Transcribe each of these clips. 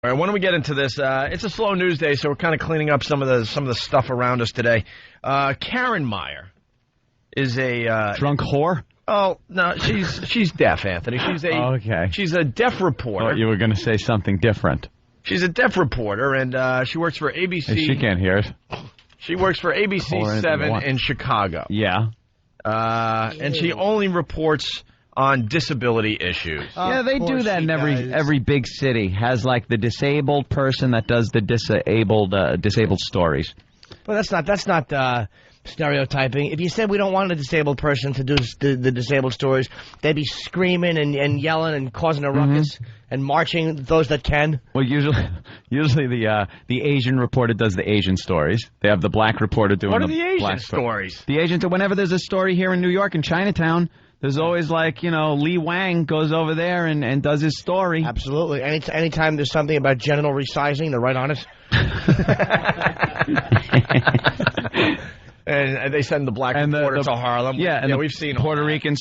All right, why don't we get into this? It's a slow news day, so we're kind of cleaning up some of the stuff around us today. Karen Meyer is a drunk whore. Oh no, she's deaf, Anthony. She's a deaf reporter. Oh, you were going to say something different. She's a deaf reporter, and she works for ABC. Hey, she can't hear it. She works for ABC 7 in Chicago. Yeah. And she only reports on disability issues. Yeah, they do that in every big city. Has like the disabled person that does the disabled stories. Well, that's not stereotyping. If you said we don't want a disabled person to do the disabled stories, they'd be screaming and yelling and causing a ruckus and marching those that can. Well, usually the Asian reporter does the Asian stories. They have the black reporter doing the Asian black stories. The Asian. Whenever there's a story here in New York in Chinatown, there's always like, Lee Wang goes over there and does his story. Absolutely. Anytime there's something about genital resizing, they're right on it. And they send the black reporter to Harlem. Yeah, and we've seen Puerto Rican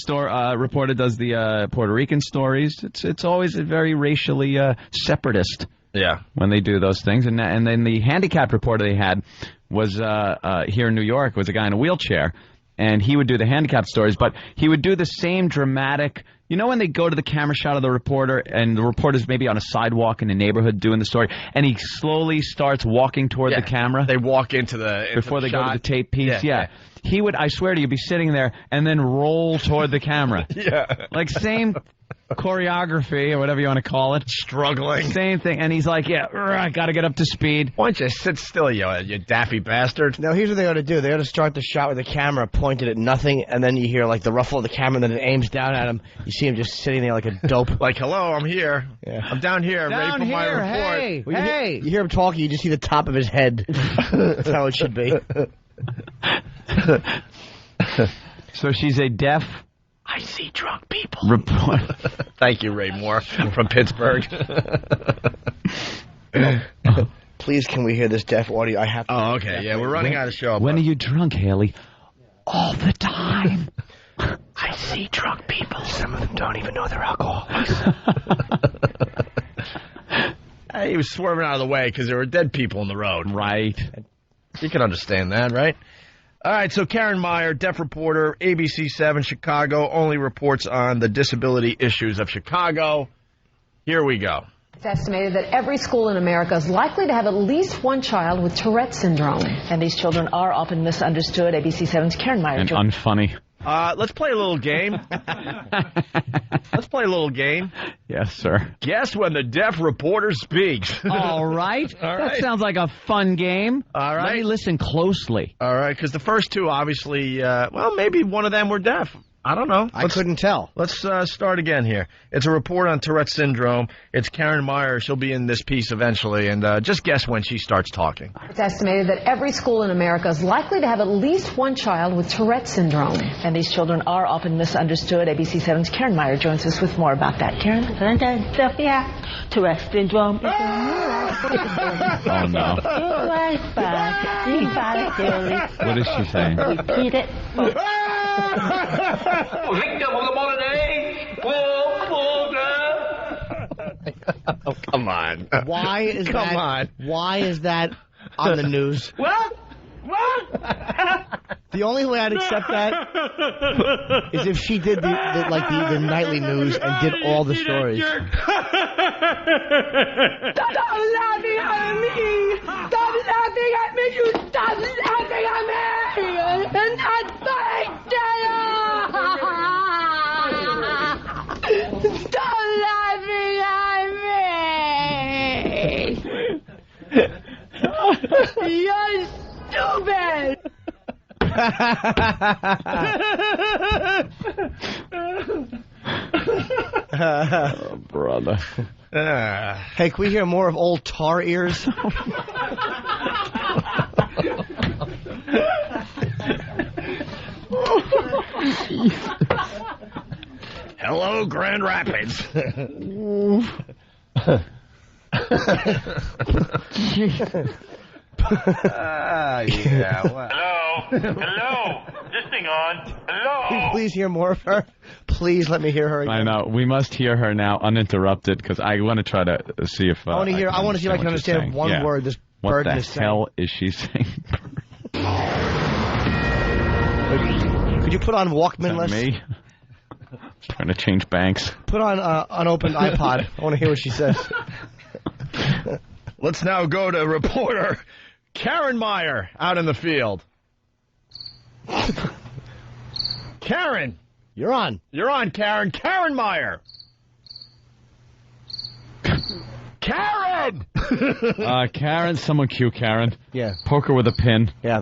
reporter does the Puerto Rican stories. It's always a very racially separatist. Yeah, when they do those things, and then the handicapped reporter they had was here in New York, was a guy in a wheelchair, and he would do the handicapped stories, but he would do the same dramatic. You know when they go to the camera shot of the reporter, and the reporter's maybe on a sidewalk in a neighborhood doing the story, and he slowly starts walking toward the camera? They walk into before they shot. go to the tape piece. Yeah. He would, I swear to you, be sitting there and then roll toward the camera. Yeah. Like same choreography or whatever you want to call it. Struggling. Same thing. And he's like, I got to get up to speed. Why don't you sit still, you daffy bastard? No, here's what they ought to do. They ought to start the shot with the camera pointed at nothing, and then you hear like the ruffle of the camera, and then it aims down at him. You see him just sitting there like a dope. Like, hello, I'm here. Yeah. I'm down here, ready for my report. Hey, well, you hear him talking, you just see the top of his head. That's how it should be. So she's a deaf... I see drunk people. Report. Thank you, Ray Moore from Pittsburgh. Please, can we hear this deaf audio? I have to. Oh, okay. Yeah, we're running out of show. When are you drunk, Haley? All the time. I see drunk people. Some of them don't even know they're alcoholics. He was swerving out of the way because there were dead people in the road. Right. You can understand that, right? All right, so Karen Meyer, deaf reporter, ABC 7, Chicago, only reports on the disability issues of Chicago. Here we go. It's estimated that every school in America is likely to have at least one child with Tourette's syndrome. And these children are often misunderstood. ABC 7's Karen Meyer. And unfunny. Let's play a little game. Let's play a little game. Yes, sir. Guess when the deaf reporter speaks. All right. All right. That sounds like a fun game. All right. Let me listen closely. All right, because the first two, obviously, maybe one of them were deaf. I don't know. I couldn't tell. Let's start again here. It's a report on Tourette's syndrome. It's Karen Meyer. She'll be in this piece eventually, and just guess when she starts talking. It's estimated that every school in America is likely to have at least one child with Tourette's syndrome. And these children are often misunderstood. ABC 7's Karen Meyer joins us with more about that. Karen? Tourette's syndrome. Oh, no. What is she saying? Repeat it. Victim of the modern age, Oh, come on. Why is that on the news? What? The only way I'd accept that is if she did the nightly news and did all the stories. Stop laughing at me! Stop laughing at me! You stop laughing at me! And that's my Stop laughing at me! You're stupid! Oh, brother. Hey, can we hear more of old tar ears? Hello, Grand Rapids. Yeah. Hello? Hello? This thing on? Hello? Please hear more of her. please let me hear her again? I know. We must hear her now uninterrupted because I want to try to see if I want to hear. I want to see if I can understand one word this bird is saying. What the hell is she saying? Could you put on Walkman list? Me? Trying to change banks. Put on unopened iPod. I want to hear what she says. Let's now go to reporter Karen Meyer out in the field. Karen. You're on. You're on, Karen. Karen Meyer. Karen! Karen, someone cue Karen. Yeah. Poker with a pin. Yeah.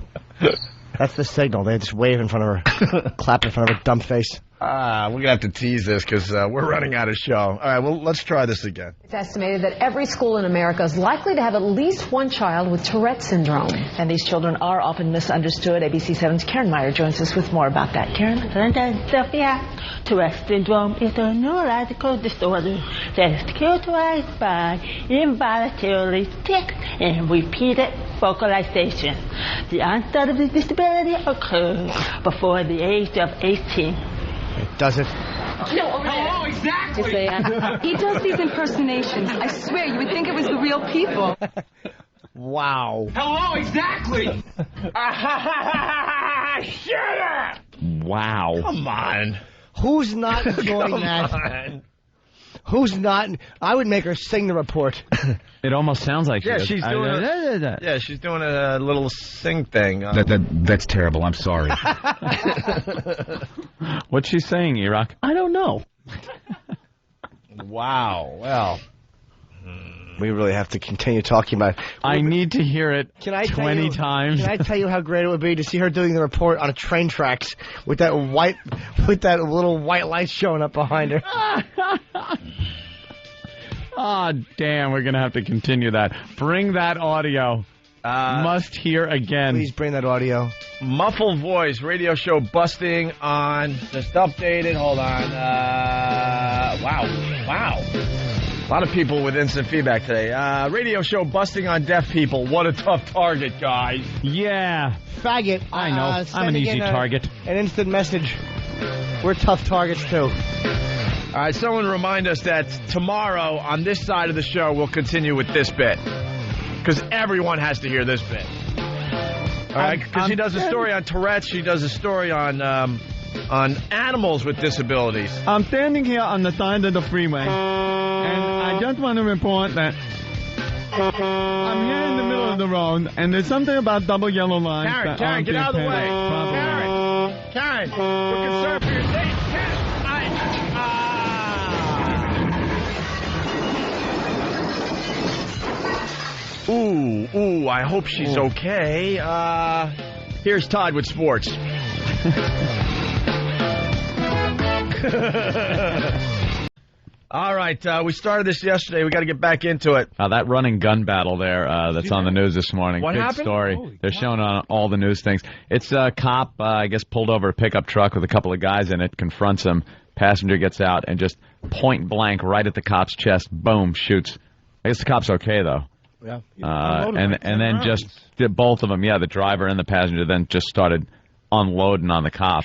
That's the signal. They just wave in front of her, clap in front of her dumb face. We're going to have to tease this because we're running out of show. All right, well, let's try this again. It's estimated that every school in America is likely to have at least one child with Tourettes syndrome. And these children are often misunderstood. ABC 7's Karen Meyer joins us with more about that. Karen? Tourette's syndrome is a neurological disorder that is characterized by involuntarily tick and repeated vocalization. The onset of the disability occurs before the age of 18. Does it? Hello, exactly. He does these impersonations. I swear, you would think it was the real people. Wow. Hello, exactly. Shut up. Wow. Come on. Who's not enjoying that? On. Who's not? I would make her sing the report. It almost sounds like Yeah, she she's doing a little sing thing. That's terrible. I'm sorry. What's she saying, Iraq? I don't know. Wow. Well, we really have to continue talking about it. I need to hear it Can I 20 times. Can I tell you how great it would be to see her doing the report on a train tracks with that little white light showing up behind her? Damn, we're going to have to continue that. Bring that audio. Must hear again. Please bring that audio. muffled voice, radio show busting on, just updated, hold on, wow. A lot of people with instant feedback today. Radio show busting on deaf people. What a tough target, guys. Yeah. Faggot. I know. I'm an easy target. An instant message. We're tough targets, too. All right, someone remind us that tomorrow on this side of the show, we'll continue with this bit. Because everyone has to hear this bit. All right, because she does a story on Tourettes. She does a story on animals with disabilities. I'm standing here on the side of the freeway, and I just want to report that I'm here in the middle of the road, and there's something about double yellow lines. Karen, get out of the way. Karen, we're concerned for your safety. Ooh, I hope she's okay. Here's Todd with sports. All right, we started this yesterday. We got to get back into it. That running gun battle there that's on the news this morning. What Big happened? Story. They're showing on all the news things. It's a cop, I guess, pulled over a pickup truck with a couple of guys in it, confronts him. Passenger gets out and just point blank right at the cop's chest, boom, shoots. I guess the cop's okay, though. Yeah. And then just both of them, the driver and the passenger, then just started unloading on the cop.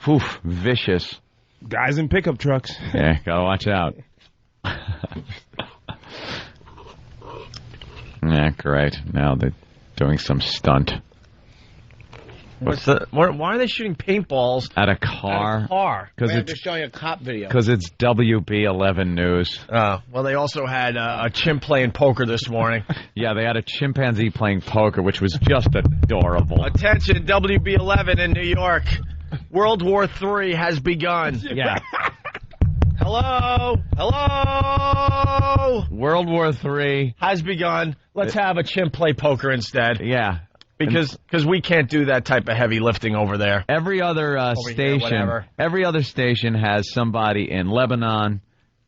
Oof, vicious. Guys in pickup trucks. Yeah, gotta watch out. Yeah, great. Now they're doing some stunt. Why are they shooting paintballs At a car? They're showing a cop video. Because it's WB11 News. Well, they also had a chimp playing poker this morning. Yeah, they had a chimpanzee playing poker, which was just adorable. Attention, WB11 in New York. World War III has begun. Yeah. Hello? World War III. Has begun. Let's have a chimp play poker instead. Yeah. Because we can't do that type of heavy lifting over there. Every other every other station has somebody in Lebanon,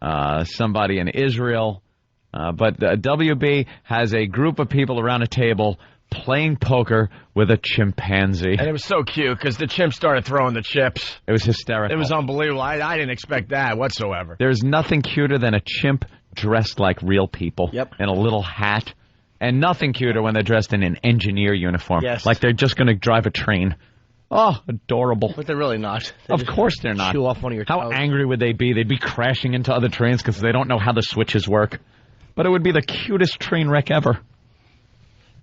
somebody in Israel, but WB has a group of people around a table playing poker with a chimpanzee. And it was so cute because the chimp started throwing the chips. It was hysterical. It was unbelievable. I didn't expect that whatsoever. There's nothing cuter than a chimp dressed like real people. Yep. In a little hat. And nothing cuter when they're dressed in an engineer uniform. Yes. Like they're just going to drive a train. Oh, adorable. But they're really not. Of course they're not. Chew off one of your toes. How angry would they be? They'd be crashing into other trains because they don't know how the switches work. But it would be the cutest train wreck ever.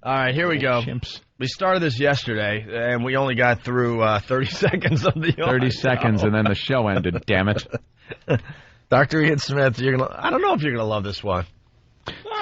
All right, here we go. Chimps. We started this yesterday, and we only got through 30 seconds of the 30 seconds, and then the show ended, damn it. Dr. Ian Smith, I don't know if you're going to love this one.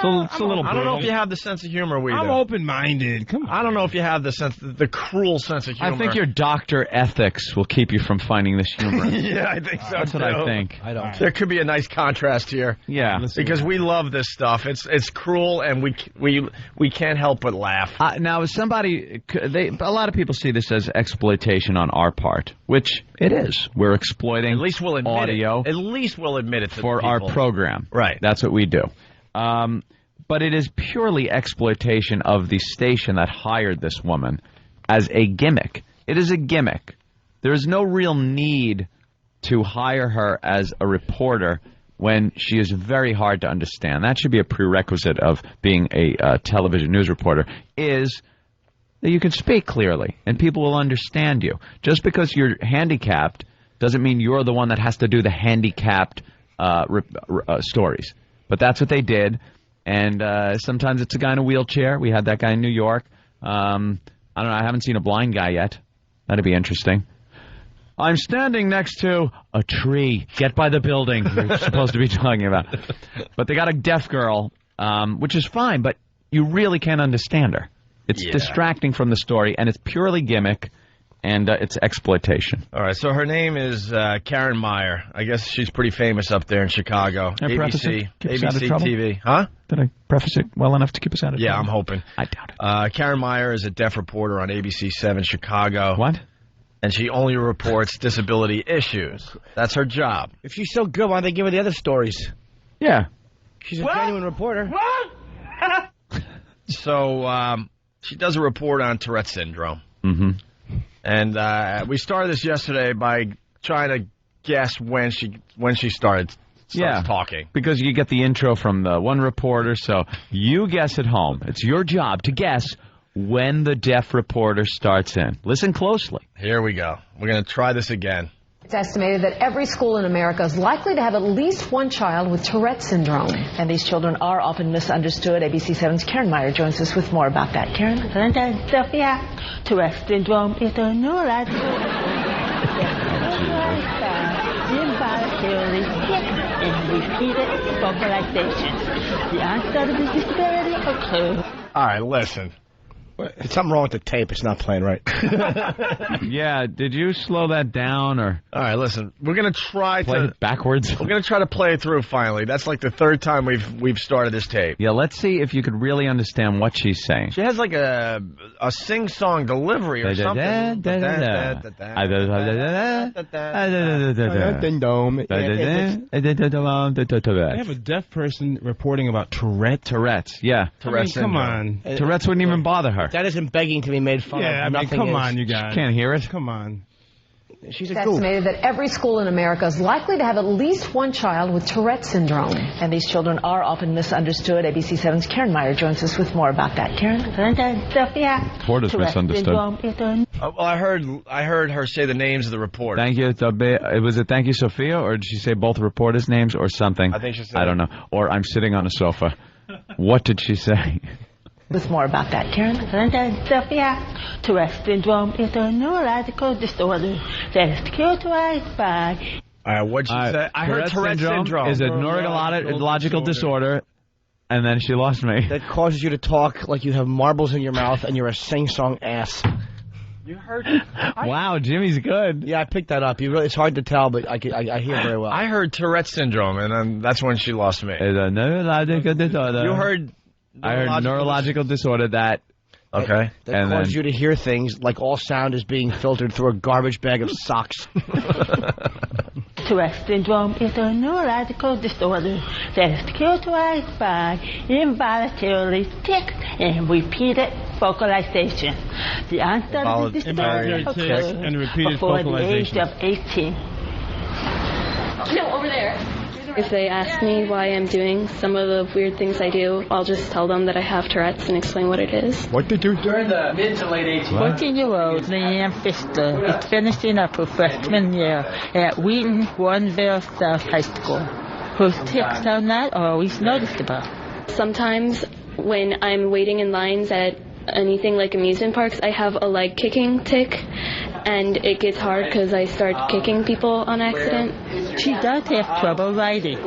It's a little I don't know if you have the sense of humor we do. I'm open-minded. Come on. I don't know if you have the cruel sense of humor. I think your doctor ethics will keep you from finding this humor. Yeah, I think so. That's what I think. I don't. There could be a nice contrast here. Yeah, because we love this stuff. It's cruel, and we can't help but laugh. Now, a lot of people see this as exploitation on our part, which it is. We're exploiting. At least we'll admit audio. it. At least we'll admit it to for our program. Right. That's what we do. But it is purely exploitation of the station that hired this woman as a gimmick. It is a gimmick. There is no real need to hire her as a reporter when she is very hard to understand. That should be a prerequisite of being a television news reporter, is that you can speak clearly and people will understand you. Just because you're handicapped doesn't mean you're the one that has to do the handicapped stories. But that's what they did. And sometimes it's a guy in a wheelchair. We had that guy in New York. I don't know. I haven't seen a blind guy yet. That'd be interesting. I'm standing next to a tree. Get by the building. You're supposed to be talking about. But they got a deaf girl, which is fine. But you really can't understand her. It's distracting from the story, and it's purely gimmick. And it's exploitation. All right, so her name is Karen Meyer. I guess she's pretty famous up there in Chicago. ABC TV. Huh? Did I preface it well enough to keep us out of trouble? Yeah, I'm hoping. I doubt it. Karen Meyer is a deaf reporter on ABC 7 Chicago. What? And she only reports disability issues. That's her job. If she's so good, why don't they give her the other stories? Yeah. She's a genuine reporter. So she does a report on Tourette's syndrome. Mm-hmm. And we started this yesterday by trying to guess when she starts talking. Because you get the intro from the one reporter, so you guess at home. It's your job to guess when the deaf reporter starts in. Listen closely. Here we go. We're going to try this again. It's estimated that every school in America is likely to have at least one child with Tourette's syndrome. And these children are often misunderstood. ABC 7's Karen Meyer joins us with more about that. Karen? Sophia, Tourette's syndrome is a neurological involuntarily tick and repeated vocalization. The onset of the disability occurs. All right, listen. There's something wrong with the tape. It's not playing right. Yeah, did you slow that down or? All right, listen. We're gonna try play it backwards. We're gonna try to play it through. Finally, that's like the third time we've started this tape. Yeah, let's see if you could really understand what she's saying. She has like a sing-song delivery or something. I have a deaf person reporting about Tourette's. Tourette's, yeah. Tourette's come on. Tourette's wouldn't even bother her. That isn't begging to be made fun of. Yeah, I mean, come on, you guys. Can't hear it. Come on. She's a It's goof. estimated that every school in America is likely to have at least one child with Tourette's syndrome. And these children are often misunderstood. ABC 7's Karen Meyer joins us with more about that. Karen? Sophia, Ford is misunderstood. Well, I heard her say the names of the reporters. Thank you. Was it thank you, Sophia, or did she say both reporters' names or something? I think she said. I don't know. Or I'm sitting on a sofa. What did she say? With more about that. Karen? Sophia, Tourette's syndrome is a neurological disorder that is characterized by... All right, what'd she say? I heard Tourette's syndrome. Is a neurological disorder, and then she lost me. That causes you to talk like you have marbles in your mouth and you're a sing-song ass. You heard? Wow, Jimmy's good. Yeah, I picked that up. It's hard to tell, but I hear very well. I heard Tourette's syndrome, and then that's when she lost me. It's a neurological disorder. You heard... I heard neurological disorder that... Okay. That causes you to hear things like all sound is being filtered through a garbage bag of socks. Tourette's syndrome is a neurological disorder that is characterized by involuntarily tics and repeated vocalization. The onset of the disability occurs and repeated before the age vocalization. of 18. No, over there. If they ask me why I'm doing some of the weird things I do, I'll just tell them that I have Tourette's and explain what it is. What did you During the mid to late 80s. 14-year-old Leanne Pfister is finishing up her freshman year at Wheaton Warrenville South High School. Her tics are not always noticeable. Sometimes when I'm waiting in lines at anything like amusement parks, I have a leg kicking tic, and it gets hard because I start kicking people on accident. She does have trouble writing.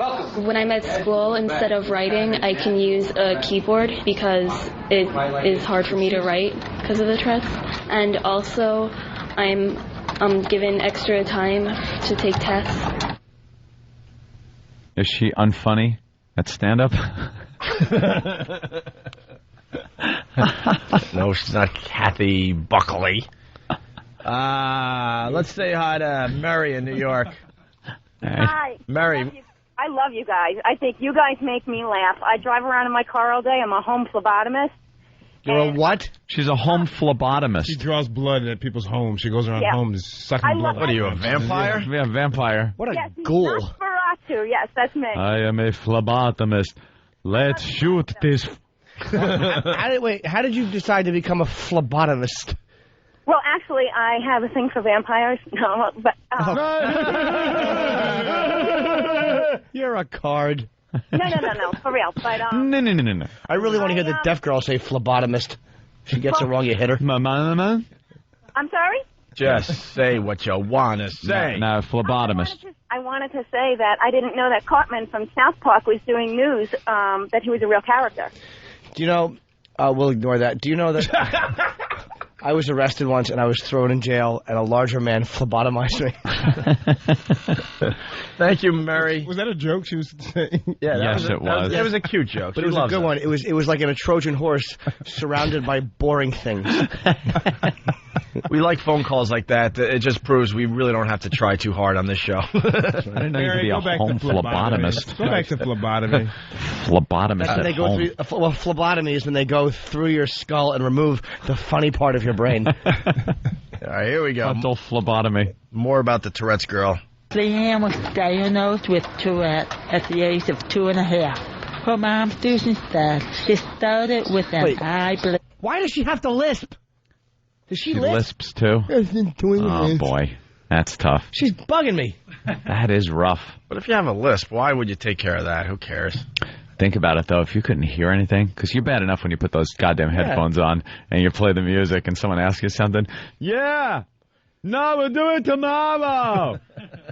When I'm at school, instead of writing, I can use a keyboard because it is hard for me to write because of the Tourette's. And also, I'm given extra time to take tests. Is she unfunny at stand-up? No, she's not Kathy Buckley. Let's say hi to Mary in New York. Hi. Mary. I love you guys. I think you guys make me laugh. I drive around in my car all day. I'm a home phlebotomist. You're a what? She's a home phlebotomist. She draws blood at people's homes. She goes around homes sucking blood. What are you, a vampire? Yeah, vampire. What a Yes, ghoul. Nosferatu. Yes, that's me. I am a phlebotomist. Let's shoot this. How did you decide to become a phlebotomist? Well, actually, I have a thing for vampires. No, but You're a card. No, for real. But No. I really want to hear the deaf girl say phlebotomist. If she gets it wrong, you hit her. I'm sorry? Just say what you want to say. No, phlebotomist. I wanted to say that I didn't know that Cartman from South Park was doing news, that he was a real character. Do you know, we'll ignore that. Do you know that I was arrested once and I was thrown in jail and a larger man phlebotomized me? Thank you, Mary. Was that a joke she was saying? Yeah, yes, it was. It was a cute joke. But it was a good one. It was like in a Trojan horse surrounded by boring things. We like phone calls like that. It just proves we really don't have to try too hard on this show. I didn't know you could be a home phlebotomist. Go back to phlebotomy. Phlebotomist That's when they at go home. through, well, phlebotomy is when they go through your skull and remove the funny part of your brain. All right, here we go. Frontal phlebotomy. More about the Tourette's girl. Leanne was diagnosed with Tourette at the age of 2.5. Her mom, Susan, said she started with an eye blink. Why does she have to lisp? Does she She lisp? lisps too. Oh boy, that's tough. She's bugging me. That is rough. But if you have a lisp, why would you take care of that? Who cares? Think about it though. If you couldn't hear anything, because you're bad enough when you put those goddamn headphones on and you play the music and someone asks you something. Yeah. No, we'll do it tomorrow.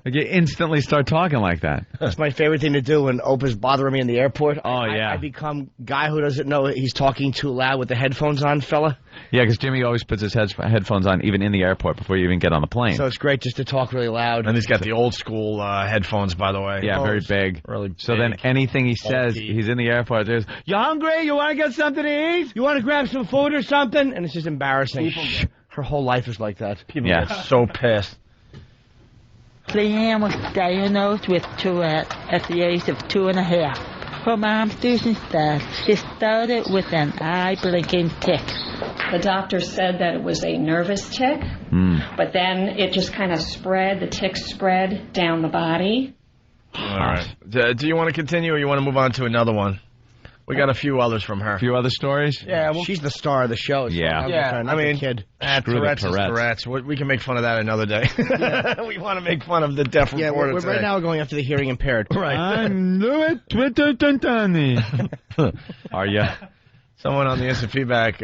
Like you instantly start talking like that. That's my favorite thing to do when Opa's bothering me in the airport. Oh, yeah. I become guy who doesn't know he's talking too loud with the headphones on, fella. Yeah, because Jimmy always puts his headphones on even in the airport before you even get on the plane. So it's great just to talk really loud. And he's got the old school headphones, by the way. Yeah, very big. Really so big. then anything he says, he's in the airport. There's, you hungry? You want to get something to eat? You want to grab some food or something? And it's just embarrassing. Her whole life is like that. People get so pissed. Leanne was diagnosed with Tourette at the age of 2.5. Her mom, Susan, said she started with an eye blinking tic. The doctor said that it was a nervous tic, but then it just kind of spread, the tic spread down the body. All right. Do you want to continue or you want to move on to another one? We got a few others from her. A few other stories? Yeah, well, she's the star of the show. So Yeah. I mean, kid. Tourette's is Tourette's. We can make fun of that another day. We want to make fun of the deaf reporter today. Right now we're going after the hearing impaired. Right. I'm doing Twitter Tantani. Are you? Someone on the instant feedback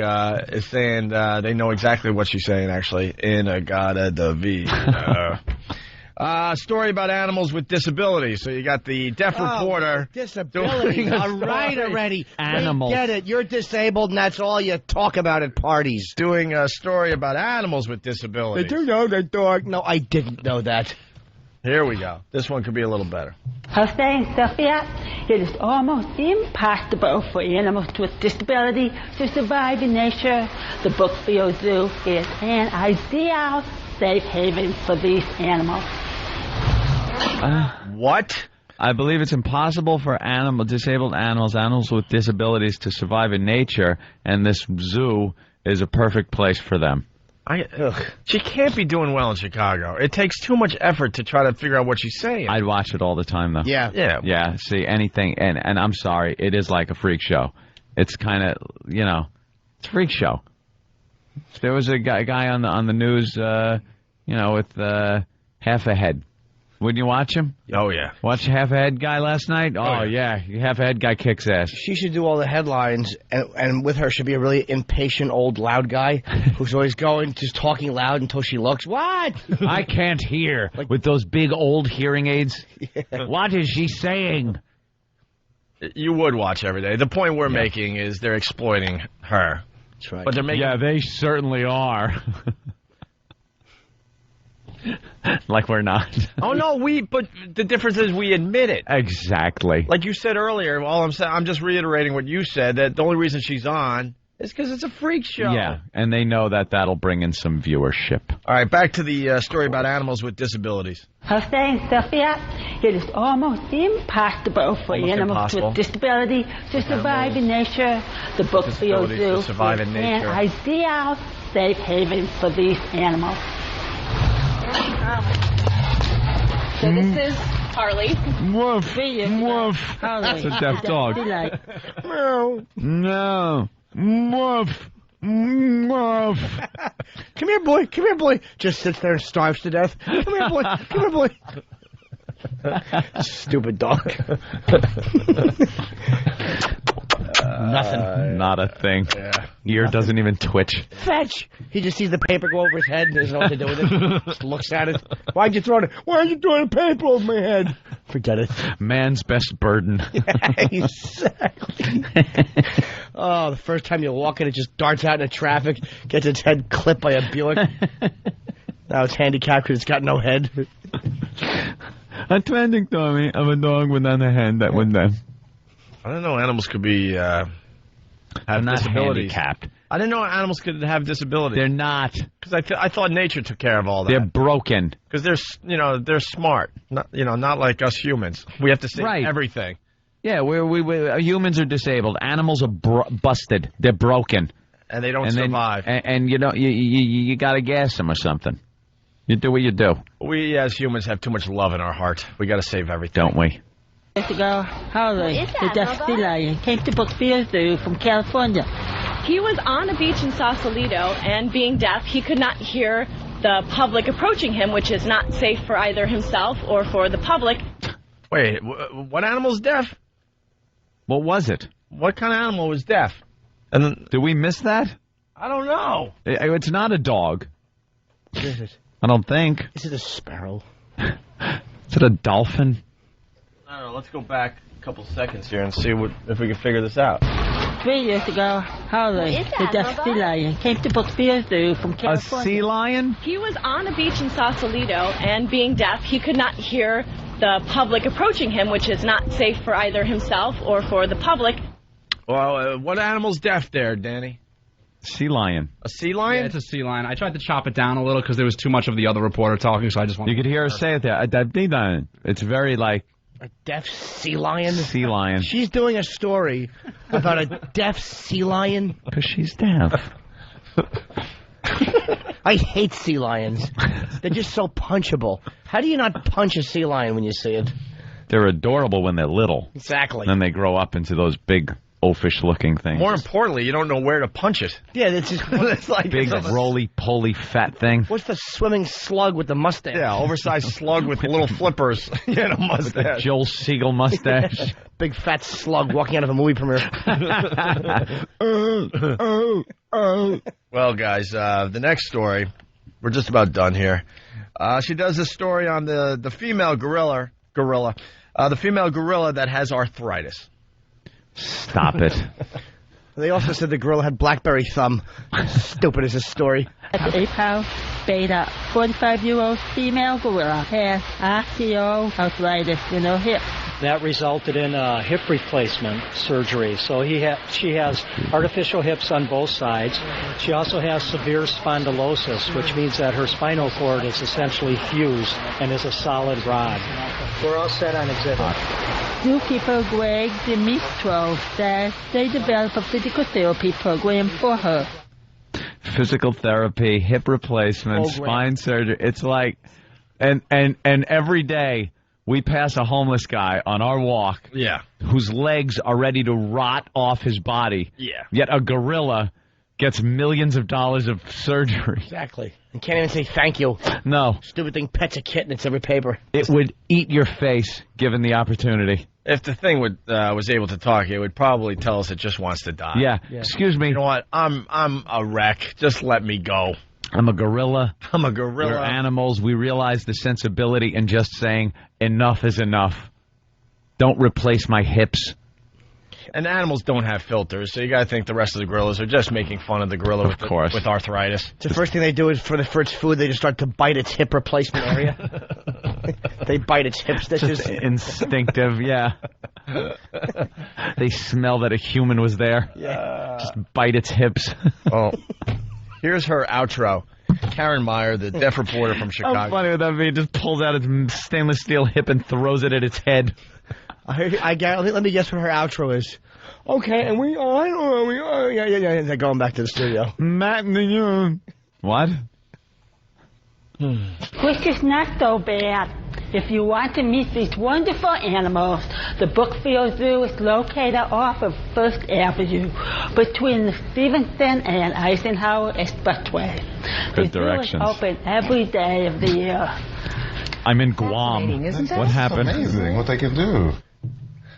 is saying they know exactly what she's saying, actually. Inagata da vida. Story about animals with disabilities. So you got the deaf reporter. Disability. All right already. Animals. We get it. You're disabled and that's all you talk about at parties. Doing a story about animals with disabilities. Did you know that dog? No, I didn't know that. Here we go. This one could be a little better. Her saying, Sophia, it is almost impossible for animals with disability to survive in nature. The Brookfield Zoo is an ideal safe haven for these animals. What? I believe it's impossible for disabled animals with disabilities to survive in nature, and this zoo is a perfect place for them. She can't be doing well in Chicago. It takes too much effort to try to figure out what she's saying. I'd watch it all the time, though. Yeah. See, anything, and I'm sorry, it is like a freak show. It's kind of, it's a freak show. There was a guy on the news, with half a head. Wouldn't you watch him? Oh, yeah. Watch Half a Head Guy last night? Oh, yeah. Half a Head Guy kicks ass. She should do all the headlines, and with her should be a really impatient old loud guy who's always just talking loud until she looks, what? I can't hear. With those big old hearing aids. Yeah. What is she saying? You would watch every day. The point we're making is they're exploiting her. That's right. But they're making... Yeah, they certainly are. Like we're not. Oh, no, but the difference is we admit it. Exactly. Like you said earlier, I'm just reiterating what you said, that the only reason she's on is because it's a freak show. Yeah, and they know that'll bring in some viewership. All right, back to the story about animals with disabilities. Her saying, Sophia, it is almost impossible for animals with disability to survive in nature. The book feels to survive in nature. An ideal safe haven for these animals. So this is Harley. Woof, woof. That's a deaf dog. No. Woof. Woof. Come here, boy. Just sits there and starves to death. Come here, boy. Stupid dog. Nothing. Not a thing. Yeah. Ear doesn't even twitch. Fetch! He just sees the paper go over his head and doesn't know what to do with it. Just looks at it. Why'd you throw it? Why are you throwing paper over my head? Forget it. Man's best burden. Yeah, exactly. Oh, the first time you walk in, it just darts out into traffic, gets its head clipped by a Buick. Now it's handicapped because it's got no head. A trending story of a dog without a head that would then. I didn't know animals could be have disabilities. Handicapped. I didn't know animals could have disabilities. They're not. Because I thought nature took care of all that. They're broken. Because they're smart. Not like us humans. We have to say everything. Yeah, we humans are disabled. Animals are busted. They're broken. And they don't survive. And you got to gas them or something. You do what you do. We as humans have too much love in our heart. We got to save everything. Don't we? Years ago, Harley, the deaf sea lion, came to Brookfield Zoo from California. He was on a beach in Sausalito, and being deaf, he could not hear the public approaching him, which is not safe for either himself or for the public. Wait, what animal's deaf? What was it? What kind of animal was deaf? And then, did we miss that? I don't know. It's not a dog. What is it? I don't think. Is it a sparrow? Is it a dolphin? I don't know. Let's go back a couple seconds here and see if we can figure this out. 3 years ago, Harley, the deaf sea lion, came to Brookfield Zoo from California. A sea lion? He was on a beach in Sausalito, and being deaf, he could not hear the public approaching him, which is not safe for either himself or for the public. Well, what animal's deaf there, Danny? Sea lion. A sea lion? Yeah, it's a sea lion. I tried to chop it down a little because there was too much of the other reporter talking, so I just wanted You could hear her say it there. It's very like... A deaf sea lion? Sea lion. She's doing a story about a deaf sea lion. Because she's deaf. I hate sea lions. They're just so punchable. How do you not punch a sea lion when you see it? They're adorable when they're little. Exactly. Then they grow up into those big, oafish-looking things. More importantly, you don't know where to punch it. Yeah, it's just it's like big, roly-poly, fat thing. What's the swimming slug with the mustache? Yeah, oversized slug with little flippers and a mustache. With the Joel Siegel mustache. Big fat slug walking out of a movie premiere. Well, guys, the next story, we're just about done here. She does a story on the female gorilla, the female gorilla that has arthritis. Stop it. They also said the gorilla had BlackBerry thumb. Stupid is this story. At the 8-pound beta, 45-year-old female gorilla has arthritis in her hip. That resulted in a hip replacement surgery. So she has artificial hips on both sides. She also has severe spondylosis, which means that her spinal cord is essentially fused and is a solid rod. We're all set on exhibit. Zookeeper Greg Dimistro says they developed a physical therapy program for her. physical therapy, hip replacement, spine surgery. It's like, and every day we pass a homeless guy on our walk. Yeah. Whose legs are ready to rot off his body. Yeah. Yet a gorilla gets millions of dollars of surgery. Exactly. And can't even say thank you. No. Stupid thing pets a kitten. It's every paper. It would eat your face given the opportunity. If the thing was able to talk, it would probably tell us it just wants to die. Yeah. Excuse me. You know what? I'm a wreck. Just let me go. I'm a gorilla. I'm a gorilla. We're animals. We realize the sensibility in just saying enough is enough. Don't replace my hips. And animals don't have filters, so you got to think the rest of the gorillas are just making fun of the gorilla with arthritis. The first thing they do is for its food, they just start to bite its hip replacement area. They bite its hip stitches. Just instinctive, yeah. They smell that a human was there. Yeah. Just bite its hips. Oh, here's her outro. Karen Meyer, the deaf reporter from Chicago. How funny would that be? Just pulls out its stainless steel hip and throws it at its head. Let me guess what her outro is. Okay, and yeah, going back to the studio. What? Which is not so bad. If you want to meet these wonderful animals, the Brookfield Zoo is located off of First Avenue between the Stevenson and Eisenhower Expressway. Good the directions. Zoo is open every day of the year. I'm in Guam. What happened? It's amazing what they can do.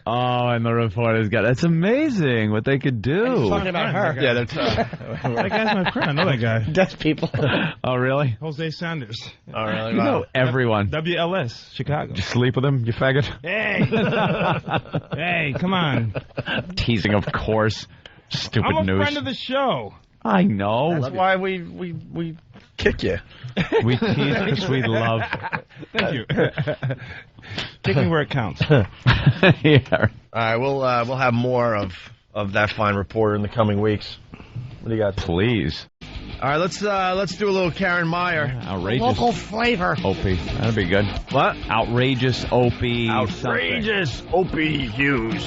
Oh, and the reporter's got... That's amazing what they could do. And he's talking about her. Yeah, that's... That guy's my friend. I know that guy. Deaf people. Oh, really? Jose Sanders. Oh, really? You know everyone. WLS, Chicago. You sleep with him, you faggot? Hey! Hey, come on. Teasing, of course. Stupid I'm a news. friend of the show. I know. That's why we kick you. We tease because we love. Thank you. Kick me where it counts. Yeah. All right, we'll have more of that fine reporter in the coming weeks. What do you got? Please. All right, let's do a little Karen Meyer. Outrageous. Local flavor. Opie. That'd be good. What? Outrageous Opie. Outrageous Opie Hughes.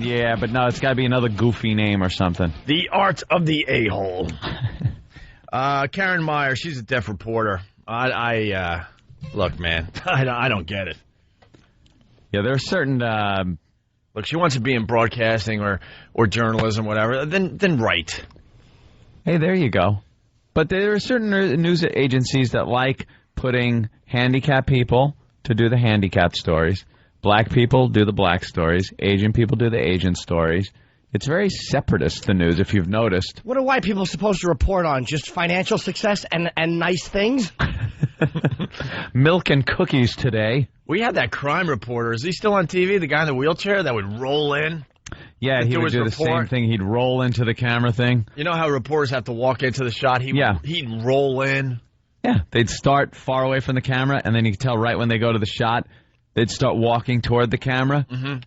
Yeah, but no, it's got to be another goofy name or something. The Art of the A-Hole. Karen Meyer, she's a deaf reporter. Look, man, I don't get it. Yeah, there are certain... Look, she wants to be in broadcasting or journalism, whatever. Then write. Hey, there you go. But there are certain news agencies that like putting handicapped people to do the handicapped stories. Black people do the black stories. Asian people do the Asian stories. It's very separatist, the news, if you've noticed. What are white people supposed to report on? Just financial success and nice things? Milk and cookies today. We had that crime reporter. Is he still on TV? The guy in the wheelchair that would roll in? Yeah, he would do the same thing. He'd roll into the camera thing. You know how reporters have to walk into the shot? He'd roll in. Yeah, they'd start far away from the camera, and then you could tell right when they go to the shot, they'd start walking toward the camera. Mm-hmm.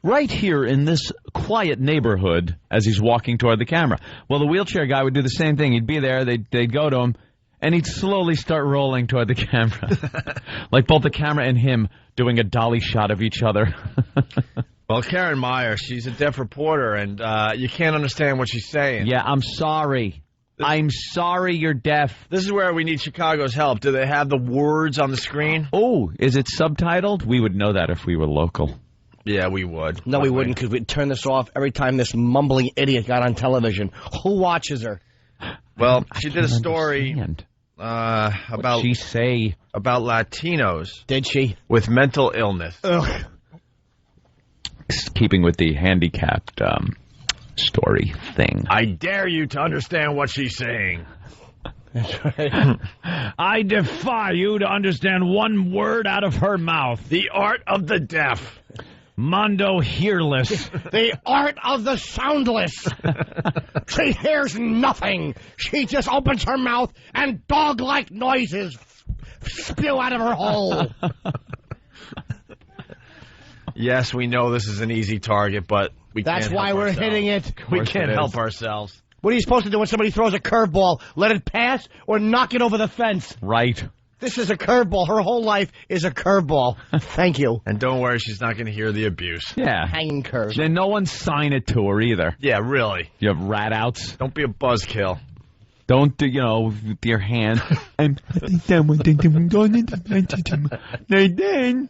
Right here in this quiet neighborhood as he's walking toward the camera. Well, the wheelchair guy would do the same thing. He'd be there, they'd go to him, and he'd slowly start rolling toward the camera. Like both the camera and him doing a dolly shot of each other. Well, Karen Meyer, she's a deaf reporter, and you can't understand what she's saying. Yeah, I'm sorry. I'm sorry you're deaf. This is where we need Chicago's help. Do they have the words on the screen? Oh, is it subtitled? We would know that if we were local. Yeah, we would. No, we wouldn't, because we'd turn this off every time this mumbling idiot got on television. Who watches her? Well, she did a story about... What'd she say? About Latinos. Did she? With mental illness. Ugh. Keeping with the handicapped story thing. I dare you to understand what she's saying. That's right. I defy you to understand one word out of her mouth. The art of the deaf. Mondo hearless. The art of the soundless. She hears nothing. She just opens her mouth and dog-like noises spew out of her hole. Yes, we know this is an easy target, but we can't That's why we're hitting it. We can't help ourselves. What are you supposed to do when somebody throws a curveball? Let it pass or knock it over the fence? Right. This is a curveball. Her whole life is a curveball. Thank you. And don't worry, she's not going to hear the abuse. Yeah. Hanging curve. Then no one sign it to her either. Yeah, really. You have rat outs. Don't be a buzzkill. Don't do, with your hand. I think someone thinks I'm going into then.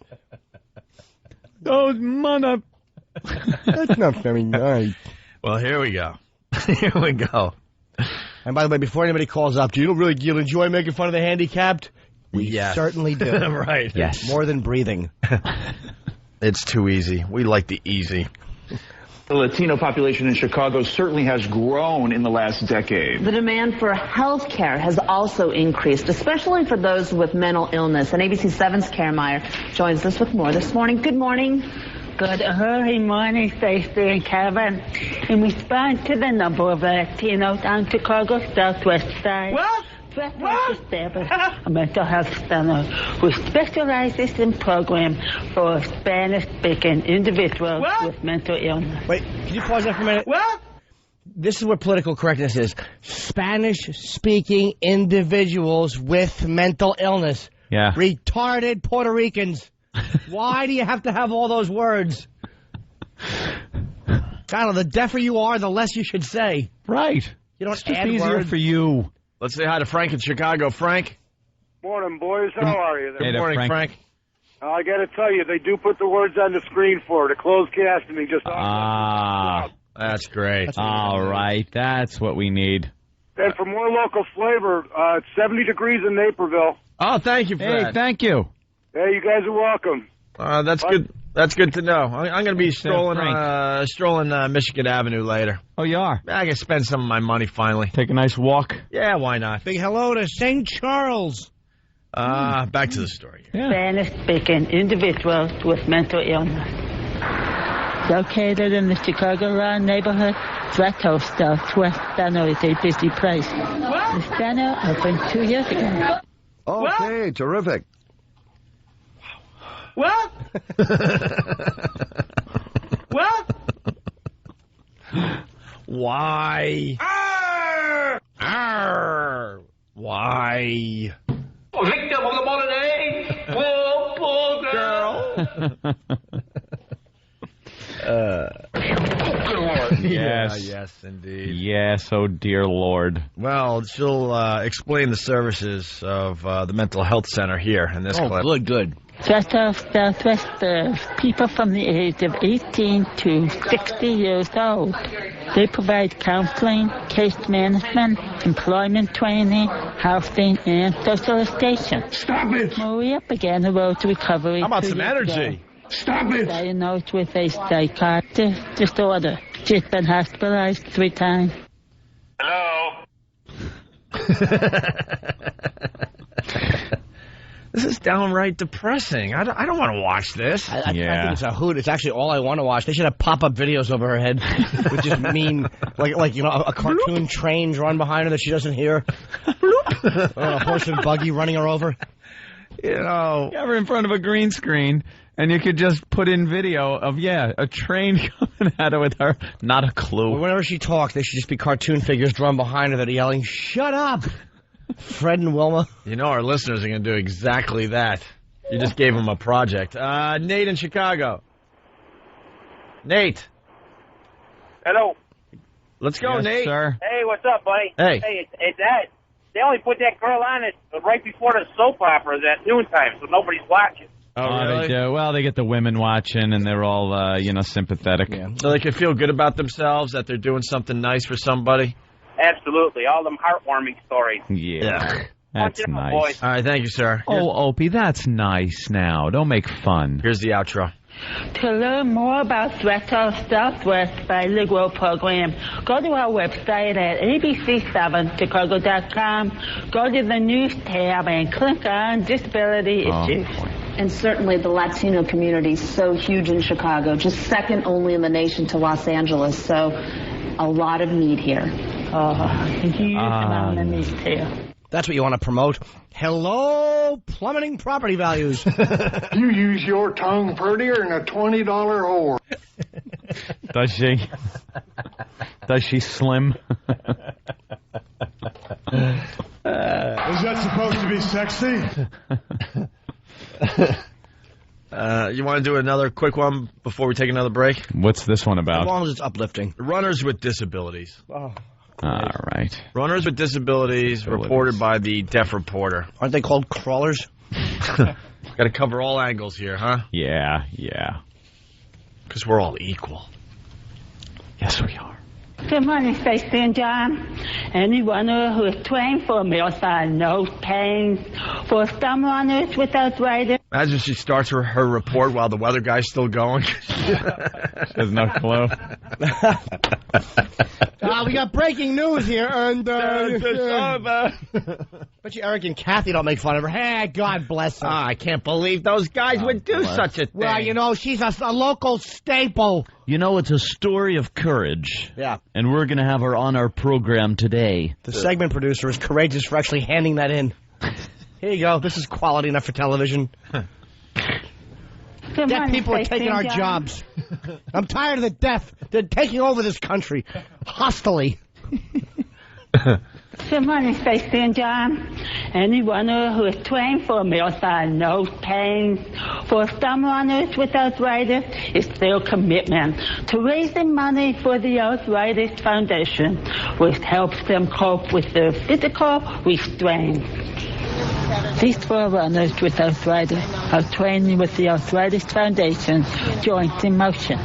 Those mother. That's not very nice. Well, here we go. Here we go. And by the way, before anybody calls up, do you enjoy making fun of the handicapped? We certainly do. Right. Yes. More than breathing. It's too easy. We like the easy. The Latino population in Chicago certainly has grown in the last decade. The demand for health care has also increased, especially for those with mental illness. And ABC 7's Karen Meyer joins us with more this morning. Good morning. Good early morning, Stacey and Kevin. In response to the number of Latinos on Chicago's southwest side, Retards established a mental health center which specializes in programs for Spanish-speaking individuals with mental illness. Wait, can you pause there for a minute? This is what political correctness is. Spanish-speaking individuals with mental illness. Yeah. Retarded Puerto Ricans. Why do you have to have all those words? God, the deafer you are, the less you should say. Right. You don't It's just add easier words. for you. Let's say hi to Frank in Chicago. Frank. Morning, boys. How are you? Good morning, Frank. I got to tell you, they do put the words on the screen for the closed captioning. Just that's great. All right, that's what we need. And for more local flavor, it's 70 degrees in Naperville. Oh, thank you for that. Hey, thank you. Hey, you guys are welcome. That's good. That's good to know. I'm going to be strolling Michigan Avenue later. Oh, you are? I can spend some of my money finally. Take a nice walk. Yeah, why not? Big hello to St. Charles. Back to the story. Spanish-speaking individuals with mental illness. Located in the Chicagoland neighborhood, Tourettes Southwest Center is a busy place. The center opened 2 years ago. Okay, terrific. What? What? Why? Arr! Why? Victim of the modern age, poor girl. Yes. Yes, indeed. Yes, oh dear Lord. Well, she'll explain the services of the mental health center here in this clip. Good. Tourettes Southwest serves people from the age of 18 to 60 years old. They provide counseling, case management, employment training, housing, and socialization. Stop it! Maria began the road to recovery. How about 2 some years energy? ago. Stop it! Diagnosed with a psychotic disorder. She's been hospitalized 3 times. Hello? This is downright depressing. I don't want to watch this. I think it's a hoot. It's actually all I want to watch. They should have pop-up videos over her head, which just mean like a cartoon train drawn behind her that she doesn't hear. Or a horse and buggy running her over. You have her in front of a green screen, and you could just put in video of a train coming at her with her. Not a clue. Well, whenever she talks, they should just be cartoon figures drawn behind her that are yelling, "Shut up!" Fred and Wilma. Our listeners are going to do exactly that. You just gave them a project. Nate in Chicago. Nate. Hello. Let's go, Yes, Nate. sir. Hey, what's up, buddy? Hey. Hey, it's that. They only put that girl on it right before the soap operas at noontime, so nobody's watching. Oh, really? They do. Well, they get the women watching, and they're all, sympathetic. Yeah. So they can feel good about themselves, that they're doing something nice for somebody? Absolutely. All them heartwarming stories. Yeah. That's nice. Boys. All right, thank you, sir. Oh, Opie, that's nice now. Don't make fun. Here's the outro. To learn more about Tourettes Southwest bilingual program, go to our website at abc7chicago.com. Go to the news tab and click on disability issues. And certainly the Latino community is so huge in Chicago, just second only in the nation to Los Angeles. So a lot of need here. Huge amount of news here. That's what you want to promote. Hello, plummeting property values. You use your tongue prettier than a $20 whore. Does she? Does she slim? Is that supposed to be sexy? You want to do another quick one before we take another break? What's this one As about? long as it's uplifting. Runners with disabilities. Oh, All right. Runners with disabilities reported by the deaf reporter. Aren't they called crawlers? Got to cover all angles here, huh? Yeah. Because we're all equal. Yes, we are. Good morning, Stacey and John. Anyone who is trained for mealtime knows pain. For some runners with arthritis. Imagine she starts her report while the weather guy's still going. She has no clue. We got breaking news here, and but you, Eric and Kathy don't make fun of her. Hey, God bless her. I can't believe those guys would do such a thing. Well, you know, she's a local staple. You know, it's a story of courage. Yeah. And we're going to have her on our program today. The segment producer is courageous for actually handing that in. Here you go. This is quality enough for television. Deaf people are taking our jobs. I'm tired of the deaf. They're taking over this country. Hostily. Good morning, Stacey and John. Anyone who is trained for mealtime knows pain. For some runners with arthritis, it's their commitment to raising money for the Arthritis Foundation, which helps them cope with their physical restraints. These 4 runners with arthritis are training with the Arthritis Foundation Joints in Motion.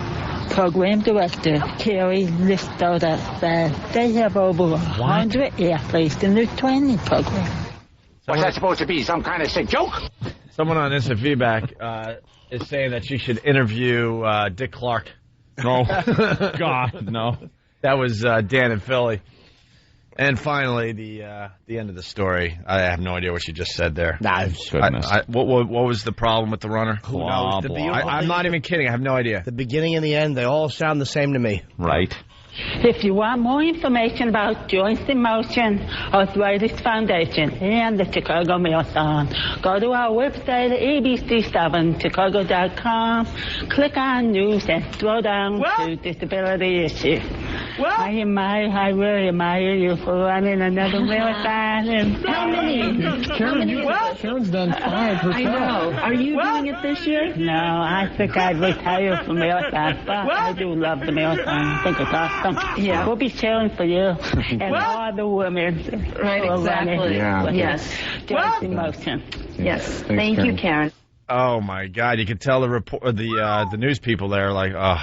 Program Director Carrie Listoda said they have over 100 athletes in their training program. What's that supposed to be, some kind of sick joke? Someone on instant feedback is saying that she should interview Dick Clark. No. God, no. That was Dan in Philly. And finally, the end of the story. I have no idea what she just said there. Nah, what was the problem with the runner? Who knows? I'm not even kidding. I have no idea. The beginning and the end, they all sound the same to me. Right. If you want more information about Joints in Motion, Arthritis Foundation, and the Chicago Marathon, go to our website at abc7chicago.com, click on News, and scroll down to Disability Issues. I really admire you for running another marathon. And How many? Karen's done 5 herself. I know. Are you doing it this year? No, I think I'd retire from marathons, but I do love the marathon. I think it's awesome. Yeah. We'll be cheering for you and all the women. Right, exactly. Yes. Joints in Motion. Yes. Thank you, Karen. Oh my God! You can tell the news people there are like, oh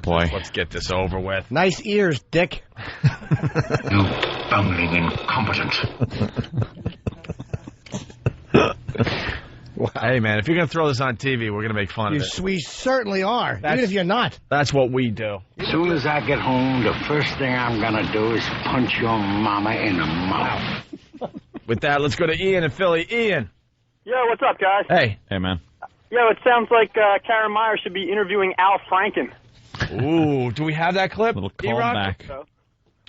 boy, let's get this over with. Nice ears, Dick. You bumbling incompetent. Hey, man, if you're going to throw this on TV, we're going to make fun of it. We certainly are, even if you're not. That's what we do. As soon as I get home, the first thing I'm going to do is punch your mama in the mouth. With that, let's go to Ian in Philly. Ian. Yo, what's up, guys? Hey. Hey, man. Yo, it sounds like Karen Meyer should be interviewing Al Franken. Ooh, do we have that clip? Little callback. So. All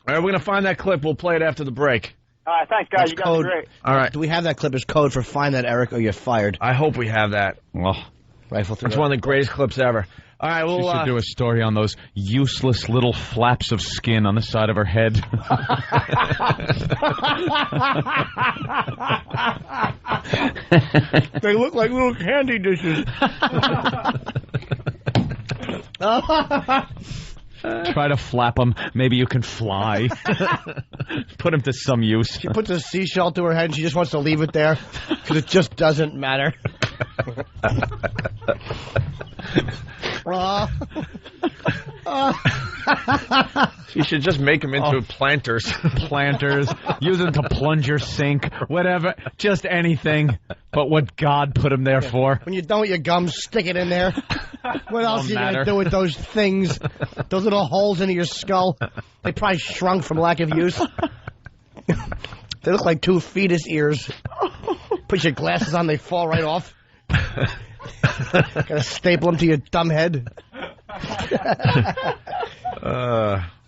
right, we're going to find that clip. We'll play it after the break. All right, thanks, guys. That's You guys code. are great. All right. Do we have that clip as code for find that, Eric, or you're fired? I hope we have that. Well, Rifle through it's one of the greatest clips ever. All right, she should do a story on those useless little flaps of skin on the side of her head. They look like little candy dishes. Try to flap them. Maybe you can fly. Put them to some use. She puts a seashell to her head and she just wants to leave it there because it just doesn't matter. You should just make them into planters. Planters. Use them to plunge your sink. Whatever. Just anything. But what God put them there for. When you don't want your gums, stick it in there. What else are you going to do with those things? Those little holes into your skull? They probably shrunk from lack of use. They look like 2 fetus ears. Put your glasses on, they fall right off. Gotta staple them to your dumb head.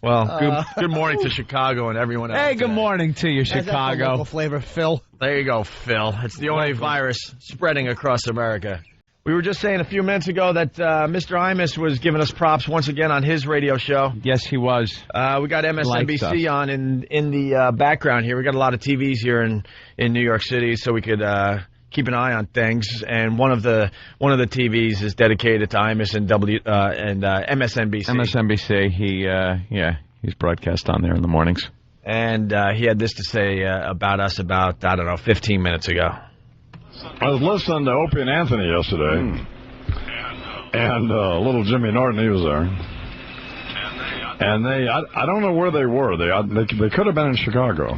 Good morning to Chicago and everyone else. Hey, good morning to you, Chicago. Local flavor, Phil. There you go, Phil. It's the only virus spreading across America. We were just saying a few minutes ago that Mr. Imus was giving us props once again on his radio show. Yes, he was. We got MSNBC on in the background here. We got a lot of TVs here in New York City, so we could keep an eye on things. And one of the TVs is dedicated to Imus and MSNBC. MSNBC. He's broadcast on there in the mornings. And he had this to say about us about, 15 minutes ago. I was listening to Opie and Anthony yesterday, and little Jimmy Norton, he was there. And I don't know where they were. They could have been in Chicago,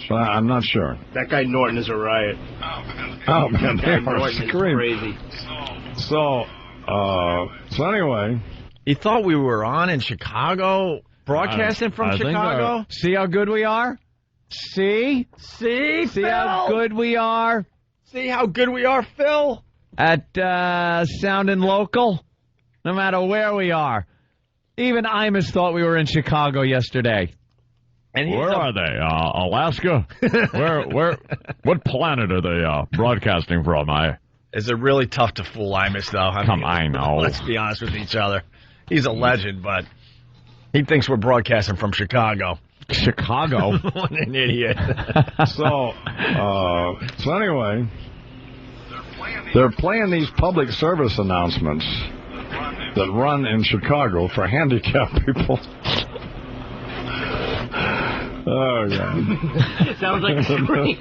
but I'm not sure. That guy Norton is a riot. Oh, man, they are Norton screaming. is crazy. So anyway. He thought we were on in Chicago, broadcasting from Chicago? See how good we are? See Phil? how good we are? See how good we are, Phil? At sounding local, no matter where we are. Even Imus thought we were in Chicago yesterday. And where are they? Alaska? What planet are they broadcasting from? Is it really tough to fool Imus, though? I know. Let's be honest with each other. He's a legend, but he thinks we're broadcasting from Chicago. Chicago? What an idiot. So anyway, they're playing these public service announcements that run in Chicago for handicapped people. Oh, God. Sounds like a scream.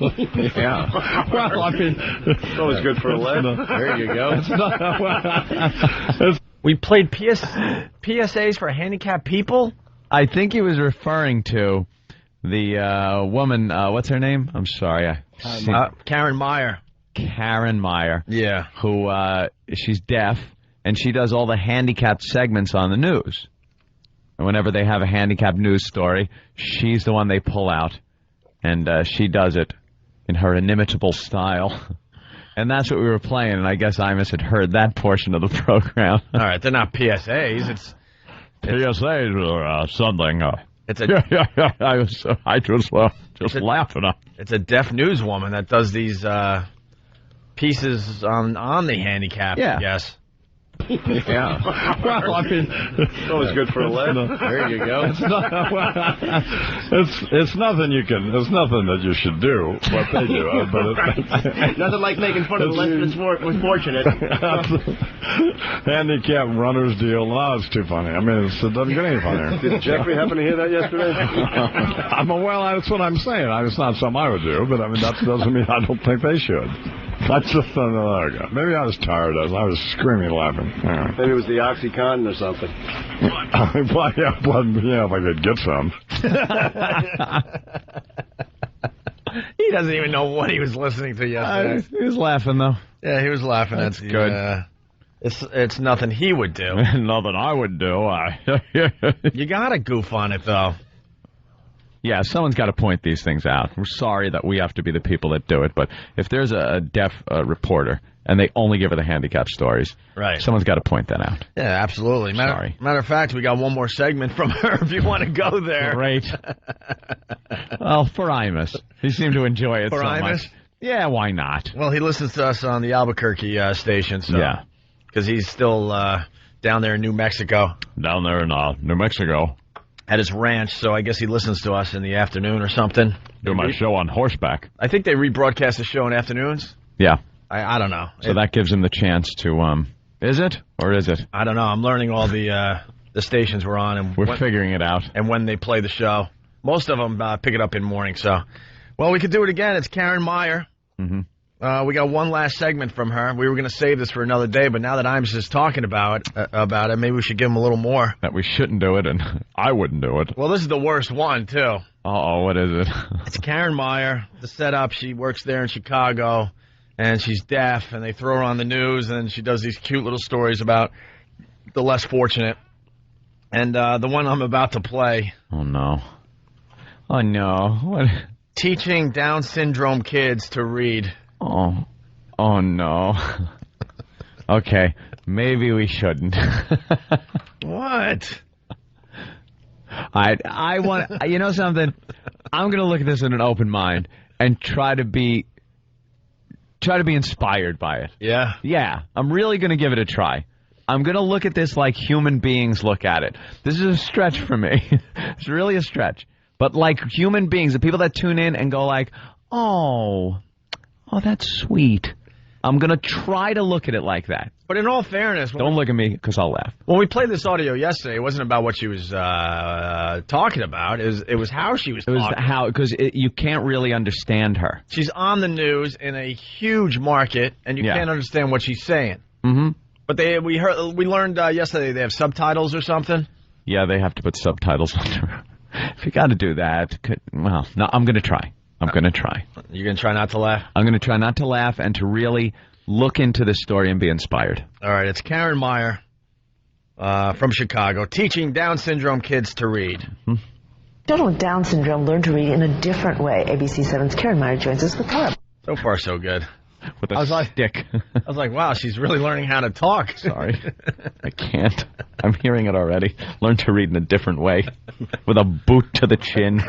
Yeah. Well, I mean, it's always good for a laugh. There you go. We played PSAs for handicapped people? I think he was referring to the woman, what's her name? I'm sorry. Karen Meyer. Karen Meyer. Yeah. Who, she's deaf, and she does all the handicapped segments on the news. And whenever they have a handicapped news story, she's the one they pull out, and she does it in her inimitable style. And that's what we were playing, and I guess Imus had heard that portion of the program. All right, they're not PSAs. PSAs or something. It's a I just laughing. It's a deaf newswoman that does these pieces on the handicapped, I guess. Yeah. Well, I mean, it's always good for a laugh. There you go. It's nothing you can. It's nothing that you should do. What they do, but nothing like making fun of the less than fortunate. Handicap runners deal. No, it's too funny. I mean, it doesn't get any funnier. Did Jeffrey happen to hear that yesterday? Well, that's what I'm saying. It's not something I would do, but I mean that doesn't mean I don't think they should. That's just another. Maybe I was tired. I was screaming, laughing. Yeah. Maybe it was the OxyContin or something. Well, if I could get some. He doesn't even know what he was listening to yesterday. He was laughing, though. Yeah, he was laughing. That's good. It's nothing he would do. Nothing I would do. You gotta goof on it, though. Yeah, someone's got to point these things out. We're sorry that we have to be the people that do it, but if there's a deaf reporter and they only give her the handicapped stories, right? Someone's got to point that out. Yeah, absolutely. Matter of fact, we got one more segment from her if you want to go there. Great. Well, for Imus. He seemed to enjoy it for so Imus? much. Yeah, why not? Well, he listens to us on the Albuquerque station, so yeah, because he's still down there in New Mexico. Down there in New Mexico. At his ranch, so I guess he listens to us in the afternoon or something. Do my show on horseback. I think they rebroadcast the show in afternoons. Yeah. I don't know. So that gives him the chance to, is it? Or is it? I don't know. I'm learning all the stations we're on. And we're figuring it out. And when they play the show. Most of them pick it up in morning, so. Well, we could do it again. It's Karen Meyer. Mm-hmm. We got one last segment from her. We were going to save this for another day, but now that I'm just talking about it, maybe we should give him a little more. That we shouldn't do it, and I wouldn't do it. Well, this is the worst one, too. Uh-oh, what is it? It's Karen Meyer. The setup, she works there in Chicago, and she's deaf, and they throw her on the news, and she does these cute little stories about the less fortunate. And the one I'm about to play. Oh, no. Oh, no. What? Teaching Down syndrome kids to read. Oh no. Okay, maybe we shouldn't. What? I want, you know something? I'm going to look at this with an open mind and try to be inspired by it. Yeah? Yeah, I'm really going to give it a try. I'm going to look at this like human beings look at it. This is a stretch for me. It's really a stretch. But like human beings, the people that tune in and go like, oh, that's sweet. I'm going to try to look at it like that. But in all fairness... Don't look at me, because I'll laugh. When we played this audio yesterday, it wasn't about what she was talking about. It was how she was talking. It was how, because you can't really understand her. She's on the news in a huge market, and you can't understand what she's saying. Mm-hmm. But we learned yesterday they have subtitles or something. Yeah, they have to put subtitles under. If you got to do that, no, I'm going to try. I'm going to try. You're going to try not to laugh? I'm going to try not to laugh and to really look into the story and be inspired. All right, it's Karen Meyer from Chicago, teaching Down syndrome kids to read. Mm-hmm. Children with Down syndrome learn to read in a different way. ABC 7's Karen Meyer joins us with her. So far, so good. With a stick. I was like, wow, she's really learning how to talk. Sorry. I can't. I'm hearing it already. Learn to read in a different way. With a boot to the chin.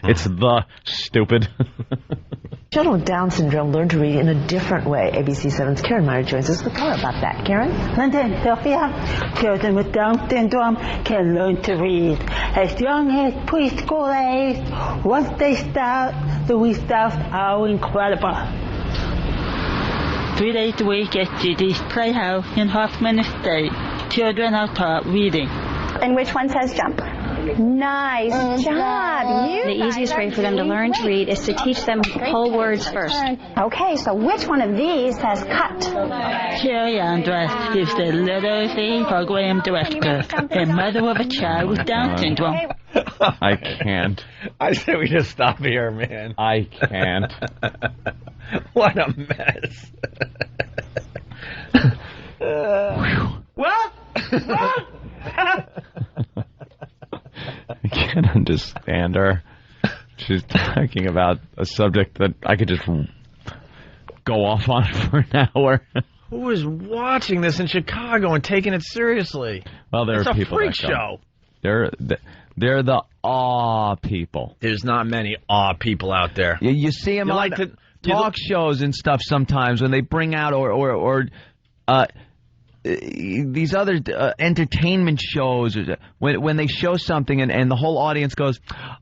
It's stupid. Children with Down syndrome learn to read in a different way. ABC 7's Karen Meyer joins us with more about that. Karen? London, Sophia, children with Down syndrome can learn to read as young as preschool age. Once they start, the results are incredible. 3 days a week at GD's Playhouse in Hoffman Estate, children are taught reading. And which one says jump? Nice job. The easiest way for them to learn to read is to teach them whole words first. Okay, so which one of these says cut? Sherry Andres is the literacy program director and mother of a child with Down syndrome. I can't. I say we just stop here, man. I can't. What a mess. What? I can't understand her. She's talking about a subject that I could just go off on for an hour. Who is watching this in Chicago and taking it seriously? Well, there it's are a people freak that go. show. They're the awe people. There's not many awe people out there. You see them on talk shows and stuff sometimes when they bring out or these other entertainment shows, when they show something and the whole audience goes,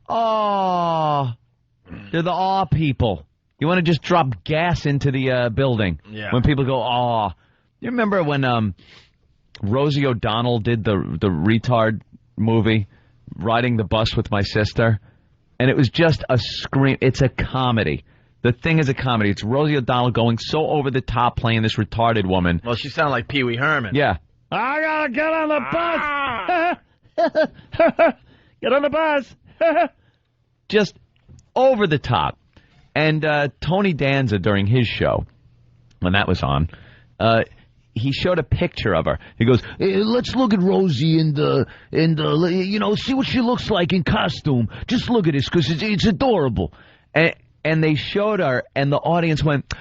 oh, they're the awe people. You want to just drop gas into the building when people go, oh. You remember when Rosie O'Donnell did the retard movie, Riding the Bus with My Sister? And it was just a scream. It's a comedy. The thing is a comedy. It's Rosie O'Donnell going so over the top playing this retarded woman. Well, she sounded like Pee Wee Herman. Yeah. I gotta get on the bus. Get on the bus. Just over the top. And Tony Danza, during his show, when that was on, he showed a picture of her. He goes, hey, let's look at Rosie and see what she looks like in costume. Just look at this, because it's adorable. And they showed her, and the audience went,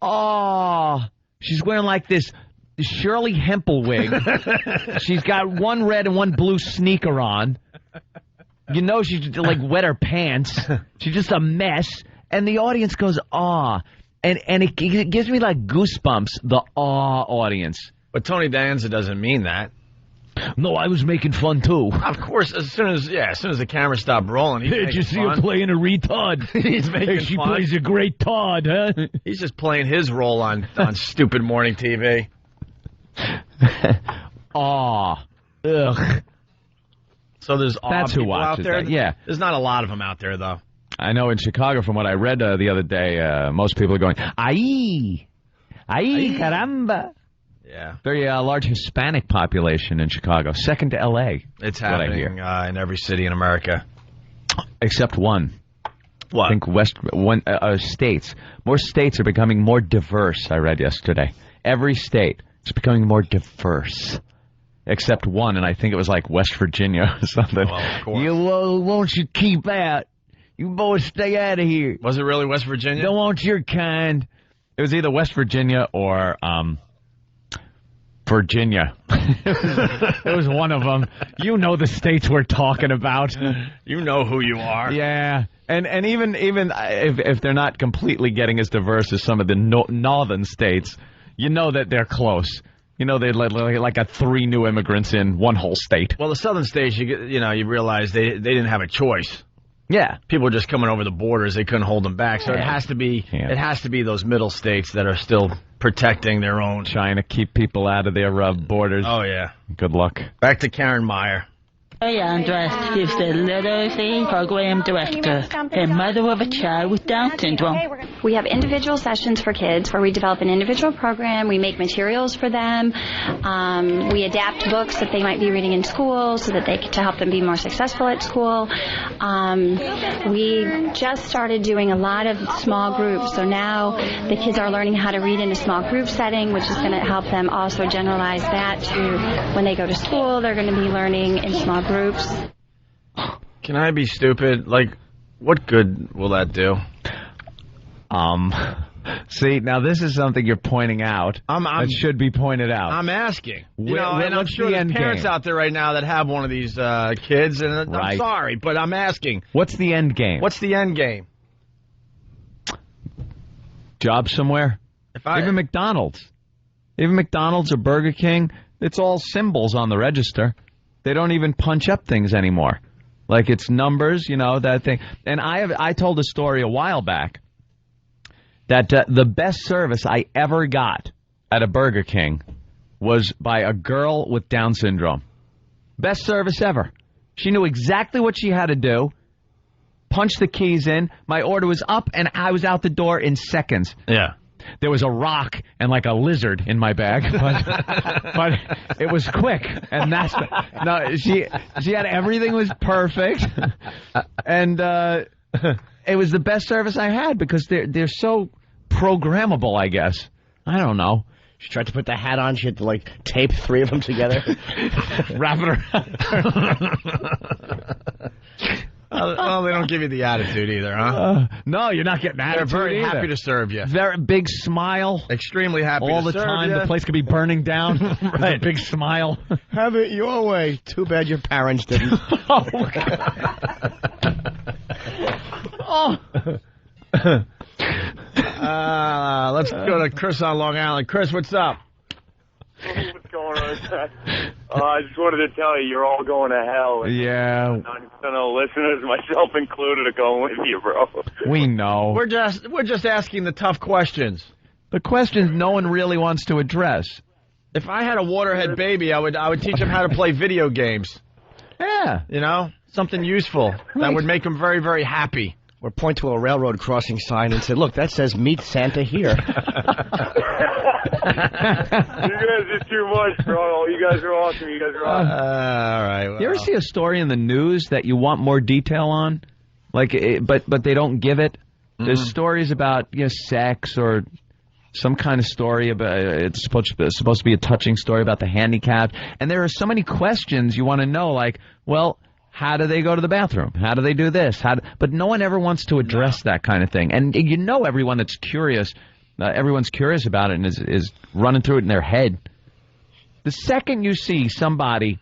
oh, she's wearing like this Shirley Hempel wig. She's got one red and one blue sneaker on. You know she's like wet her pants. She's just a mess. And the audience goes, aw. And it gives me like goosebumps, the awe audience. But Tony Danza doesn't mean that. No, I was making fun too. Of course, as soon as the camera stopped rolling, he's Did you see her playing a retard? He's making she fun. plays a great Todd, huh? He's just playing his role on stupid morning TV. Aw. Ugh. So there's That's who people out watches there. that. Yeah. There's not a lot of them out there, though. I know in Chicago, from what I read the other day, most people are going, ay, caramba. Yeah. Very large Hispanic population in Chicago, second to L.A. It's happening in every city in America. Except one. What? I think states. More states are becoming more diverse, I read yesterday. Every state is becoming more diverse. Except one, and I think it was like West Virginia or something. Well, of course. Won't you keep that? You boys stay out of here. Was it really West Virginia? Don't want your kind. It was either West Virginia or Virginia. It was one of them. You know the states we're talking about. You know who you are. Yeah. And even if they're not completely getting as diverse as some of the northern states, you know that they're close. You know, they like got 3 new immigrants in one whole state. Well, the southern states, you realize they didn't have a choice. Yeah. People were just coming over the borders. They couldn't hold them back. So it has to be those middle states that are still protecting their own. Trying to keep people out of their borders. Oh, yeah. Good luck. Back to Karen Meyer. Andress is the literacy program director and mother of a child with Down syndrome. We have individual sessions for kids where we develop an individual program. We make materials for them. We adapt books that they might be reading in school so that to help them be more successful at school. We just started doing a lot of small groups, so now the kids are learning how to read in a small group setting, which is going to help them also generalize that to when they go to school. They're going to be learning in small groups. Can I be stupid? Like, what good will that do? See, now this is something you're pointing out that should be pointed out. I'm asking. And I'm sure there's parents out there right now that have one of these kids, and I'm sorry, but I'm asking. What's the end game? What's the end game? Job somewhere? Even McDonald's. Even McDonald's or Burger King, it's all symbols on the register. They don't even punch up things anymore. Like it's numbers, that thing. And I told a story a while back that the best service I ever got at a Burger King was by a girl with Down syndrome. Best service ever. She knew exactly what she had to do, punched the keys in, my order was up, and I was out the door in seconds. Yeah. There was a rock and like a lizard in my bag, but it was quick. And she had everything was perfect, and it was the best service I had because they're so programmable. I guess I don't know. She tried to put the hat on. She had to like tape 3 of them together, wrap it around. Well, they don't give you the attitude either, huh? No, you're not getting attitude. They're very either. happy to serve you. Very big smile. Extremely happy all to the serve time. you. The place could be burning down. Right. A big smile. Have it your way. Too bad your parents didn't. Oh, God. Let's go to Chris on Long Island. Chris, what's up? What's going on? I just wanted to tell you, you're all going to hell. Yeah. 90% of listeners, myself included, are going with you, bro. We know. We're just asking the tough questions. The questions no one really wants to address. If I had a waterhead baby, I would teach him how to play video games. Yeah. Something useful that would make him very, very happy. Or point to a railroad crossing sign and say, look, that says meet Santa here. You guys are too much, bro. You guys are awesome. You guys are awesome. All right. Well. You ever see a story in the news that you want more detail on? Like, but they don't give it? Mm-hmm. There's stories about sex or some kind of story about it's supposed to be a touching story about the handicapped, and there are so many questions you want to know. Like, well, how do they go to the bathroom? How do they do this? But no one ever wants to address that kind of thing. And everyone that's curious, everyone's curious about it and is running through it in their head. The second you see somebody,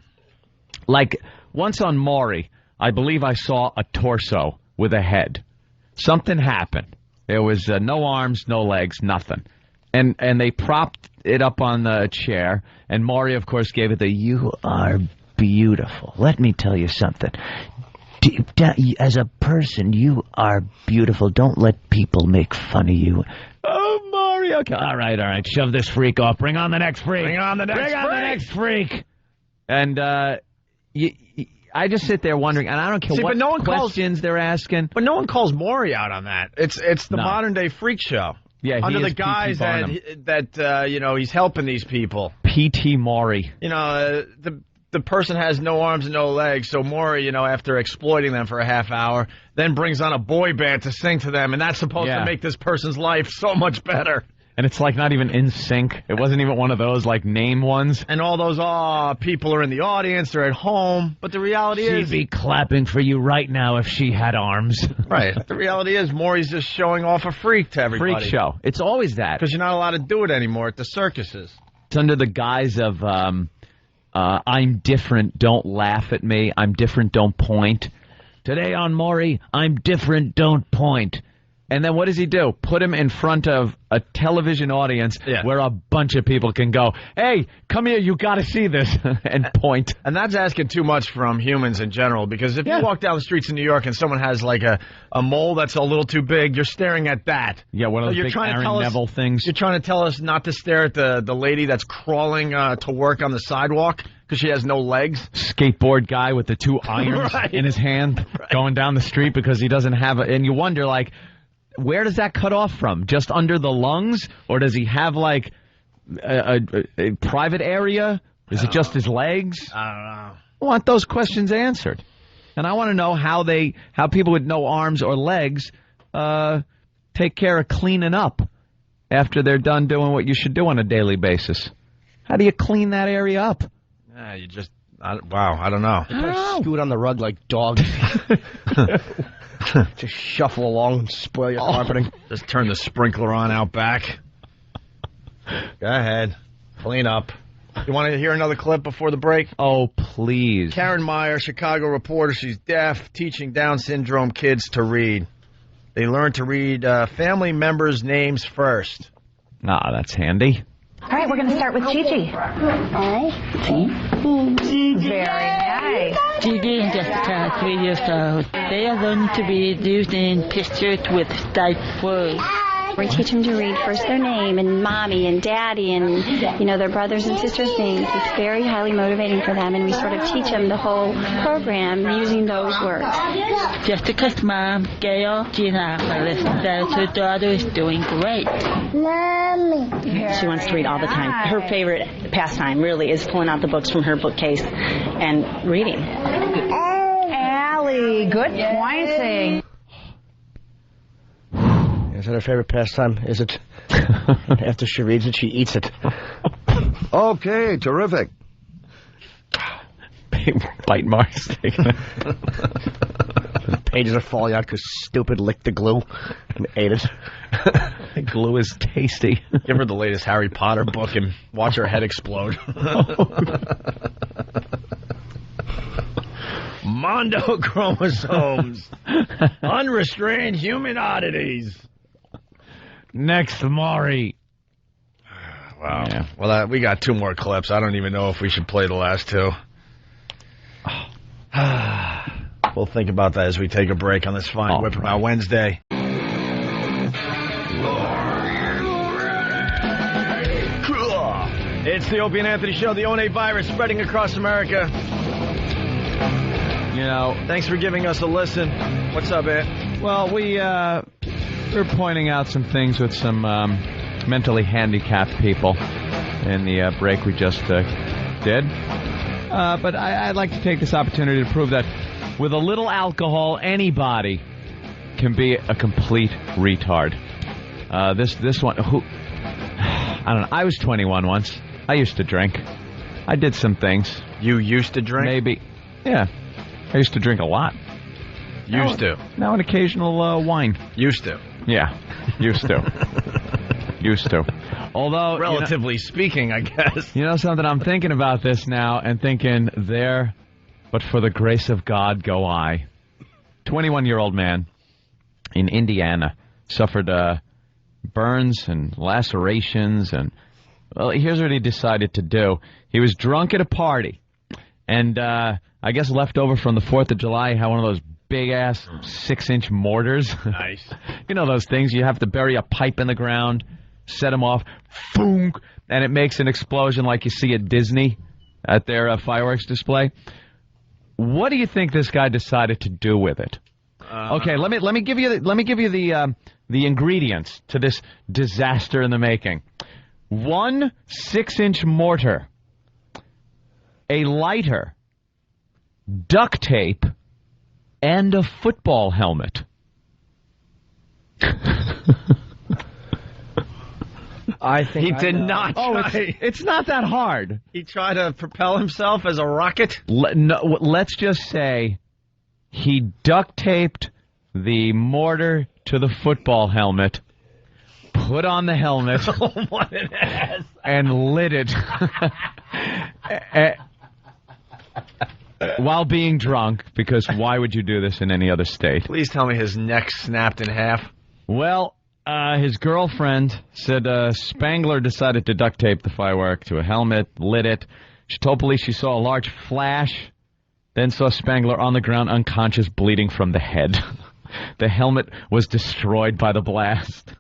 like once on Maury, I believe I saw a torso with a head. Something happened. There was no arms, no legs, nothing. And they propped it up on the chair, and Maury, of course, gave it the, "You are beautiful. Let me tell you something. As a person, you are beautiful. Don't let people make fun of you." Oh, Maury, okay. All right. Shove this freak off. Bring on the next freak. Bring on the next freak. And I just sit there wondering, and I don't care what questions they're asking. But no one calls Maury out on that. It's the modern-day freak show. Yeah, under the guise that he's helping these people. P.T. Maury. The person has no arms and no legs, so Maury, after exploiting them for a half hour, then brings on a boy band to sing to them, and that's supposed to make this person's life so much better. And it's like not even in sync. It wasn't even one of those like name ones. And all those people are in the audience, they're at home, but the reality is... She'd be clapping for you right now if she had arms. Right. The reality is Maury's just showing off a freak to everybody. Freak show. It's always that. Because you're not allowed to do it anymore at the circuses. It's under the guise of... I'm different, don't laugh at me. I'm different, don't point. Today on Maury, I'm different, don't point. And then what does he do? Put him in front of a television audience where a bunch of people can go, hey, come here, you got to see this, and point. And that's asking too much from humans in general, because if you walk down the streets in New York and someone has like a mole that's a little too big, you're staring at that. Yeah, one of those big Aaron Neville things. You're trying to tell us not to stare at the lady that's crawling to work on the sidewalk because she has no legs. Skateboard guy with the 2 irons in his hand going down the street because he doesn't have and you wonder, like, where does that cut off from? Just under the lungs? Or does he have, like, a private area? Is it just his legs? I don't know. I want those questions answered. And I want to know how people with no arms or legs take care of cleaning up after they're done doing what you should do on a daily basis. How do you clean that area up? You just, I don't know. Scoot on the rug like dogs. Just shuffle along and spoil your carpeting. Just turn the sprinkler on out back. Go ahead. Clean up. You want to hear another clip before the break? Oh, please. Karen Meyer, Chicago reporter. She's deaf, teaching Down syndrome kids to read. They learn to read family members' names first. Ah, that's handy. All right, we're going to start with Gigi. Very nice. Gigi and Jessica are 3 years old. They are learning to read using pictures with typed words. We teach them to read first their name and mommy and daddy and, their brothers and sisters' names. It's very highly motivating for them, and we sort of teach them the whole program using those words. Jessica's mom, Gail, Gina, Melissa, says her daughter is doing great. Mommy. She wants to read all the time. Her favorite pastime really is pulling out the books from her bookcase and reading. Allie, good pointing. Is that her favorite pastime? Is it? After she reads it, she eats it. Okay, terrific. Bite marks. Pages are falling out because stupid licked the glue and ate it. The glue is tasty. Give her the latest Harry Potter book and watch her head explode. Mondo chromosomes. Unrestrained human oddities. Next, Maury. Wow. Yeah. Well, we got 2 more clips. I don't even know if we should play the last 2. We'll think about that as we take a break on this fine Whip About Wednesday. It's the Opie and Anthony Show. The ONA virus spreading across America. Thanks for giving us a listen. What's up, Ant? Well, we're pointing out some things with some mentally handicapped people in the break we just did. But I'd like to take this opportunity to prove that with a little alcohol, anybody can be a complete retard. This one, I don't know. I was 21 once. I used to drink. I did some things. You used to drink? Maybe. Yeah. I used to drink a lot. Used to. Now an occasional wine. Used to. Yeah. Used to. Used to. Although, relatively speaking, I guess. You know something? I'm thinking about this now and thinking, but for the grace of God go I. 21-year-old man in Indiana suffered burns and lacerations, and well, here's what he decided to do. He was drunk at a party, and I guess left over from the 4th of July, he had one of those big-ass 6-inch mortars. Nice. You know those things? You have to bury a pipe in the ground, set them off, boom, and it makes an explosion like you see at Disney at their fireworks display. What do you think this guy decided to do with it? Okay, let me give you the ingredients to this disaster in the making. 1 6-inch mortar, a lighter, duct tape, and a football helmet. I think he did not. It's not that hard. He tried to propel himself as a rocket. Let's just say he duct taped the mortar to the football helmet, put on the helmet, what an ass, and lit it while being drunk, because why would you do this in any other state? Please tell me his neck snapped in half. Well, his girlfriend said Spangler decided to duct tape the firework to a helmet, lit it. She told police she saw a large flash, then saw Spangler on the ground unconscious, bleeding from the head. The helmet was destroyed by the blast,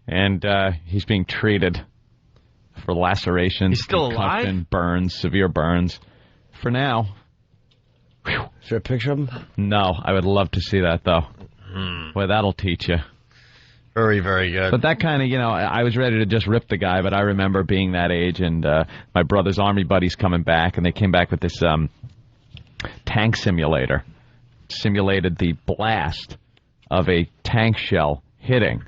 and he's being treated for lacerations, He's still concussion, alive? burns, severe burns. For now. Is there a picture of him? No, I would love to see that, though. Boy, that'll teach you. Very, very good. But that kind of, I was ready to just rip the guy, but I remember being that age, and my brother's Army buddies coming back, and they came back with this tank simulator. Simulated the blast of a tank shell hitting,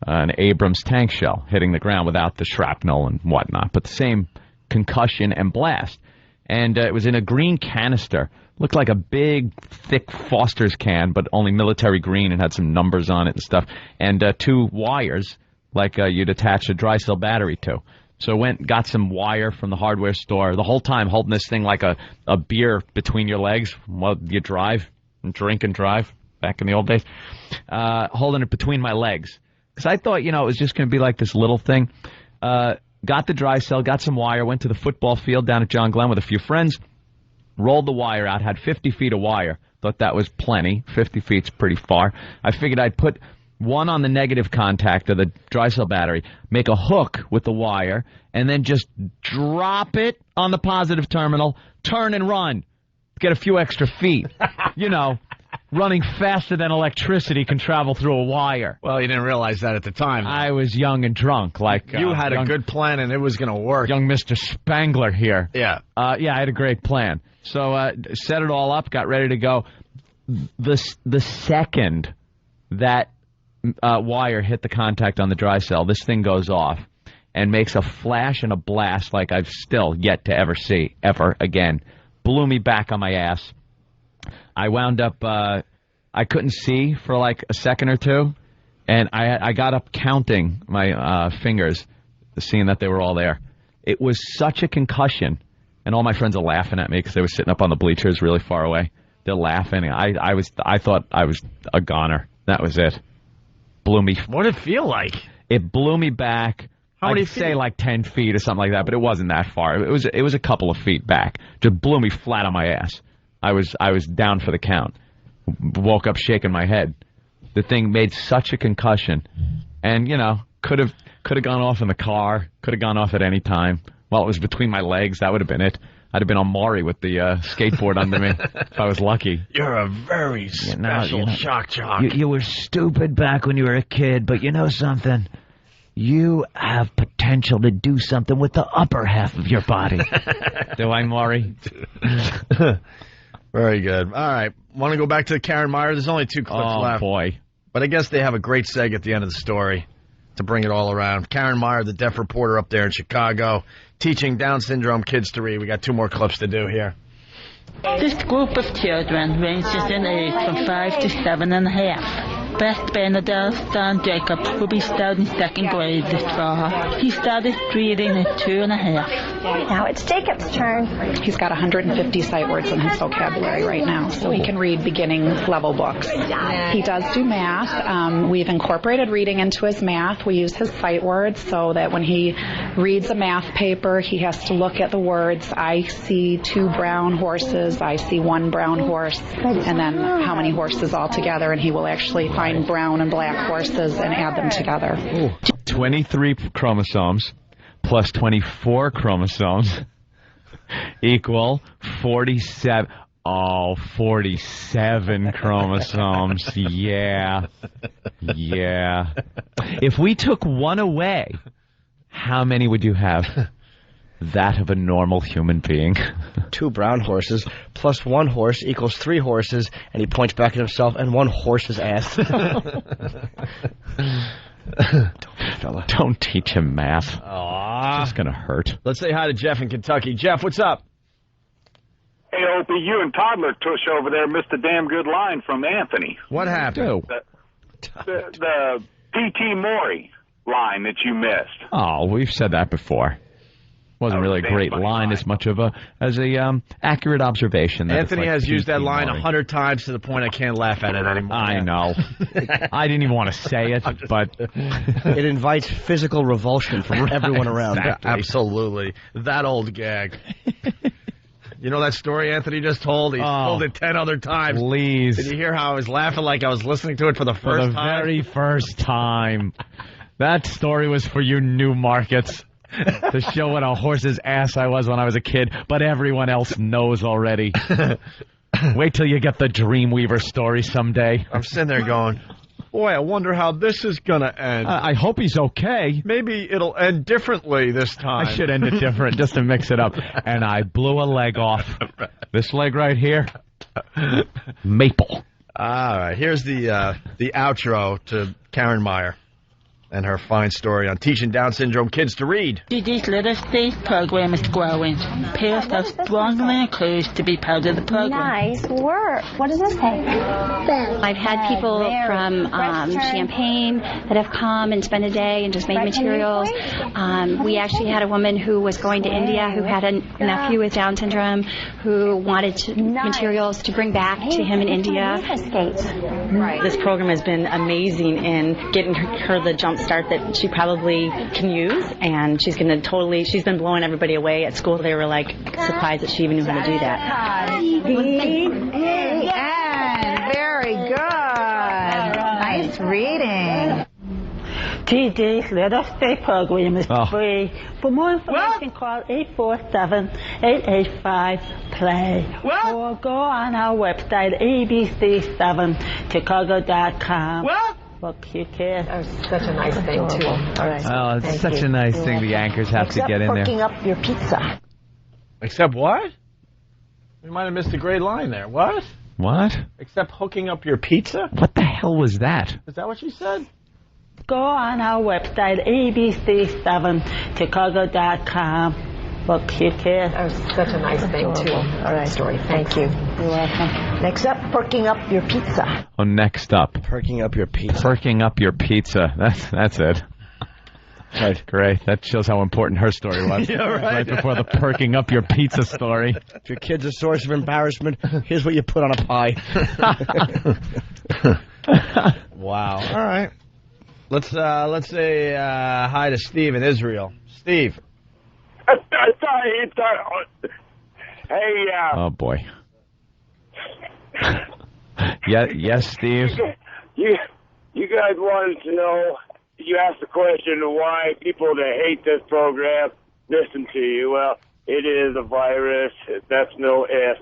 an Abrams tank shell hitting the ground without the shrapnel and whatnot, but the same concussion and blast. And it was in a green canister. Looked like a big, thick Foster's can, but only military green and had some numbers on it and stuff. And 2 wires, like you'd attach a dry cell battery to. So went, got some wire from the hardware store, the whole time holding this thing like a beer between your legs while you drive and drink and drive, back in the old days. Holding it between my legs. Because I thought, it was just going to be like this little thing. Got the dry cell, got some wire, went to the football field down at John Glenn with a few friends, rolled the wire out, had 50 feet of wire. Thought that was plenty. 50 feet's pretty far. I figured I'd put one on the negative contact of the dry cell battery, make a hook with the wire, and then just drop it on the positive terminal, turn and run. Get a few extra feet. Running faster than electricity can travel through a wire. Well, you didn't realize that at the time. I was young and drunk. You had a good plan, and it was going to work. Young Mr. Spangler here. Yeah. Yeah, I had a great plan. So set it all up, got ready to go. The second that wire hit the contact on the dry cell, this thing goes off and makes a flash and a blast like I've still yet to ever see, ever again. Blew me back on my ass. I wound up, I couldn't see for like a second or two, and I got up counting my fingers, seeing that they were all there. It was such a concussion, and all my friends are laughing at me because they were sitting up on the bleachers really far away. They're laughing. I thought I was a goner. That was it. Blew me. What did it feel like? It blew me back. How many I'd say like 10 feet or something like that, but it wasn't that far. It was a couple of feet back. Just blew me flat on my ass. I was down for the count. Woke up shaking my head. The thing made such a concussion, and could have gone off in the car. Could have gone off at any time. Well, it was between my legs. That would have been it. I'd have been on Maury with the skateboard under me if I was lucky. You're a very special shock jock. You were stupid back when you were a kid, but you know something? You have potential to do something with the upper half of your body. Do I, Maury? Very good. All right. Want to go back to the Karen Meyer? There's only 2 clips left. Oh, boy. But I guess they have a great seg at the end of the story to bring it all around. Karen Meyer, the deaf reporter up there in Chicago, teaching Down syndrome kids to read. We got 2 more clips to do here. This group of children ranges in age from 5 to 7.5. Beth Benadel, Don Jacob, will be starting 2nd grade this fall. He started reading at 2.5. Now it's Jacob's turn. He's got 150 sight words in his vocabulary right now, so he can read beginning level books. He does do math. We've incorporated reading into his math. We use his sight words so that when he reads a math paper, he has to look at the words. I see 2 brown horses. I see 1 brown horse. And then how many horses altogether, and he will actually find brown and black horses and add them together. 23 chromosomes plus 24 chromosomes equal 47. Oh, 47 chromosomes. Yeah. If we took 1 away, how many would you have? That of a normal human being. 2 brown horses plus 1 horse equals 3 horses, and he points back at himself and 1 horse's ass. Don't teach him math. Aww. It's just gonna hurt. Let's say hi to Jeff in Kentucky. Jeff, what's up? Hey, Opie, you and Toddler Tush over there missed a damn good line from Anthony. What happened? The P.T. Maury line that you missed. Oh, we've said that before. Wasn't really a great line as much of a accurate observation. Anthony has used that line 100 times to the point I can't laugh at it anymore. I know. I didn't even want to say it, but it invites physical revulsion from everyone around. Exactly. Absolutely. That old gag. You know that story Anthony just told? He's told it 10 other times. Please. Did you hear how I was laughing like I was listening to it for the first time? For the very first time. That story was for you new markets. To show what a horse's ass I was when I was a kid, but everyone else knows already. Wait till you get the Dreamweaver story someday. I'm sitting there going, boy, I wonder how this is going to end. I hope he's okay. Maybe it'll end differently this time. I should end it different just to mix it up. And I blew a leg off. This leg right here, maple. All right, here's the outro to Karen Meyer and her fine story on teaching Down syndrome kids to read. Today's literacy program is growing. Parents are strongly encouraged to be part of the program. Nice work. What does this say? I've had people from Champaign that have come and spent a day and just made materials. We actually had a woman who was going to India who had a nephew with Down syndrome who wanted materials to bring back to him in India. Right. This program has been amazing in getting her the jump start that she probably can use, and she's been blowing everybody away at school. They were like surprised that she even knew how to do that. Very good. Nice reading. TD's literacy program is free. For more information, call 847-885-PLAY. Or go on our website, abc7chicago.com. Look, you can. That was such a nice thing, too. All right. Oh, it's such a nice thing the anchors have to get in there. Except hooking up your pizza. Except what? We might have missed a great line there. What? What? Except hooking up your pizza? What the hell was that? Is that what she said? Go on our website, abc7chicago.com. Look, you can. That was such a nice thing, too. All right, story. Thank you. You're welcome. Next up, perking up your pizza. Oh, next up. Perking up your pizza. Perking up your pizza. That's it. Right, great. That shows how important her story was. Yeah, right. Before the perking up your pizza story. If your kid's a source of embarrassment, here's what you put on a pie. Wow. All right. Let's say hi to Steve in Israel. Steve. Hey, oh boy. Yes, Steve. You guys wanted to know. You asked the question of why people that hate this program listen to you. Well, it is a virus. That's no if.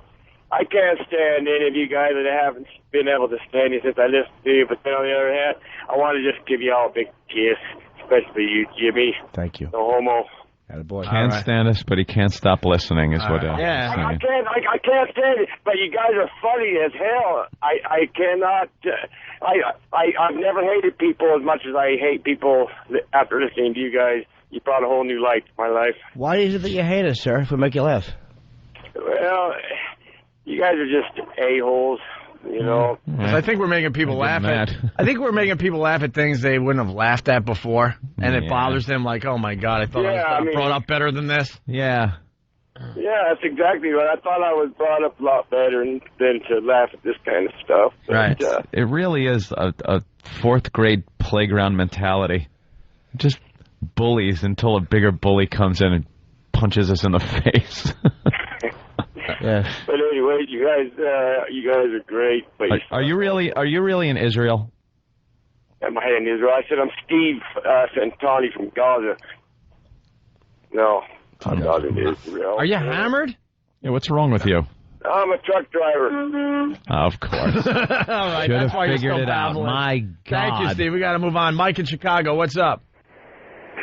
I can't stand any of you guys that haven't been able to stand you since I listened to you. But then on the other hand, I want to just give you all a big kiss, especially you, Jimmy. Thank you. No homo. Can't stand us, but he can't stop listening, is what I can't stand it, but you guys are funny as hell. I cannot. I've never hated people as much as I hate people after listening to you guys. You brought a whole new light to my life. Why is it that you hate us, sir, if we make you laugh? Well, you guys are just a-holes. You know, I think we're making people laugh at. I think we're making people laugh at things they wouldn't have laughed at before, and it bothers them. Like, oh my god, I thought I was brought up better than this. Yeah. Yeah, that's exactly right. I thought I was brought up a lot better than to laugh at this kind of stuff. But, right. It really is a fourth grade playground mentality. Just bullies until a bigger bully comes in and punches us in the face. Yeah. But anyway, you guys are great. But are you really in Israel? Am I in Israel? I said I'm Steve Santani from Gaza. No, I'm not in Israel. Are you hammered? Yeah, what's wrong with you? I'm a truck driver. Of course. All right, Should that's why have you're figured still it out. babbling. My God. Thank you, Steve. We got to move on. Mike in Chicago, what's up?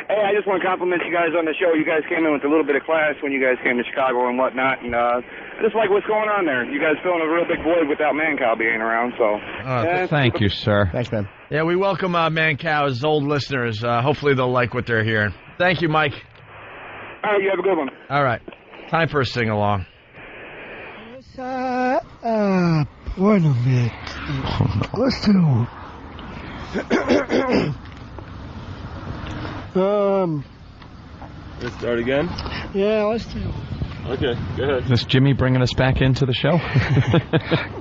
Hey, I just want to compliment you guys on the show. You guys came in with a little bit of class when you guys came to Chicago and whatnot, and I just like what's going on there. You guys filling a real big void without Mancow being around, so... Thank you, sir. Thanks, man. Yeah, we welcome Mancow's old listeners. Hopefully they'll like what they're hearing. Thank you, Mike. All right, you have a good one. All right. Time for a sing-along. Wait a minute. Let's do... Let's start again? Yeah, let's do it. Okay, go ahead. Is this Jimmy bringing us back into the show?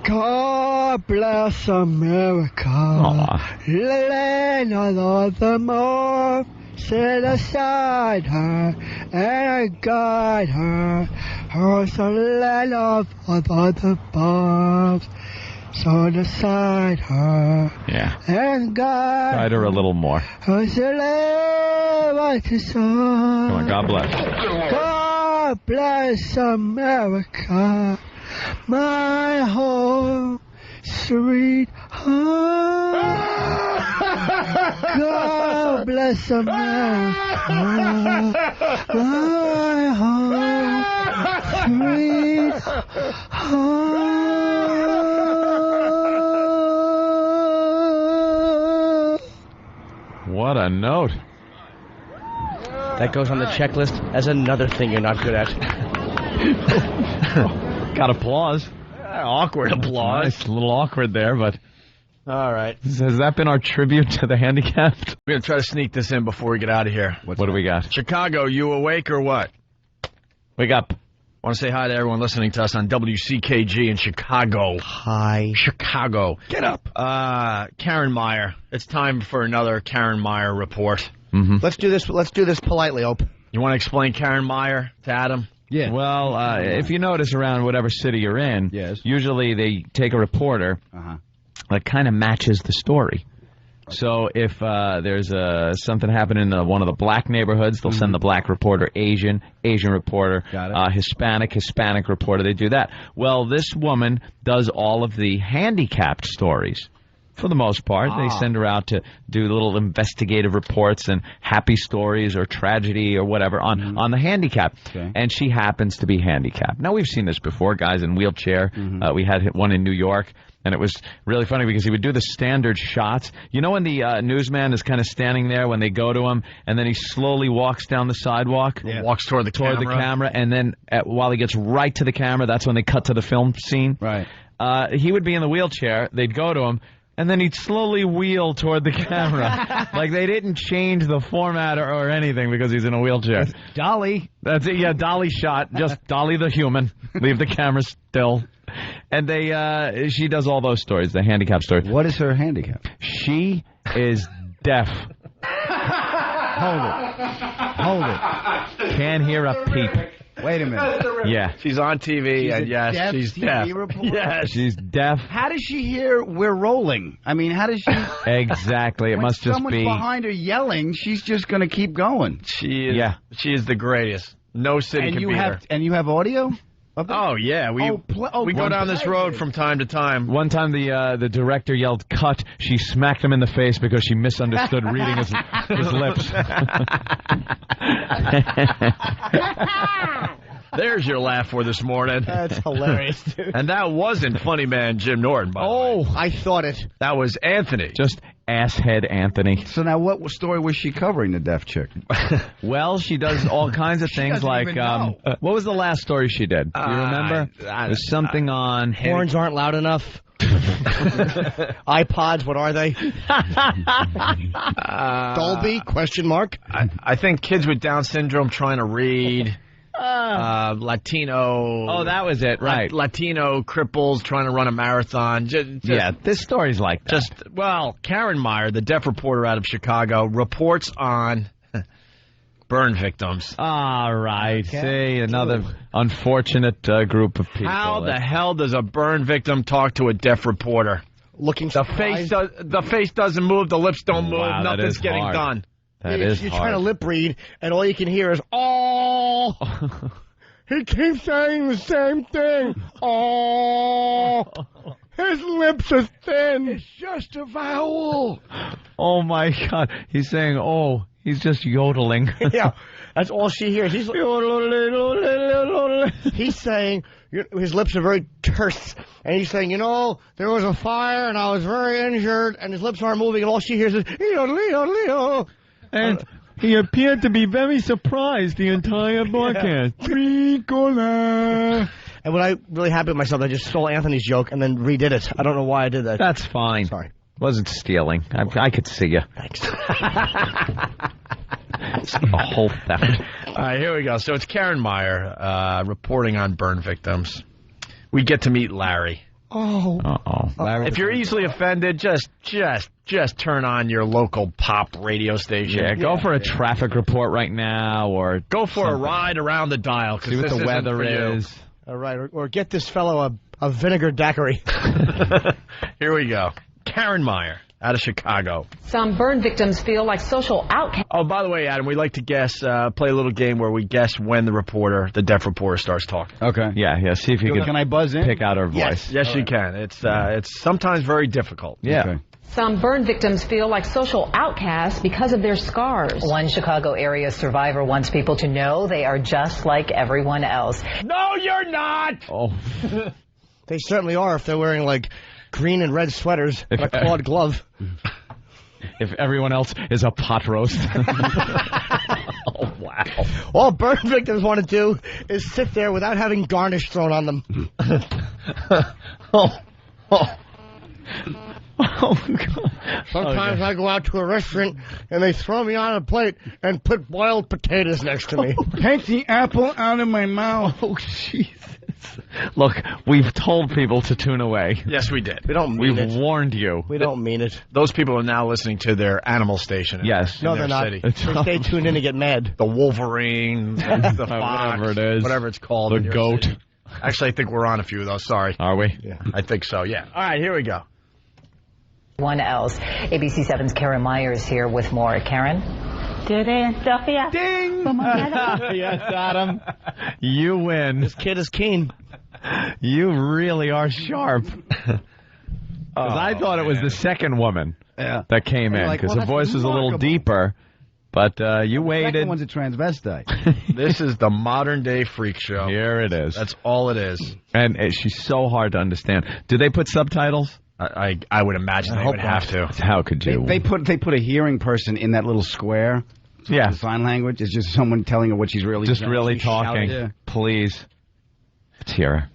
God bless America, the land of all the more. Set aside her and guide her. Her's the land of all the above. Set aside her and guide Guide her a little more. Her's the land of the sun. Come on, God bless. God bless America, my home, sweet home. God bless America, my home, sweet home. What a note. That goes on the checklist as another thing you're not good at. Got applause. Awkward applause. Nice, a little awkward there, but... All right. Has that been our tribute to the handicapped? We're going to try to sneak this in before we get out of here. What do we got? Chicago, you awake or what? Wake up. Want to say hi to everyone listening to us on WCKG in Chicago. Hi. Chicago. Get up. Karen Meyer. It's time for another Karen Meyer report. Mm-hmm. Let's do this politely, Ope. You want to explain Karen Meyer to Adam? Yeah. Well, if you notice around whatever city you're in, usually they take a reporter that kind of matches the story. So if there's something happening in one of the black neighborhoods, they'll send the black reporter, Asian reporter, Hispanic reporter. They do that. Well, this woman does all of the handicapped stories. For the most part, they send her out to do little investigative reports and happy stories or tragedy or whatever on the handicap. Okay. And she happens to be handicapped. Now, we've seen this before, guys in wheelchair. We had one in New York, and it was really funny because he would do the standard shots. You know when the newsman is kind of standing there when they go to him, and then he slowly walks down the sidewalk? Yeah. Walks toward the camera. And then while he gets right to the camera, that's when they cut to the film scene. Right. He would be in the wheelchair. They'd go to him. And then he'd slowly wheel toward the camera. Like they didn't change the format or anything because he's in a wheelchair. Dolly. That's it, yeah, Dolly shot. Just Dolly the human. Leave the camera still. And she does all those stories, the handicap stories. What is her handicap? She is deaf. Hold it. Can't hear a peep. Wait a minute. Yeah. She's on TV, and yes, she's deaf. Yes, she's deaf. How does she hear we're rolling? I mean, how does she... Exactly. It must just be... someone's behind her yelling, she's just going to keep going. She is the greatest. No city can beat her. And you have audio? Oh, yeah. We go down this road from time to time. One time the director yelled, "Cut." She smacked him in the face because she misunderstood reading his lips. There's your laugh for this morning. That's hilarious, dude. And that wasn't Funny Man Jim Norton, by the way. I thought it. That was Anthony. Just asshead Anthony. So now what story was she covering, the deaf chick? Well, she does all kinds of things like, what was the last story she did? Do you remember? There's something on... Horns aren't loud enough. iPods, what are they? Dolby? Question mark. I think kids with Down syndrome trying to read... Latino. Oh, that was it, right? Latino cripples trying to run a marathon. Yeah, this story's like that. Karen Meyer, the deaf reporter out of Chicago, reports on burn victims. All right. Okay. See, another unfortunate group of people. How the hell does a burn victim talk to a deaf reporter? Looking surprised. The face doesn't move, the lips don't move, nothing's getting done. You're trying to lip read, and all you can hear is, "Oh." He keeps saying the same thing. "Oh." His lips are thin. It's just a vowel. Oh, my God. He's saying, "Oh." He's just yodeling. Yeah, that's all she hears. He's saying, his lips are very terse, and he's saying, there was a fire, and I was very injured, and his lips aren't moving, and all she hears is, and he appeared to be very surprised the entire broadcast. Tricola. And when I'm really happy with myself, I just stole Anthony's joke and then redid it. I don't know why I did that. That's fine. Sorry. Wasn't stealing. I could see you. Thanks. A whole theft. All right, here we go. So it's Karen Meyer reporting on burn victims. We get to meet Larry. Oh. Larry. If you're easily offended, just turn on your local pop radio station. Yeah, go for a traffic report right now, or go for a ride around the dial. See what the weather is. All right, or get this fellow a vinegar daiquiri. Here we go. Karen Meyer out of Chicago. Some burn victims feel like social outcasts. Oh, by the way, Adam, we like to guess, play a little game where we guess when the deaf reporter starts talking. Okay. Yeah. See if you Can I buzz in? pick out her voice. Yes, you can. It's sometimes very difficult. Yeah. Okay. Some burn victims feel like social outcasts because of their scars. One Chicago area survivor wants people to know they are just like everyone else. No, you're not! Oh. They certainly are if they're wearing, like, green and red sweaters and a clawed glove. If everyone else is a pot roast. Oh, wow. All burn victims want to do is sit there without having garnish thrown on them. Oh, God. Sometimes I go out to a restaurant and they throw me on a plate and put boiled potatoes next to me. Take the apple out of my mouth. Oh, Jesus. Look, we've told people to tune away. Yes, we did. We don't mean it. We've warned you. We don't mean it. Those people are now listening to their animal station. Yes. No, they're not. City. They stay tuned in to get mad. The Wolverine, the fox, whatever it is. Whatever it's called. The in your goat. city. Actually, I think we're on a few of those. Sorry. Are we? Yeah, I think so, yeah. All right, here we go. One else. ABC 7's Karen Meyer is here with more. Karen? Today in Sophia. Ding! Yes, Adam. You win. This kid is keen. You really are sharp. I thought it was the second woman that came in, because her voice was a little deeper. But you waited. The second one's a transvestite. This is the modern-day freak show. Here it is. That's all it is. And she's so hard to understand. Do they put subtitles? I would imagine they would have to. How could you? They put a hearing person in that little square. Yeah. The sign language. It's just someone telling her what she's really Just saying. really She's talking. shouting. Please. Let's hear her.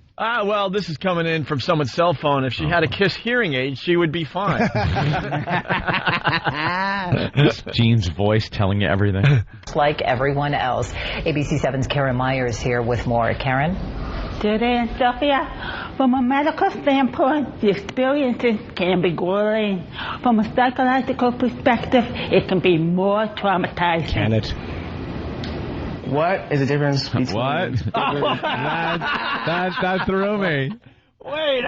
Well, this is coming in from someone's cell phone. If she had a KISS hearing aid, she would be fine. Jean's voice telling you everything. Like everyone else. ABC 7's Karen Meyer is here with more. Karen? Today in Sophia, from a medical standpoint, the experiences can be grueling. From a psychological perspective, it can be more traumatizing. Can it? What is the difference between... What? That threw me. Wait,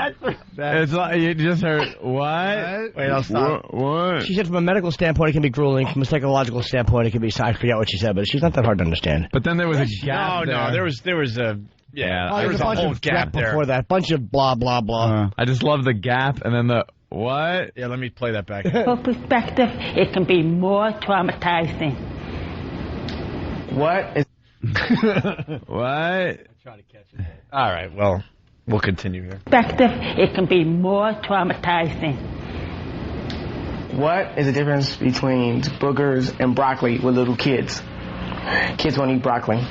It's like you just heard, what? Wait, I'll stop. What? She said from a medical standpoint it can be grueling. From a psychological standpoint it can be... I forget what she said, but she's not that hard to understand. But then there was a gap No, there was a... Yeah, there was a bunch whole of gap there. before that. Bunch of blah, blah, blah. I just love the gap and then the what? Yeah, let me play that back. From perspective, it can be more traumatizing. What is... What? All right, well, we'll continue here. Perspective, it can be more traumatizing. What is the difference between boogers and broccoli with little kids? Kids won't eat broccoli.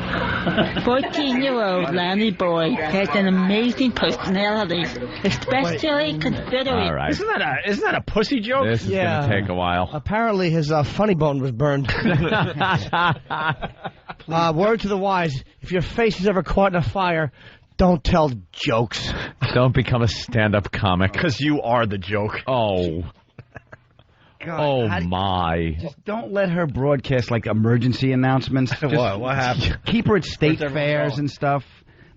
14-year-old Lanny Boy has an amazing personality, especially considering... All right. Isn't that a pussy joke? This is going to take a while. Apparently his funny bone was burned. Word to the wise, if your face is ever caught in a fire, don't tell jokes. Don't become a stand-up comic. Because you are the joke. Oh. God, my. Just don't let her broadcast, like, emergency announcements. Just What happened? Keep her at state fairs and stuff.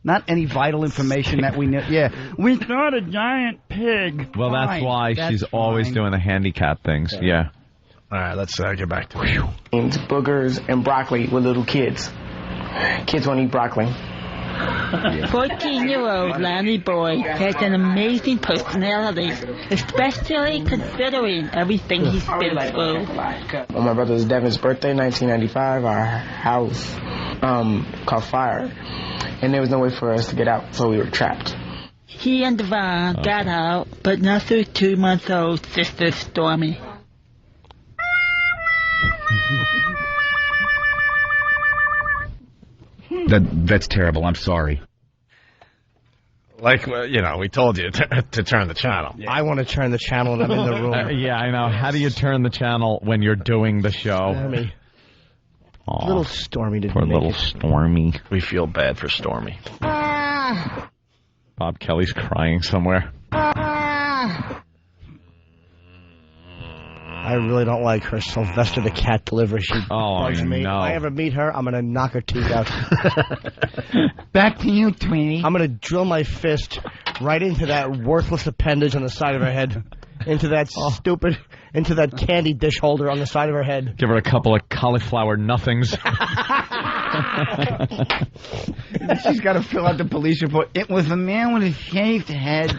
Not any vital information that we know. Yeah. We saw a giant pig. Well, that's why she's always doing the handicap things. Yeah. All right, let's get back to it. Boogers and broccoli with little kids. Kids won't eat broccoli. 14-year-old Lanny Boy has an amazing personality, especially considering everything he's been through. On my brother Devin's birthday, 1995, our house caught fire, and there was no way for us to get out, so we were trapped. He and Devon got out, but not through 2-month-old sister Stormy. That's terrible. I'm sorry. Like, we told you to turn the channel. I want to turn the channel and I'm in the room. Yeah, I know. How do you turn the channel when you're doing the show? Aw, little Stormy didn't poor make little it. Stormy. We feel bad for Stormy. Bob Kelly's crying somewhere. I really don't like her Sylvester the Cat delivery. She bugs me. no. If I ever meet her, I'm going to knock her teeth out. Back to you, Tweenie. I'm going to drill my fist right into that worthless appendage on the side of her head. Into that into that candy dish holder on the side of her head. Give her a couple of cauliflower nothings. She's got to fill out the police report. It was a man with a shaved head,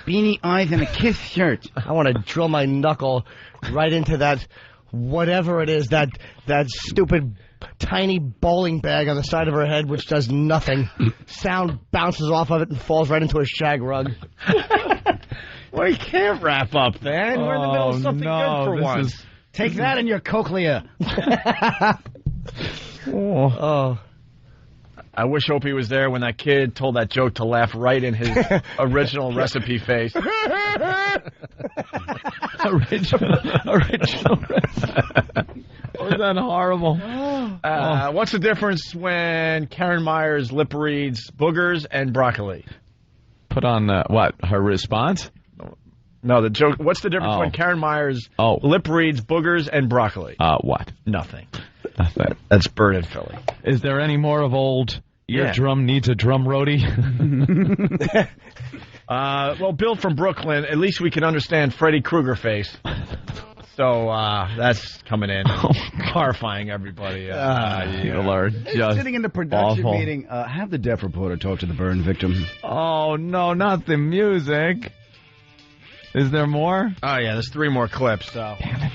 beanie eyes, and a Kiss shirt. I want to drill my knuckle right into that, whatever it is, that stupid tiny bowling bag on the side of her head, which does nothing. Sound bounces off of it and falls right into a shag rug. Well, you can't wrap up, man. We're in the middle of something good for once. Take that in your cochlea. Oh. I wish Opie was there when that kid told that joke to laugh right in his original recipe face. original recipe. Was that horrible? What's the difference when Karen Myers lip reads boogers and broccoli? Put on what? Her response? No, the joke. What's the difference when Karen Myers lip reads boogers and broccoli? What? Nothing. Nothing. That's Bird and Philly. Is there any more of old eardrum needs a drum roadie? Well, Bill from Brooklyn, at least we can understand Freddy Krueger face. So that's coming in, horrifying everybody. People are just sitting in the production awful. meeting. Have the deaf reporter talk to the burn victim. Oh, no, not the music. Is there more? Oh, yeah, there's 3 more clips. So. Damn it.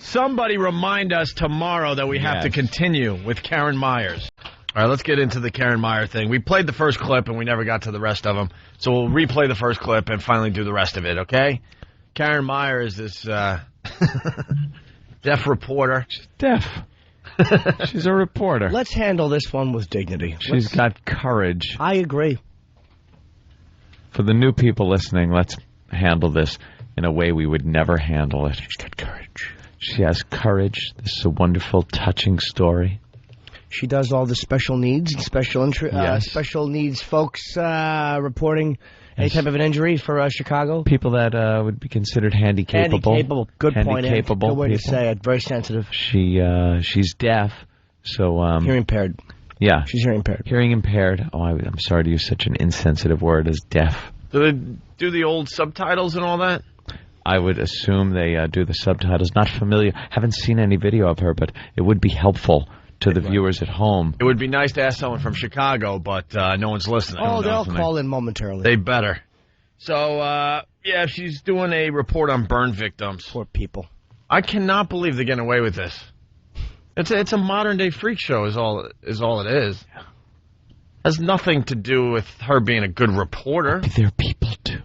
Somebody remind us tomorrow that we have to continue with Karen Myers. All right, let's get into the Karen Meyer thing. We played the first clip, and we never got to the rest of them. So we'll replay the first clip and finally do the rest of it, okay? Karen Meyer is this deaf reporter. She's deaf. She's a reporter. Let's handle this one with dignity. She's got courage. I agree. For the new people listening, let's handle this in a way we would never handle it. She's got courage. She has courage. This is a wonderful, touching story. She does all the special needs and special needs folks reporting any type of an injury for Chicago. People that would be considered handicapable. Handicapable. Good point. Handicapable. Good way to say it. Very sensitive. She's deaf, so hearing impaired. Yeah, she's hearing impaired. Hearing impaired. Oh, I'm sorry to use such an insensitive word as deaf. Do they do the old subtitles and all that? I would assume they do the subtitles. Not familiar. Haven't seen any video of her, but it would be helpful to the viewers at home. It would be nice to ask someone from Chicago, but no one's listening. Oh, they'll call in momentarily. They better. So, yeah, she's doing a report on burn victims. Poor people. I cannot believe they're getting away with this. It's a modern-day freak show is all it is. Has nothing to do with her being a good reporter. They're people, too.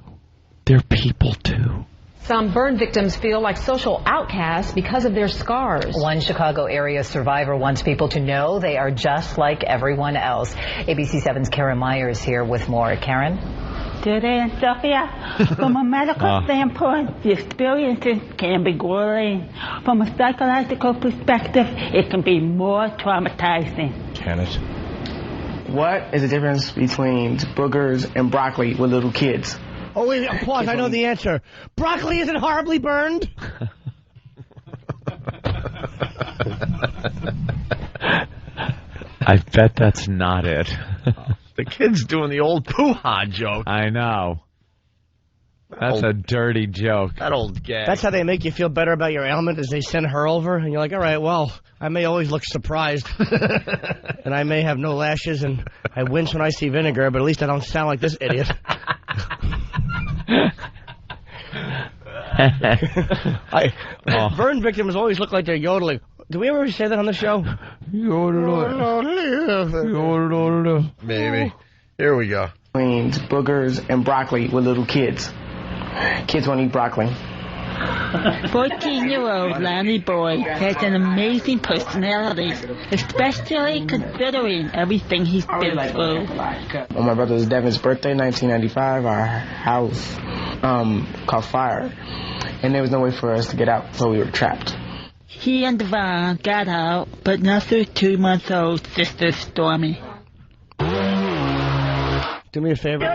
They're people, too. Some burn victims feel like social outcasts because of their scars. One Chicago area survivor wants people to know they are just like everyone else. ABC 7's Karen Meyer is here with more. Karen? Today in Sophia, from a medical standpoint, the experiences can be grueling. From a psychological perspective, it can be more traumatizing. Can it? What is the difference between boogers and broccoli with little kids? Oh, wait, applause. I know the answer. Broccoli isn't horribly burned. I bet that's not it. The kid's doing the old poo-ha joke. I know. That's a dirty joke. That old gag. That's how they make you feel better about your ailment, is they send her over, and you're like, all right, well, I may always look surprised, and I may have no lashes, and I wince when I see vinegar, but at least I don't sound like this idiot. Burn victims always look like they're yodeling. Do we ever say that on the show? Maybe. Here we go. Boogers and broccoli with little kids. Kids won't eat broccoli. 14-year-old Lanny Boy has an amazing personality, especially considering everything he's been through. On my brother Devin's birthday, 1995, our house caught fire, and there was no way for us to get out, so we were trapped. He and Devon got out, but not their 2-month-old sister, Stormy. Do me a favor.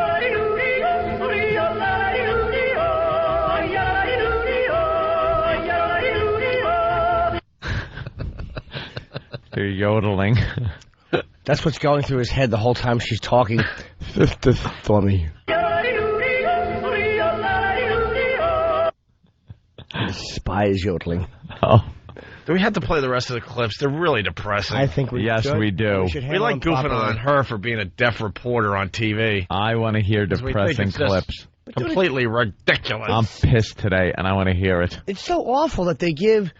They're yodeling. That's what's going through his head the whole time she's talking. Sister Stormy. The spy is yodeling. Oh. Do we have to play the rest of the clips? They're really depressing. I think we Yes, should. we do. We like goofing on her for being a deaf reporter on TV. I want to hear depressing clips. Completely ridiculous. I'm pissed today, and I want to hear it. It's so awful that they give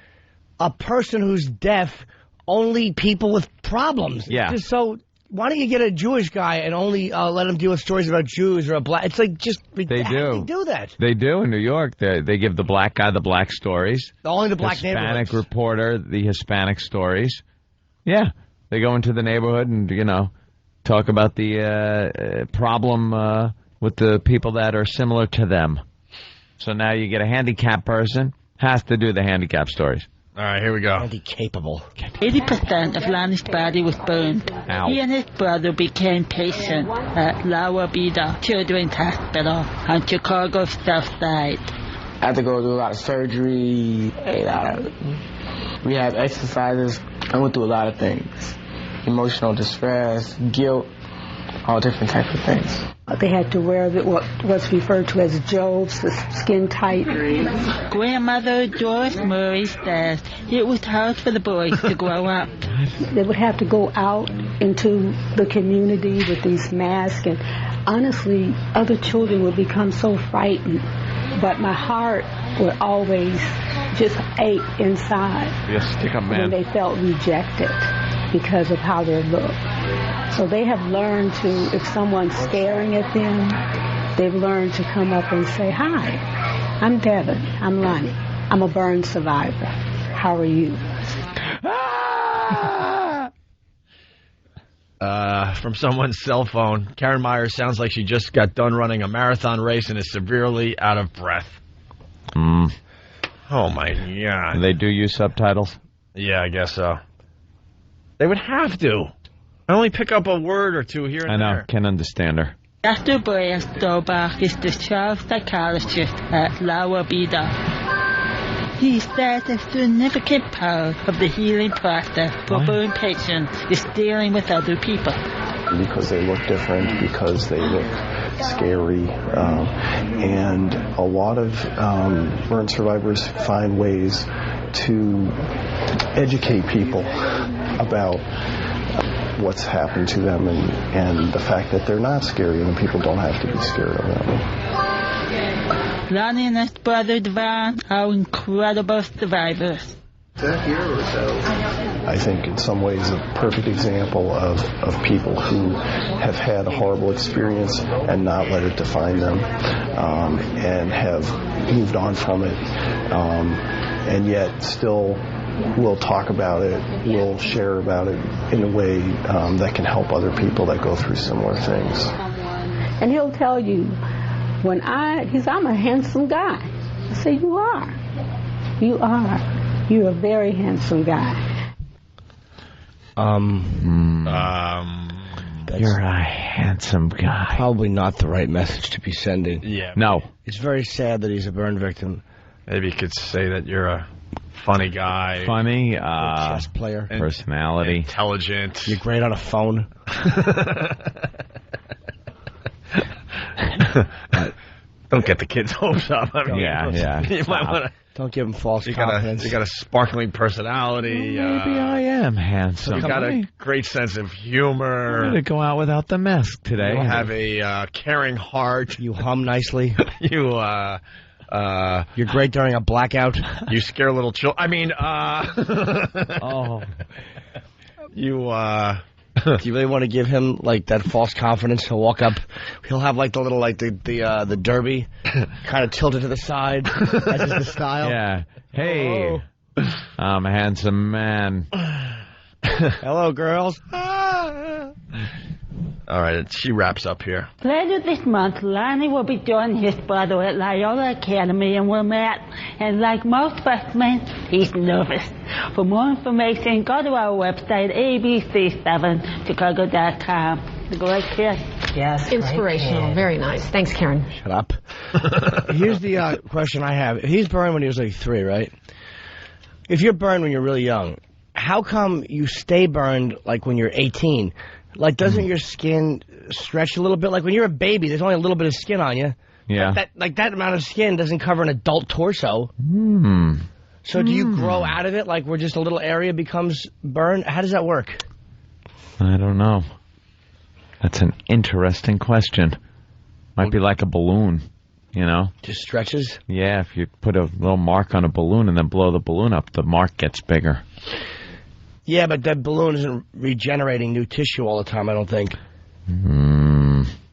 a person who's deaf only people with problems. Yeah. It's just so. Why don't you get a Jewish guy and only let him deal with stories about Jews or a black? It's like just They do. They do that. They do in New York. They give the black guy the black stories. Only the black Hispanic neighborhoods. reporter the Hispanic stories. Yeah, they go into the neighborhood and talk about the problem with the people that are similar to them. So now you get a handicapped person has to do the handicapped stories. All right, here we go. Handy-capable. 80% of Lonnie's body was burned. Ow. He and his brother became patients at La Wabida Children's Hospital on Chicago's South Side. I had to go through a lot of surgery, a lot of rehab exercises. I went through a lot of things. Emotional distress, guilt, all different types of things. They had to wear what's referred to as jobs, the skin tight. Grandmother Doris Murray says it was hard for the boys to grow up. They would have to go out into the community with these masks, and honestly, other children would become so frightened. But my heart would always just ache inside when they felt rejected because of how they look. So they have learned to, if someone's staring at them, they've learned to come up and say, "Hi, I'm Devin. I'm Lonnie. I'm a burn survivor. How are you?" From someone's cell phone, Karen Meyer sounds like she just got done running a marathon race and is severely out of breath. Mm. Oh, my God. They do use subtitles? Yeah, I guess so. They would have to. I only pick up a word or two here and I know. there. Can't understand her. Dr. Blair Stolbach is the child psychologist at La Wabida. He says a significant part of the healing process for burn patients is dealing with other people. Because they look different, because they look scary, and a lot of burn survivors find ways to educate people about what's happened to them and the fact that they're not scary and people don't have to be scared of them. Lonnie and his brother Devon are incredible survivors. I think in some ways a perfect example of people who have had a horrible experience and not let it define them, and have moved on from it, and yet still will talk about it, will share about it in a way that can help other people that go through similar things. And he'll tell you, I'm a handsome guy. I say, you are. You are. You're a very handsome guy. You're a handsome guy. Probably not the right message to be sending. Yeah. No. It's very sad that he's a burn victim. Maybe you could say that you're a funny guy. Funny, chess player. Personality. Intelligent. You're great on a phone. Don't get the kids' hopes up. I mean, Yeah. You might want to. Don't give him false confidence. You got a sparkling personality. Maybe I am handsome. You got a great sense of humor. I'm going to go out without the mask today. You have a caring heart. You hum nicely. You're great during a blackout. You scare little children. I mean, oh. You, Do you really want to give him like that false confidence? He'll walk up. He'll have like the little the derby, kind of tilted to the side, as is the style. Yeah. Hey, I'm a handsome man. Hello, girls. All right, she wraps up here. Later this month, Lonnie will be joining his brother at Loyola Academy in Wilmette, and like most freshmen, he's nervous. For more information, go to our website, abc7chicago.com. The great kid. Yes. Inspirational. Very nice. Thanks, Karen. Shut up. Here's the question I have. He's burned when he was like 3, right? If you're burned when you're really young, how come you stay burned like when you're 18? Like, doesn't your skin stretch a little bit? Like, when you're a baby, there's only a little bit of skin on you. Yeah. That amount of skin doesn't cover an adult torso. So do you grow out of it, like where just a little area becomes burned? How does that work? I don't know. That's an interesting question. Might be like a balloon, you know? Just stretches? Yeah, if you put a little mark on a balloon and then blow the balloon up, the mark gets bigger. Yeah, but that balloon isn't regenerating new tissue all the time, I don't think.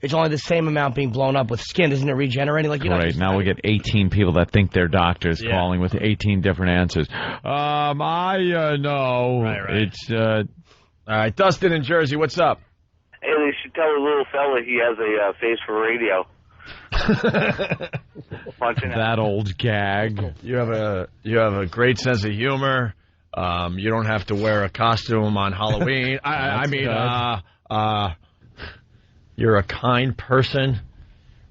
It's only the same amount being blown up with skin. Isn't it regenerating? Like, Right, now we get 18 people that think they're doctors calling with 18 different answers. I know. Right. It's, all right, Dustin in Jersey, what's up? Hey, they should tell the little fella he has a face for radio. that old gag. You have a great sense of humor. You don't have to wear a costume on Halloween. I mean, you're a kind person.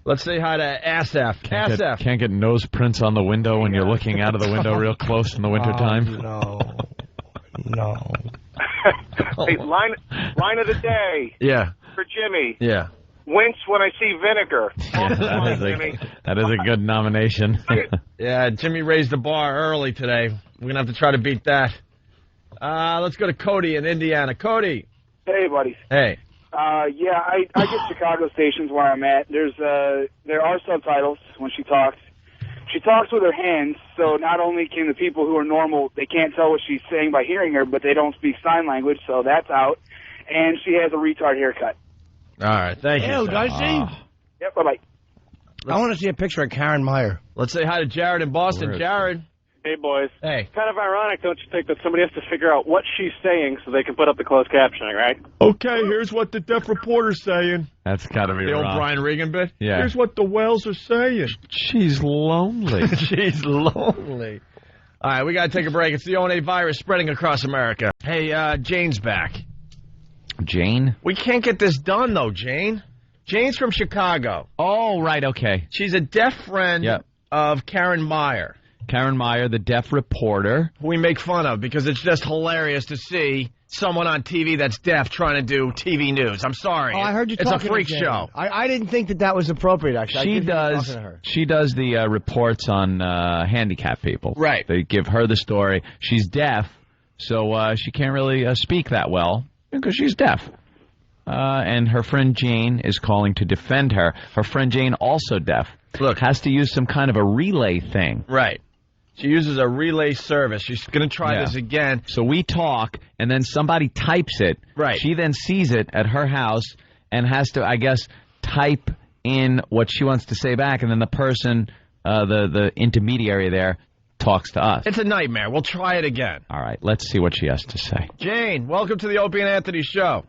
Let's say hi to Asaf. Can't get nose prints on the window when you're looking out of the window real close in the wintertime. No. Hey, line of the day. Yeah. For Jimmy. Yeah. Wince when I see vinegar. That is a good nomination. Yeah, Jimmy raised the bar early today. We're going to have to try to beat that. Let's go to Cody in Indiana. Cody. Hey, buddy. Hey. I get Chicago stations where I'm at. There are subtitles when she talks. She talks with her hands, so not only can the people who are normal, they can't tell what she's saying by hearing her, but they don't speak sign language, so that's out. And she has a retard haircut. All right, thank you. Ew, does she? Yep, bye-bye. I want to see a picture of Karen Meyer. Let's say hi to Jared in Boston. Jared. Hey, boys. Hey. Kind of ironic, don't you think, that somebody has to figure out what she's saying so they can put up the closed captioning, right? Okay, here's what the deaf reporter's saying. That's got to be the wrong. old Brian Regan bit? Yeah. Here's what the whales are saying. She's lonely. She's lonely. All right, we got to take a break. It's the O&A virus spreading across America. Hey, Jane's back. Jane? We can't get this done, though, Jane. Jane's from Chicago. Oh, right, okay. She's a deaf friend of Karen Meyer. Karen Meyer, the deaf reporter. Who we make fun of because it's just hilarious to see someone on TV that's deaf trying to do TV news. I'm sorry. Oh, I heard you It's talking a freak to Jane. show. I didn't think that was appropriate, actually. She does the reports on handicapped people. Right. They give her the story. She's deaf, so she can't really speak that well because she's deaf. And her friend Jane is calling to defend her. Her friend Jane, also deaf, has to use some kind of a relay thing. Right. She uses a relay service. She's going to try this again. So we talk, and then somebody types it. Right. She then sees it at her house and has to, I guess, type in what she wants to say back, and then the person, the intermediary there, talks to us. It's a nightmare. We'll try it again. All right. Let's see what she has to say. Jane, welcome to the Opie and Anthony Show.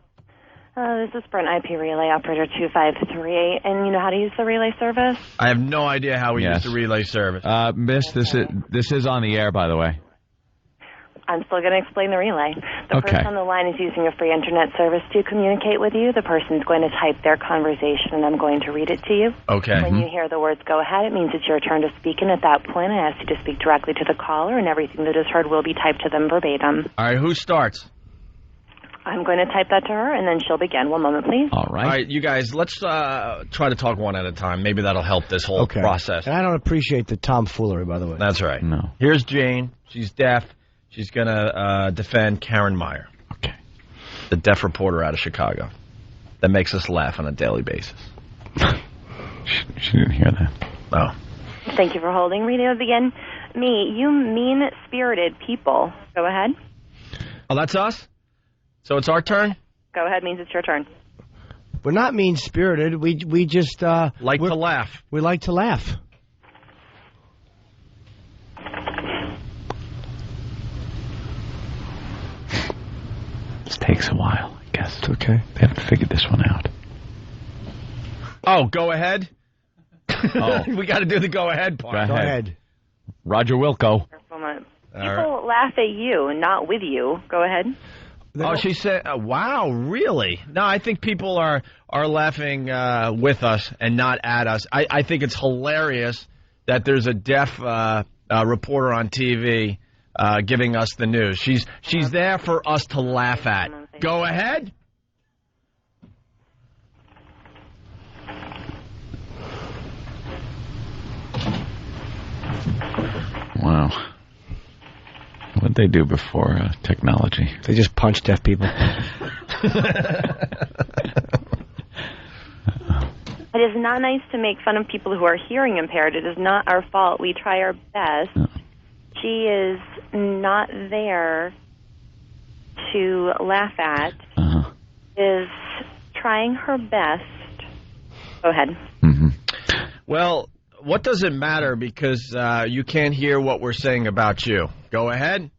This is Brent IP Relay Operator 2538, and you know how to use the relay service? I have no idea how we use the relay service. Miss, this is on the air, by the way. I'm still going to explain the relay. The person on the line is using a free internet service to communicate with you. The person's going to type their conversation, and I'm going to read it to you. Okay. When you hear the words go ahead, it means it's your turn to speak, and at that point, I ask you to speak directly to the caller, and everything that is heard will be typed to them verbatim. All right, who starts? I'm going to type that to her, and then she'll begin. One moment, please. All right. All right, you guys, let's try to talk one at a time. Maybe that'll help this whole process. And I don't appreciate the tomfoolery, by the way. That's right. No. Here's Jane. She's deaf. She's going to defend Karen Meyer. Okay. The deaf reporter out of Chicago that makes us laugh on a daily basis. She didn't hear that. Oh. Thank you for holding. Reading will begin. Me, you mean-spirited people. Go ahead. Oh, that's us? So it's our turn? Go ahead means it's your turn. We're not mean-spirited. We just... like to laugh. We like to laugh. This takes a while, I guess. It's okay. They haven't figured this one out. Oh, go ahead? Oh. We got to do the go ahead part. Go ahead. Roger Wilco. People laugh at you, not with you. Go ahead. Oh, she said, wow, really? No, I think people are laughing with us and not at us. I think it's hilarious that there's a deaf reporter on TV giving us the news. She's there for us to laugh at. Go ahead. Wow. What did they do before technology? They just punch deaf people. It is not nice to make fun of people who are hearing impaired. It is not our fault. We try our best. She is not there to laugh at. Is trying her best. Go ahead. Well, what does it matter because you can't hear what we're saying about you? Go ahead.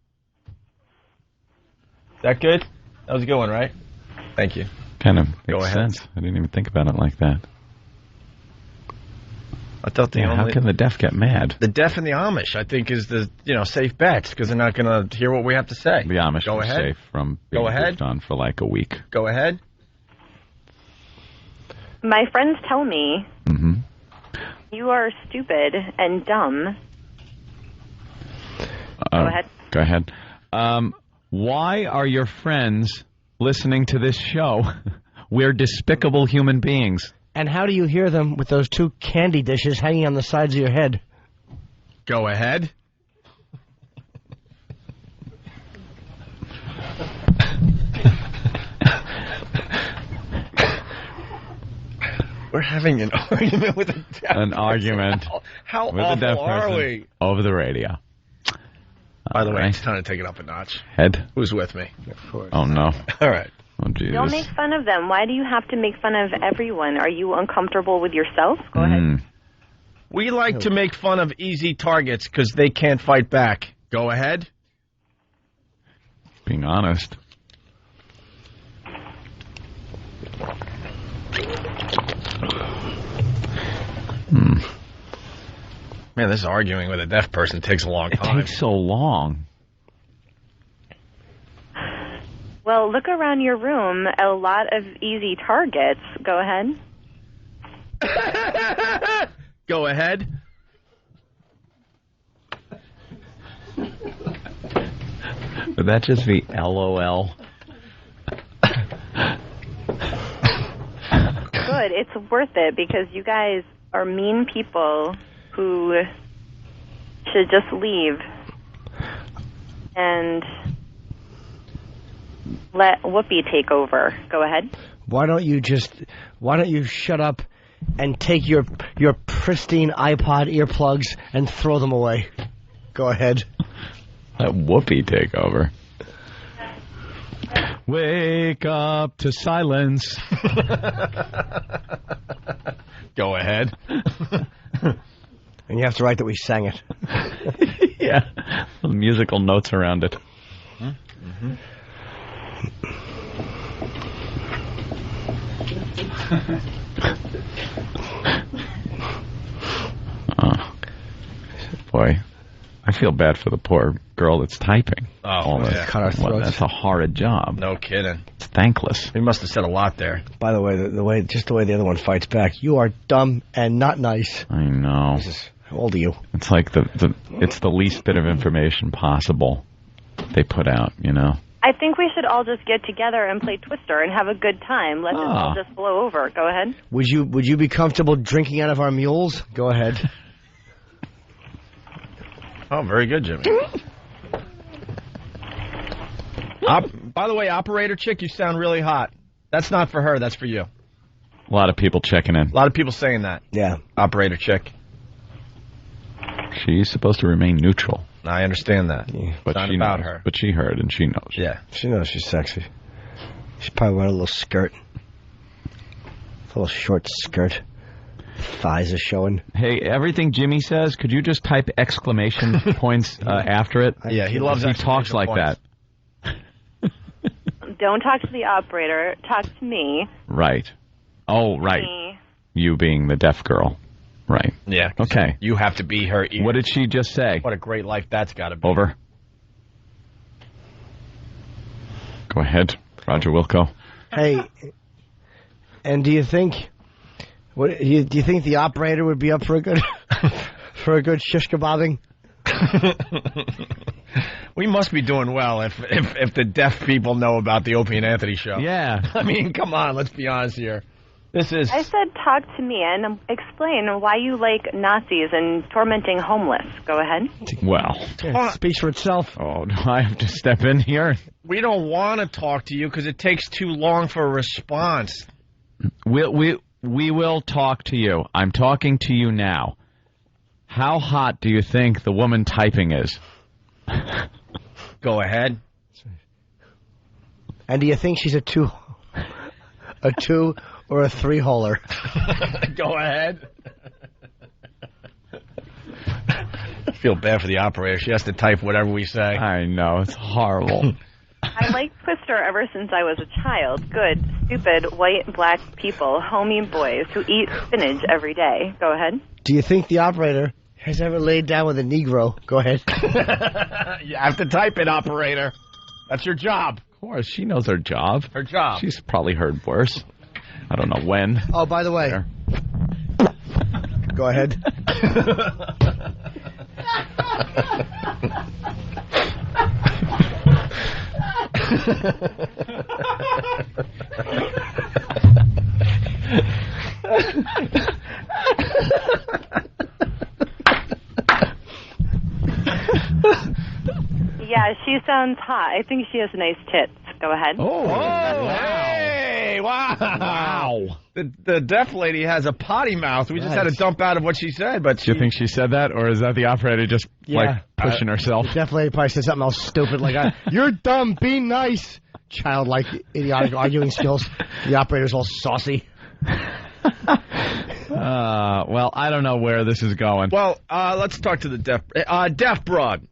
Is that good? That was a good one, right? Thank you. Kind of makes sense. I didn't even think about it like that. I thought how can the deaf get mad? The deaf and the Amish, I think, is the safe bets because they're not going to hear what we have to say. The Amish Go are ahead. safe from being moved on for like a week. Go ahead. My friends tell me you are stupid and dumb. Go ahead. Go ahead. Why are your friends listening to this show? We're despicable human beings. And how do you hear them with those two candy dishes hanging on the sides of your head? Go ahead. We're having an argument with a deaf An argument. How with awful a deaf are person we? Over the radio. By the way, it's time to take it up a notch. Head. Who's with me? Oh, no. All right. Oh, Jesus. Don't make fun of them. Why do you have to make fun of everyone? Are you uncomfortable with yourself? Go ahead. We like to make fun of easy targets because they can't fight back. Go ahead. Being honest. Man, this arguing with a deaf person takes a long time. It takes so long. Well, look around your room. A lot of easy targets. Go ahead. Go ahead. Would that just be LOL? Good. It's worth it because you guys are mean people who should just leave and let Whoopi take over. Go ahead. Why don't you shut up and take your pristine iPod earplugs and throw them away? Go ahead. Let Whoopi take over. Wake up to silence. Go ahead. And you have to write that we sang it. Yeah. Little musical notes around it. Boy, I feel bad for the poor girl that's typing. Oh, yeah. Cut our throats. That's a horrid job. No kidding. It's thankless. He must have said a lot there. By the way, the way the other one fights back, you are dumb and not nice. I know. How old are you? It's like it's the least bit of information possible they put out, you know? I think we should all just get together and play Twister and have a good time. Let this all just blow over. Go ahead. Would you be comfortable drinking out of our mules? Go ahead. Oh, very good, Jimmy. By the way, operator chick, you sound really hot. That's not for her. That's for you. A lot of people checking in. A lot of people saying that. Yeah. Operator chick. She's supposed to remain neutral. I understand that. Yeah. But it's not she about knows. her. But she heard and she knows. Yeah. She knows she's sexy. She's probably wearing a little skirt. A little short skirt. Thighs are showing. Hey, everything Jimmy says, could you just type exclamation points after it? Yeah, he loves He talks like points. that. Don't talk to the operator. Talk to me. Right. Oh, right. Me. You being the deaf girl. Right. Yeah. Okay. You have to be her ear. What did she just say? What a great life that's got to be. Over. Go ahead, Roger Wilco. Hey, and do you think the operator would be up for a good shish kebabbing? We must be doing well if the deaf people know about the Opie and Anthony show. Yeah. I mean, come on, let's be honest here. This is... I said talk to me and explain why you like Nazis and tormenting homeless. Go ahead. Well. It speaks for itself. Oh, do I have to step in here? We don't want to talk to you because it takes too long for a response. We will talk to you. I'm talking to you now. How hot do you think the woman typing is? Go ahead. And do you think she's a two or a three-holer? Go ahead. I feel bad for the operator. She has to type whatever we say. I know. It's horrible. I liked Twister ever since I was a child. Good, stupid, white, black people, homey boys who eat spinach every day. Go ahead. Do you think the operator has ever laid down with a Negro? Go ahead. You have to type it, operator. That's your job. Of course, she knows her job. Her job. She's probably heard worse. I don't know when. Oh, by the way. Go ahead. Yeah, she sounds hot. I think she has nice tits. Go ahead. Oh, hey, wow. The deaf lady has a potty mouth. We just had to dump out of what she said. But Do you think she said that, or is that the operator just pushing herself? The deaf lady probably said something else stupid like, "You're dumb, be nice." Childlike, idiotic arguing skills. The operator's all saucy. Well, I don't know where this is going. Well, let's talk to the deaf broad.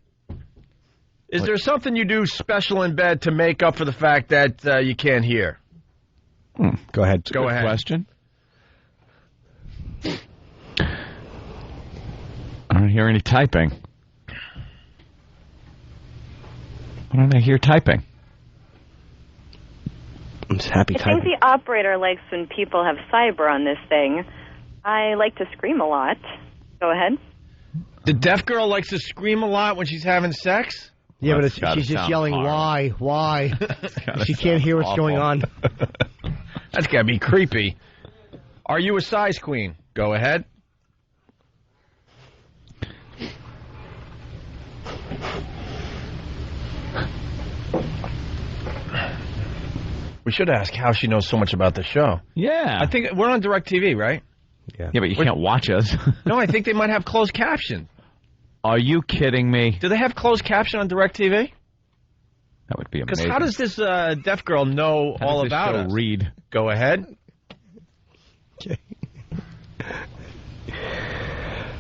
Is there something you do special in bed to make up for the fact that you can't hear? Go ahead. Go ahead. Question. I don't hear any typing. Why don't I hear typing? I'm just happy I think the operator likes when people have cyber on this thing. I like to scream a lot. Go ahead. The deaf girl likes to scream a lot when she's having sex? Yeah, but she's just yelling, horrible. Why? She can't hear what's going on. That's got to be creepy. Are you a size queen? Go ahead. We should ask how she knows so much about the show. Yeah. I think we're on DirecTV, right? Yeah, but you can't watch us. No, I think they might have closed caption. Are you kidding me? Do they have closed caption on DirecTV? That would be amazing. Because how does this deaf girl know all about us? Read. Go ahead. Okay.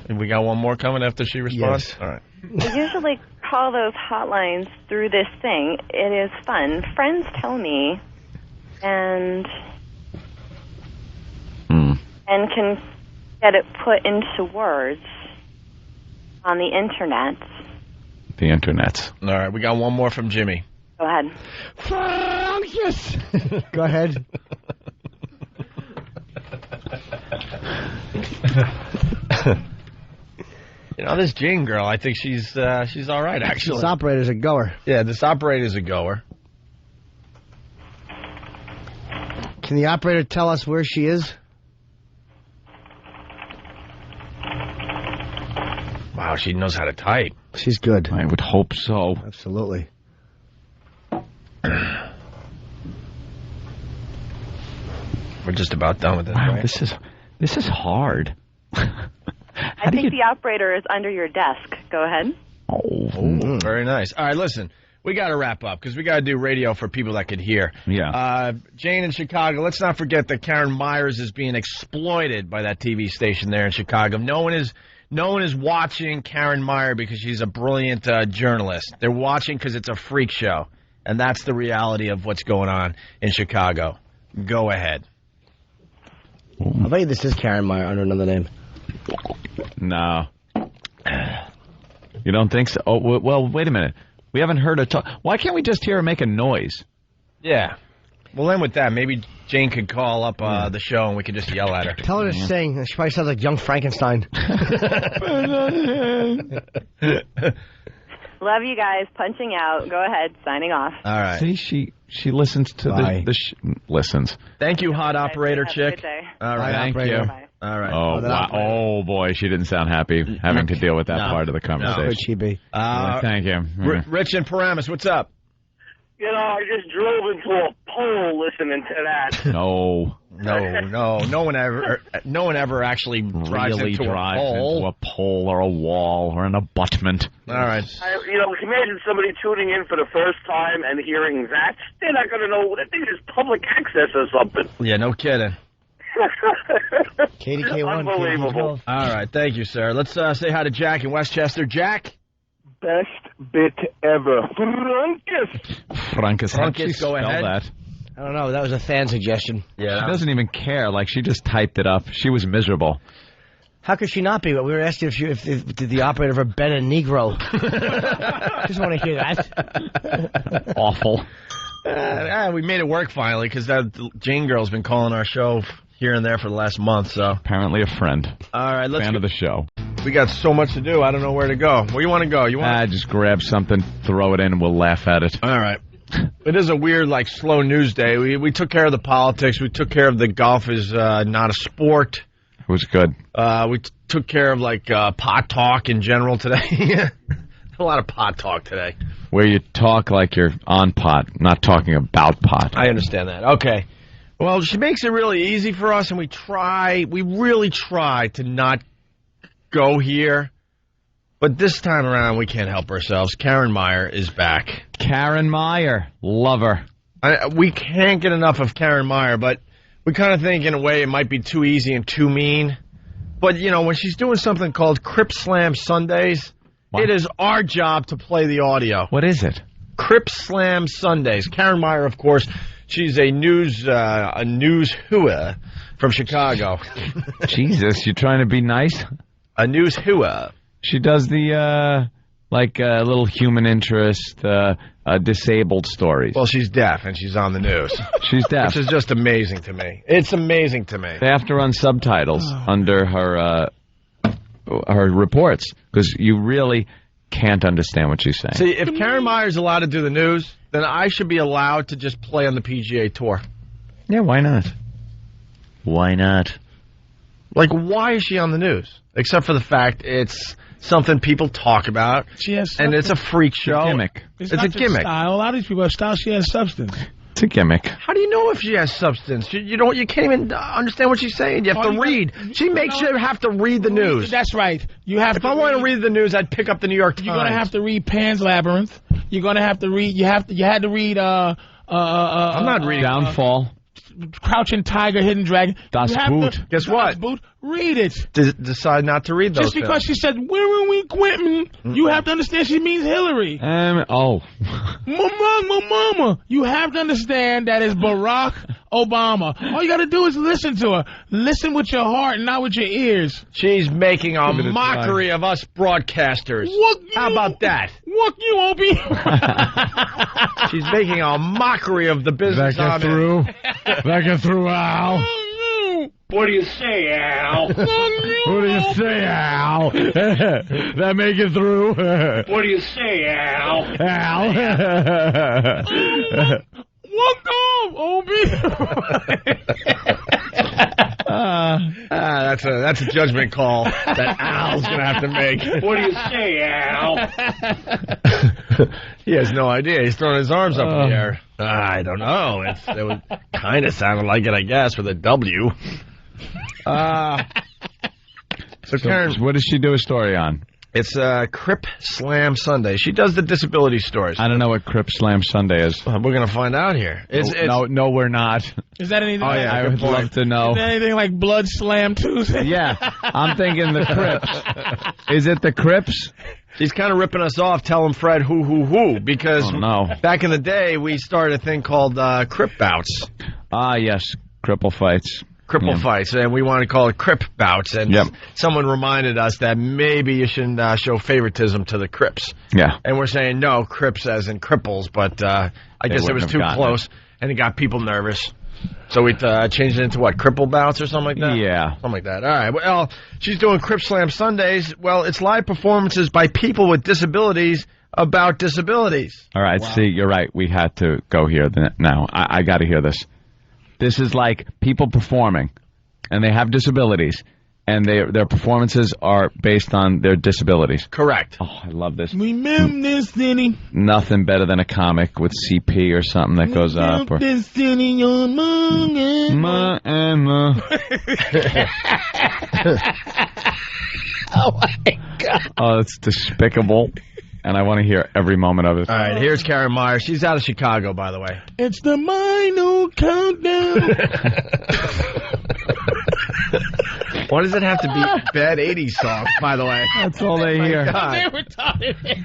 And we got one more coming after she responds? Yes. All right. I usually call those hotlines through this thing. It is fun. Friends tell me and can get it put into words on the internet. The internet. All right, we got one more from Jimmy. Go ahead. Francis! Go ahead. You know, this Jane girl, I think she's all right, actually. This operator's a goer. Yeah, this operator's a goer. Can the operator tell us where she is? Wow, she knows how to type. She's good. I would hope so. Absolutely. We're just about done with this, Wow, right? this is hard. I think the operator is under your desk. Go ahead. Oh, very nice. All right, listen. We got to wrap up because we got to do radio for people that could hear. Yeah. Jane in Chicago, let's not forget that Karen Myers is being exploited by that TV station there in Chicago. No one is watching Karen Meyer because she's a brilliant journalist. They're watching because it's a freak show, and that's the reality of what's going on in Chicago. Go ahead. I bet you this is Karen Meyer under another name. No. You don't think so? Oh, well, wait a minute. We haven't heard her talk. Why can't we just hear her make a noise? Yeah. Well, then with that, maybe Jane could call up the show and we could just yell at her. Tell her to sing. She probably sounds like young Frankenstein. Love you guys. Punching out. Go ahead. Signing off. All right. See, she listens to listens. Thank you, hot operator Have a chick. good day. All right. Thank operator. you. Bye. All right. Oh, wow. Oh, boy, she didn't sound happy having to deal with that part of the conversation. Could she be? Thank you. Rich in Paramus, what's up? You know, I just drove into a pole listening to that. No. No one ever actually drives into a pole or a wall or an abutment. All right. Imagine somebody tuning in for the first time and hearing that. They're not going to know. They think it's public access or something. Yeah, no kidding. KDK1. Unbelievable. All right, thank you, sir. Let's say hi to Jack in Westchester. Jack? Best bit ever. Frankus. How'd she go spell ahead. that? I don't know. That was a fan suggestion. Yeah. She doesn't even care. Like, she just typed it up. She was miserable. How could she not be? We were asking if did the operator ever bet a Negro. Just want to hear that. Awful. We made it work finally because that Jane girl's been calling our show here and there for the last month. So apparently a friend. All right, let's fan of the show. We got so much to do. I don't know where to go. Where you want to go? You want? Just grab something, throw it in, and we'll laugh at it. All right. It is a weird, slow news day. We took care of the politics. We took care of the golf is not a sport. It was good. We took care of pot talk in general today. A lot of pot talk today. Where you talk like you're on pot, not talking about pot. I understand that. Okay. Well, she makes it really easy for us, and we really try to not go here. But this time around, we can't help ourselves. Karen Meyer is back. Karen Meyer. Love her. We can't get enough of Karen Meyer, but we kind of think, in a way, it might be too easy and too mean. But, when she's doing something called Crip Slam Sundays, it is our job to play the audio. What is it? Crip Slam Sundays. Karen Meyer, of course, she's a news hooah from Chicago. Jesus, you're trying to be nice? A news hooah. She does the, little human interest, disabled stories. Well, she's deaf, and she's on the news. She's deaf. Which is just amazing to me. It's amazing to me. They have to run subtitles under her reports, because you really can't understand what she's saying. See, if Karen Meyer's allowed to do the news, then I should be allowed to just play on the PGA Tour. Yeah, why not? Why not? Why is she on the news? Except for the fact it's something people talk about, and it's a freak show. It's a gimmick. It's a gimmick. Style. A lot of these people have style. She has substance. It's a gimmick. How do you know if she has substance? You can't even understand what she's saying. You have to read. She makes you have to read the news. That's right. You have. If I want to read the news, I'd pick up the New York Times. You're gonna have to read Pan's Labyrinth. You're gonna have to read. You had to read. I'm not reading Downfall. Crouching Tiger, Hidden Dragon. Das Boot. Guess what? Boot. Read it. Decide not to read those. Just because she said, "Where are we quitting?" You have to understand she means Hillary. Mama. You have to understand that it's Barack Obama. All you got to do is listen to her. Listen with your heart, not with your ears. She's making a mockery of us broadcasters. How about that? What you, Opie? She's making a mockery of the business. Back through, Al. What do you say, Al? What do you say, Al? That make it through? What do you say, Al? Al? Welcome, Opie. That's a judgment call that Al's gonna have to make. What do you say, Al? He has no idea. He's throwing his arms up in the air. I don't know. It kind of sounded like it, I guess, with a W. So Karen, what does she do a story on? It's Crip Slam Sunday. She does the disability stories. I don't know what Crip Slam Sunday is. We're going to find out here. No, we're not. Is that anything? I would love to know. Is that anything like Blood Slam Tuesday? Yeah, I'm thinking the Crips. Is it the Crips? She's kind of ripping us off, telling Fred who, because back in the day, we started a thing called Crip Bouts. Ah, yes, cripple fights. Cripple fights, and we want to call it Crip bouts. And someone reminded us that maybe you shouldn't show favoritism to the Crips. Yeah. And we're saying no, Crips as in cripples, but I guess it was too close, and it got people nervous. So we changed it into what, cripple bouts or something like that? Yeah. Something like that. All right. Well, she's doing Crip Slam Sundays. Well, it's live performances by people with disabilities about disabilities. All right. Wow. See, you're right. We had to go here now. I got to hear this. This is like people performing, and they have disabilities, and their performances are based on their disabilities. Correct. Oh, I love this. Remember this city. Nothing better than a comic with CP or something that goes up. Or, this city on Ma Emma. Oh, my God. Oh, it's despicable. And I want to hear every moment of it. All right, here's Karen Meyer. She's out of Chicago, by the way. It's the final countdown. Why does it have to be bad 80s songs, by the way? That's all they hear.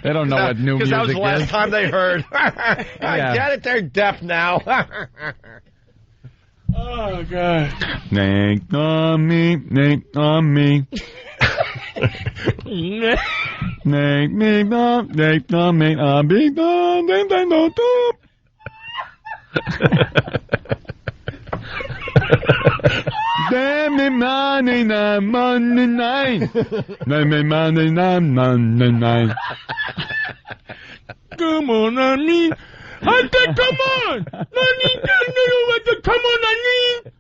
They don't know what new music is. Because that was the last time they heard. I get it, they're deaf now. Oh, God. Nate on me, Nate on me. Make me up, make me a big dog, then no top. Damn me money, money nine. Damn me money, nine. Come on, Annie. I said, come on. Come on, Annie.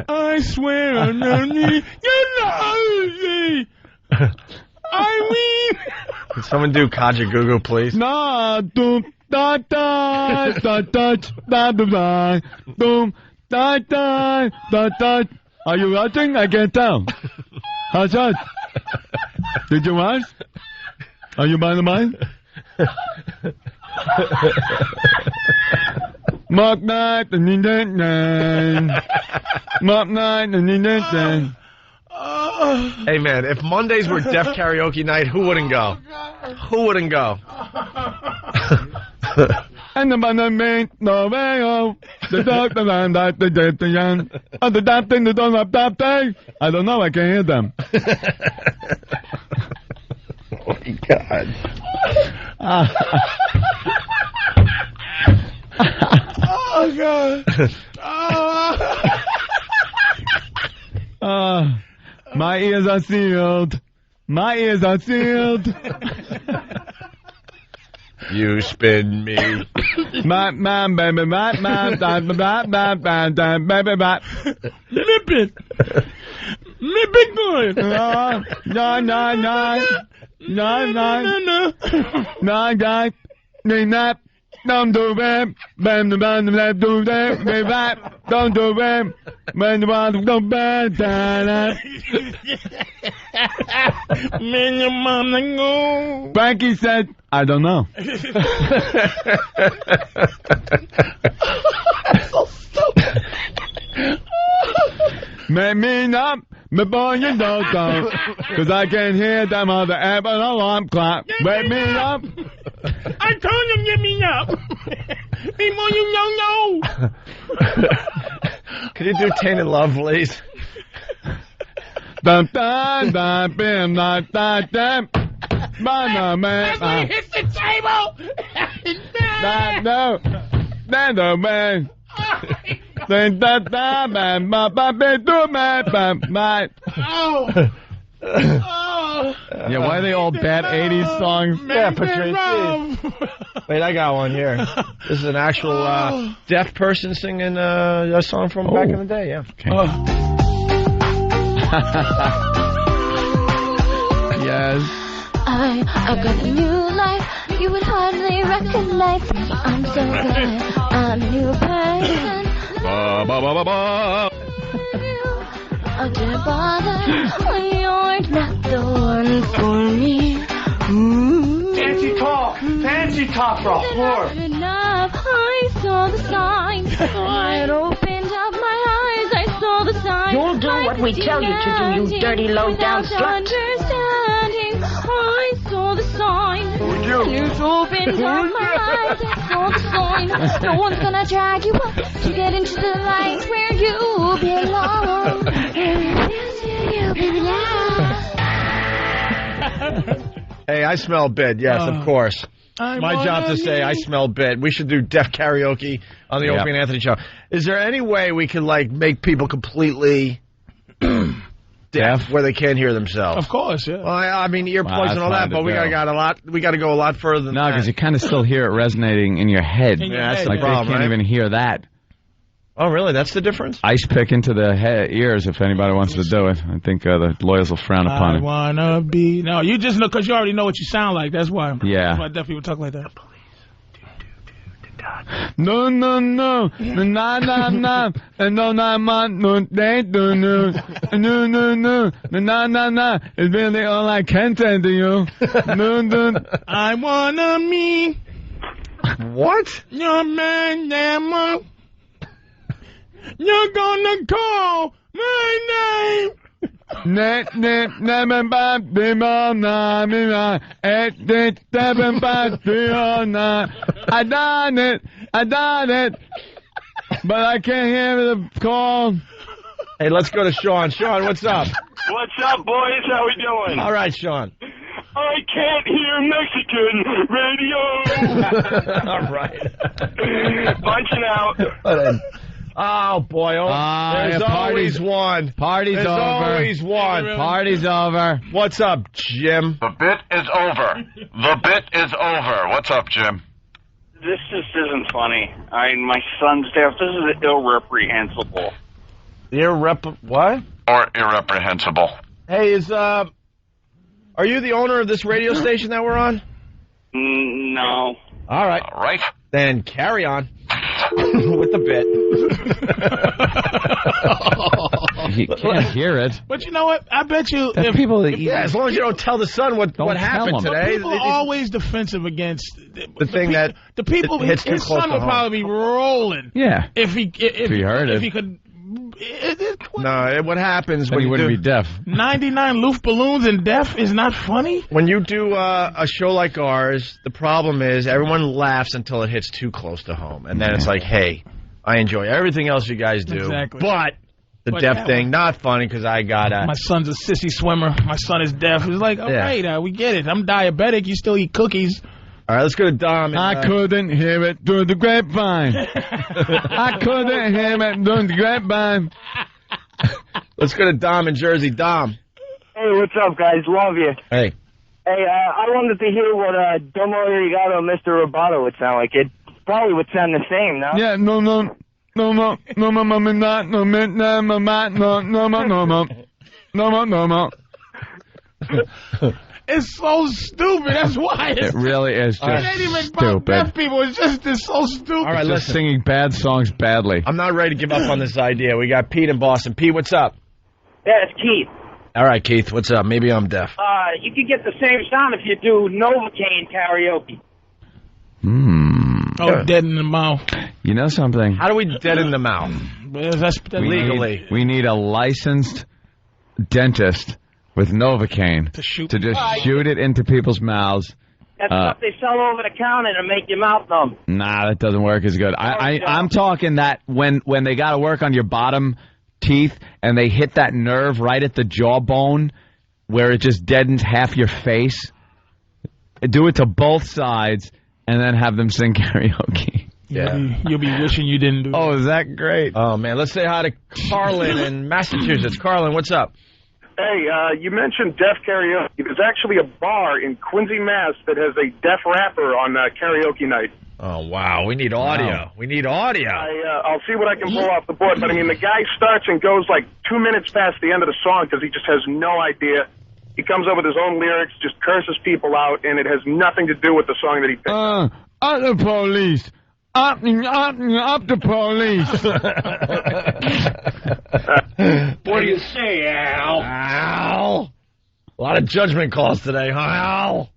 I swear, Annie, you're lousy. I mean, can someone do Kajagoogoo, please? Na dum da da da da da da dum da da da da. Are you watching? I can't tell. How's that? Did you watch? Are you by the mind? Mock night and Mock night and Hey, man, if Mondays were deaf karaoke night, who wouldn't go? Who wouldn't go? And the man made no way home. The doctor and the young. And the damn thing, the don't have that thing. I don't know, I can't hear them. Oh, my God. Oh, God. My ears are sealed. My ears are sealed. You spin me. Man, baby, man, baby, Lip it. Lip it good. No. Don't do it, bam the band that do that, don't do it, man the band don't bad that. Man, your mom go. Frankie said, I don't know. So stupid. Make me up before you don't go, 'cause I can hear them on the apple alarm clock. Wake me up. I told him get me up. Before you know. Could you do Tainted Love, please? Dun dun dun bim dun dun dun. Man, man. Hits the table. No, man. Then da da man, ba ba be do man, man. Oh. Yeah, why are they all bad 80s songs? Yeah, Patrice. Wait, I got one here. This is an actual deaf person singing a song from back in the day, yeah. Okay. Yes. I got a new life you would hardly recognize. I'm so glad I'm a new person. Ba ba ba ba ba. I didn't bother. You're not the one for me. Fancy talk for a whore. Enough. I saw the sign. I opened up my eyes. I saw the sign. You'll do what we tell you to do, you dirty, low-down slut. Understanding. I saw the sign. It's opened up my eyes, I saw the sign. No one's gonna drag you up to get into the light where you belong. Where you belong. Hey, I smell bit. Yes, of course. My job to say I smell bit. We should do deaf karaoke on the Opie and Anthony show. Is there any way we could like make people completely deaf where they can't hear themselves? Of course, yeah. Well, I mean earplugs and all that, but we got to go a lot further than that. No, because you kind of still hear it resonating in your head. That's the like problem, they can't even hear that. Oh, really? That's the difference? Ice pick into the ears if anybody wants to do it. I think the lawyers will frown upon it. I wanna be... No, you just know because you already know what you sound like. That's why. Yeah. That's why deaf people talk like that. No, no, no, no, no, no, no, no, no, no, they do no, no, no, no, no, no, no. It's really all I can say to you. No, no. I wanna meet. What? Your man, damn. You're gonna call my name. I done it, but I can't hear the call. Hey, let's go to Sean. Sean, what's up? What's up, boys? How we doing? All right, Sean. I can't hear Mexican radio. All right. Punching out. Oh, boy. There's always one. Party's over. Always one. Party's over. What's up, Jim? The bit is over. The bit is over. What's up, Jim? This just isn't funny. My son's deaf. This is irreprehensible. What? Or irreprehensible. Hey, are you the owner of this radio station that we're on? No. All right. All right. Then carry on with the bit. You can't hear it. But you know what? I bet you if people as long as you don't tell the son what happened today. People are always defensive against the thing that the people. hits too His close son to would home. probably be rolling. Yeah. If he heard if it. he could. No, what happens then when he you wouldn't be deaf. 99 loof balloons and deaf is not funny? When you do a show like ours, the problem is everyone laughs until it hits too close to home. And then it's like, hey, I enjoy everything else you guys do. Exactly. But the deaf thing, not funny because I got My son's a sissy swimmer. My son is deaf. It's like, all right, we get it. I'm diabetic. You still eat cookies. All right, let's go to Dom. I couldn't hear it through the grapevine. I couldn't hear it through the grapevine. Let's go to Dom in Jersey. Dom. Hey, what's up, guys? Love you. Hey. Hey, I wanted to hear what Domo Arigato and Mr. Roboto would sound like. It probably would sound the same, no? Yeah, no, It's so stupid. That's why it really is just stupid. Deaf people. It's so stupid. All right, just singing bad songs badly. I'm not ready to give up on this idea. We got Pete in Boston. Pete, what's up? Yeah, it's Keith. All right, Keith, what's up? Maybe I'm deaf. You could get the same sound if you do Novocaine karaoke. Oh, dead in the mouth. You know something? How do we deaden the mouth? Legally. We need a licensed dentist with Novocaine to just shoot it into people's mouths. That's stuff they sell over the counter to make your mouth numb. Nah, that doesn't work as good. I'm talking that when they got to work on your bottom teeth and they hit that nerve right at the jawbone where it just deadens half your face, do it to both sides and then have them sing karaoke. Yeah. You'll be wishing you didn't do that. Oh, is that great? Oh, man. Let's say hi to Carlin in Massachusetts. Carlin, what's up? Hey, you mentioned deaf karaoke. There's actually a bar in Quincy, Mass. that has a deaf rapper on karaoke night. Oh, wow. We need audio. Wow. We need audio. I'll see what I can pull off the board. But, I mean, the guy starts and goes like 2 minutes past the end of the song because he just has no idea. He comes up with his own lyrics, just curses people out, and it has nothing to do with the song that he picked. Up the police. Up the police. What do you say, Al? Al. A lot of judgment calls today, huh, Al?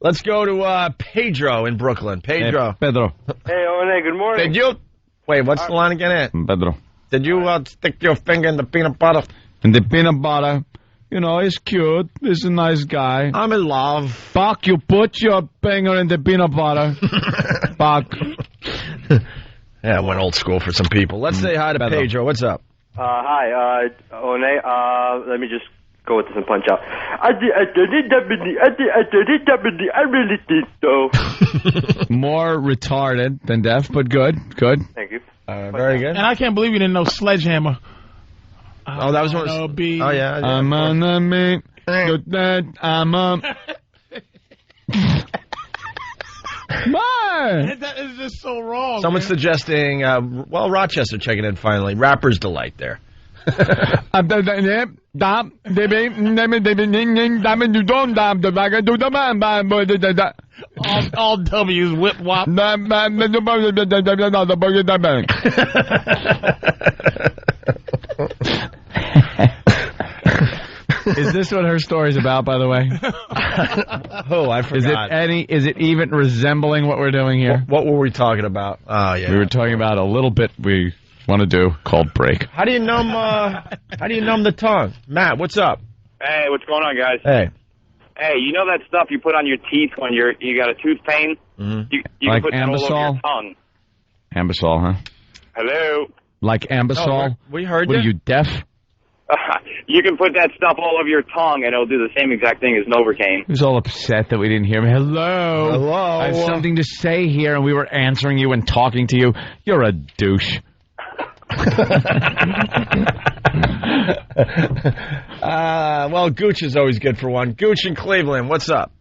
Let's go to Pedro in Brooklyn. Pedro. Hey, Pedro. Hey, One, good morning. Did you... Wait, what's the line again? Pedro. Did you stick your finger in the peanut butter? In the peanut butter. You know, he's cute. He's a nice guy. I'm in love. Buck, you put your finger in the peanut butter. Buck. Yeah, I went old school for some people. Let's say hi to Pedro. What's up? Hi, One. Let me just go with this and punch out. I really did, though. More retarded than deaf, but good. Good. Thank you. Very good. And I can't believe you didn't know Sledgehammer. Oh, that was one. Oh, yeah. I'm on a me. I'm on. That is just so wrong. Someone's suggesting, Rochester checking in finally. Rapper's Delight there. all W's whip wop. Is this what her story's about, by the way? Oh, I forgot. Is it even resembling what we're doing here? What were we talking about? Oh, yeah. We were talking about a little bit we want to do called break. How do you numb the tongue? Matt, what's up? Hey, what's going on, guys? Hey. Hey, you know that stuff you put on your teeth when you got a tooth pain? Mm-hmm. You Like can put that all over Ambisol? your tongue. Ambisol, huh? Hello? Like Ambisol? No, we heard What you. Are you deaf? You can put that stuff all over your tongue, and it'll do the same exact thing as Novocaine. He was all upset that we didn't hear him. Hello. Hello. I have something to say here, and we were answering you and talking to you. You're a douche. Well, Gooch is always good for one. Gooch in Cleveland, what's up?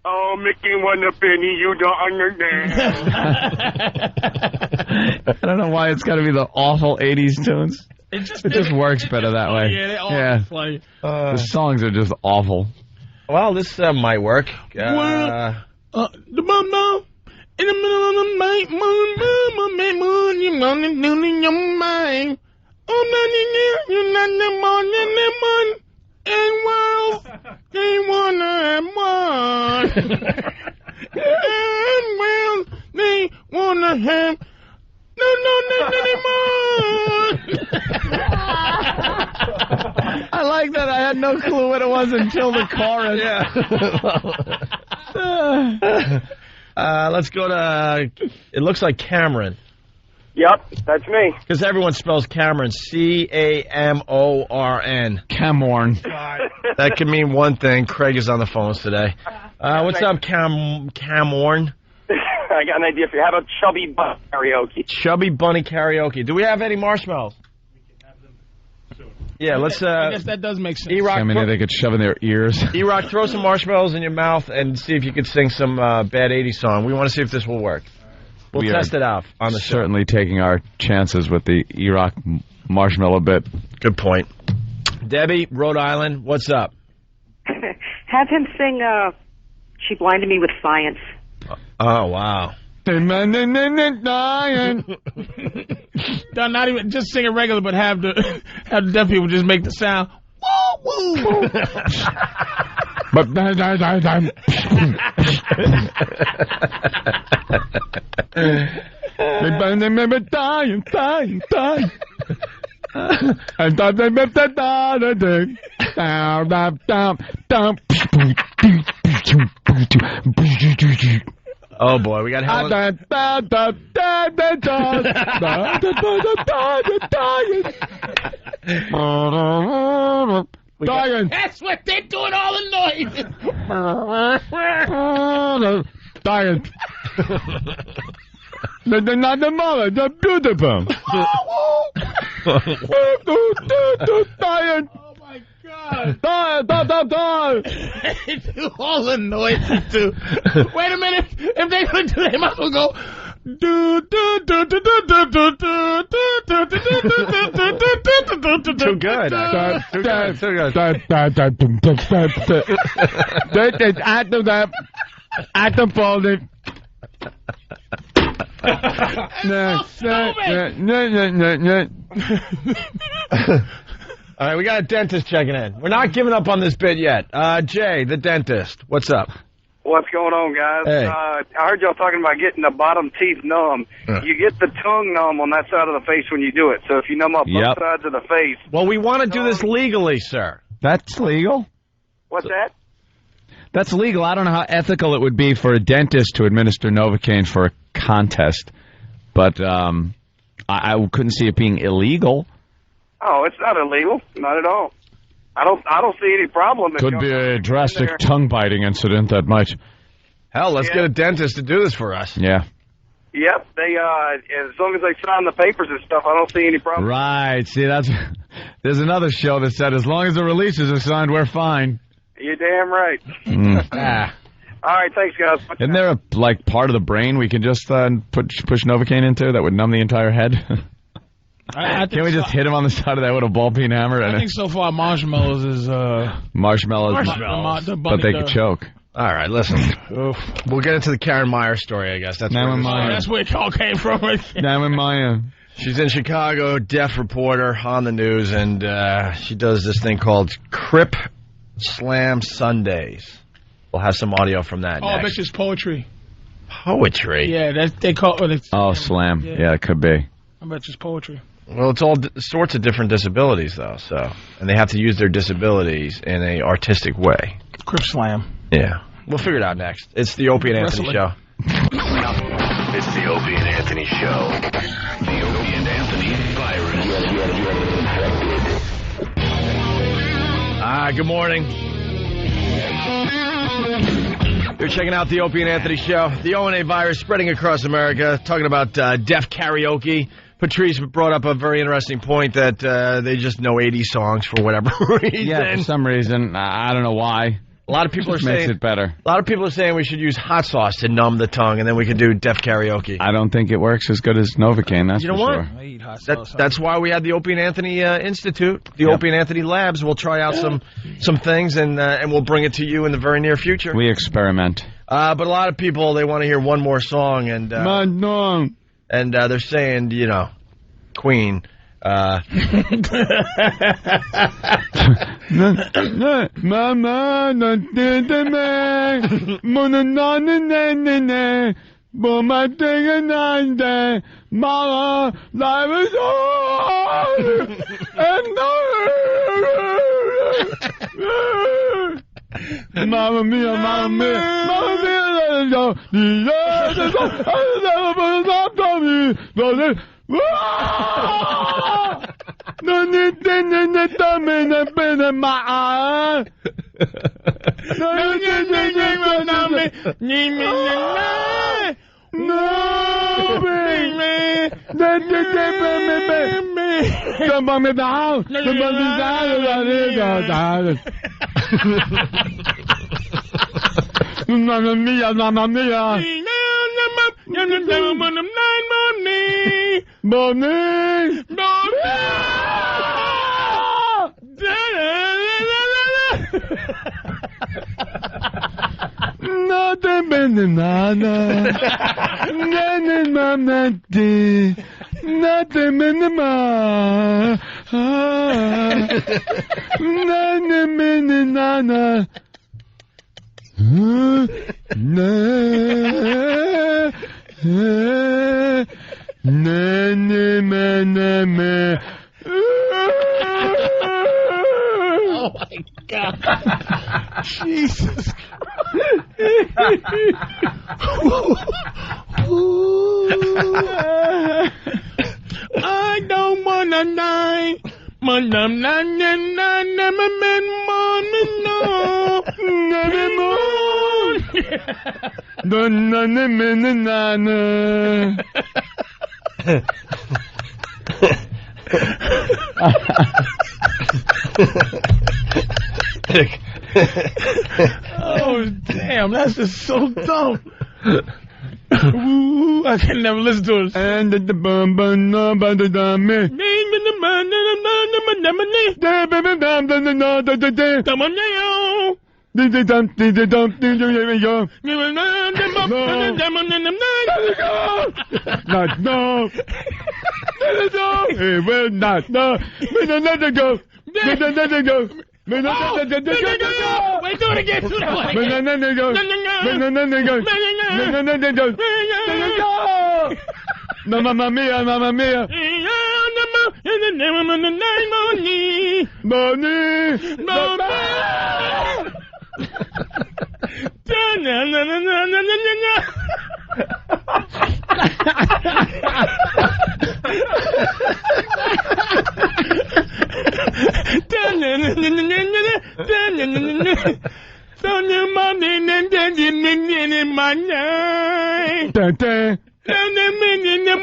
Oh, Mickey won a penny, you don't understand. I don't know why it's got to be the awful 80s tunes. It just works better that way. Yeah, they all funny. The songs are just awful. Well, this might work. The mama in the middle of the night, you want to do in your mind. Oh, you're not the one, and world, they wanna have one. And well, they wanna have no anymore. I like that. I had no clue what it was until the chorus. Yeah. Let's go to, it looks like Cameron. Yep, that's me. Because everyone spells Cameron, Camorn. Camorn. That can mean one thing. Craig is on the phones today. What's up, Camorn? I got an idea for you. How about Chubby Bunny Karaoke? Chubby Bunny Karaoke. Do we have any marshmallows? Yeah, let's. I guess that does make sense. I mean, they could shove in their ears. E-Rock, throw some marshmallows in your mouth and see if you could sing some bad 80s song. We want to see if this will work. We'll test it out on the show. Certainly taking our chances with the E-Rock marshmallow bit. Good point. Debbie, Rhode Island, what's up? Have him sing She Blinded Me with Science. Oh, wow. Not even just sing it regular, but have the deaf people just make the sound. Woo woo. But oh boy, we got Helen. That's what they're doing, all the noise. Dying. They're not the mother, they're beautiful. Dying. Oh my God. They do all the noises too. Wait a minute. If they're going to do they might as well go. Too good. All right, we got a dentist checking in. We're not giving up on this bit yet. Jay, the dentist, what's up? What's going on, guys? Hey. I heard y'all talking about getting the bottom teeth numb. You get the tongue numb on that side of the face when you do it. So if you numb up both sides of the face... Well, we want to do this legally, sir. That's legal. What's that? That's legal. I don't know how ethical it would be for a dentist to administer Novocaine for a contest, but I couldn't see it being illegal. Oh, it's not illegal. Not at all. I don't see any problem. Could be a drastic tongue-biting incident that might... Hell, let's get a dentist to do this for us. Yeah. Yep, they as long as they sign the papers and stuff, I don't see any problem. Right. See, there's another show that said as long as the releases are signed, we're fine. You're damn right. All right, thanks, guys. Isn't there a part of the brain we can just push Novocaine into that would numb the entire head? Can we just hit him on the side of the head with a ball-peen hammer? I think so far marshmallows is... Marshmallows. But they could choke. All right, listen. We'll get into the Karen Meyer story, I guess. That's where it all came from. Meyer. She's in Chicago, deaf reporter on the news, and she does this thing called Crip Slam Sundays. We'll have some audio from that next. I bet it's poetry. Poetry? Yeah, they call it. Slam. Yeah, it could be. I bet it's poetry. Well, it's all sorts of different disabilities, though, and they have to use their disabilities in a artistic way. Crip Slam. Yeah. We'll figure it out next. It's the Opie and Anthony Show. It's the Opie and Anthony Show. The Opie and Anthony virus. Good morning. You're checking out the Opie and Anthony Show. The O&A virus spreading across America. Talking about deaf karaoke. Patrice brought up a very interesting point that they just know 80 songs for whatever reason. Yeah, for some reason. I don't know why. A lot of people are saying makes it better. A lot of people are saying we should use hot sauce to numb the tongue, and then we could do deaf karaoke. I don't think it works as good as Novocaine. That's you know for what? sure. I eat hot sauce. That's why we had the Opie and Anthony Institute, the Opie and Anthony Labs. We'll try out some things, and we'll bring it to you in the very near future. We experiment. But a lot of people, they want to hear one more song, and they're saying, Queen. Mama, mia, mama mia, mama mia, Mamma mia. Oh my God. Jesus I don't wanna die. Oh damn, that's just so dumb. Ooh, I can never listen to it. And the bum bum no but the dumb me. Wait, do it again. Do that one again. Mamma mia, mamma mia. Money.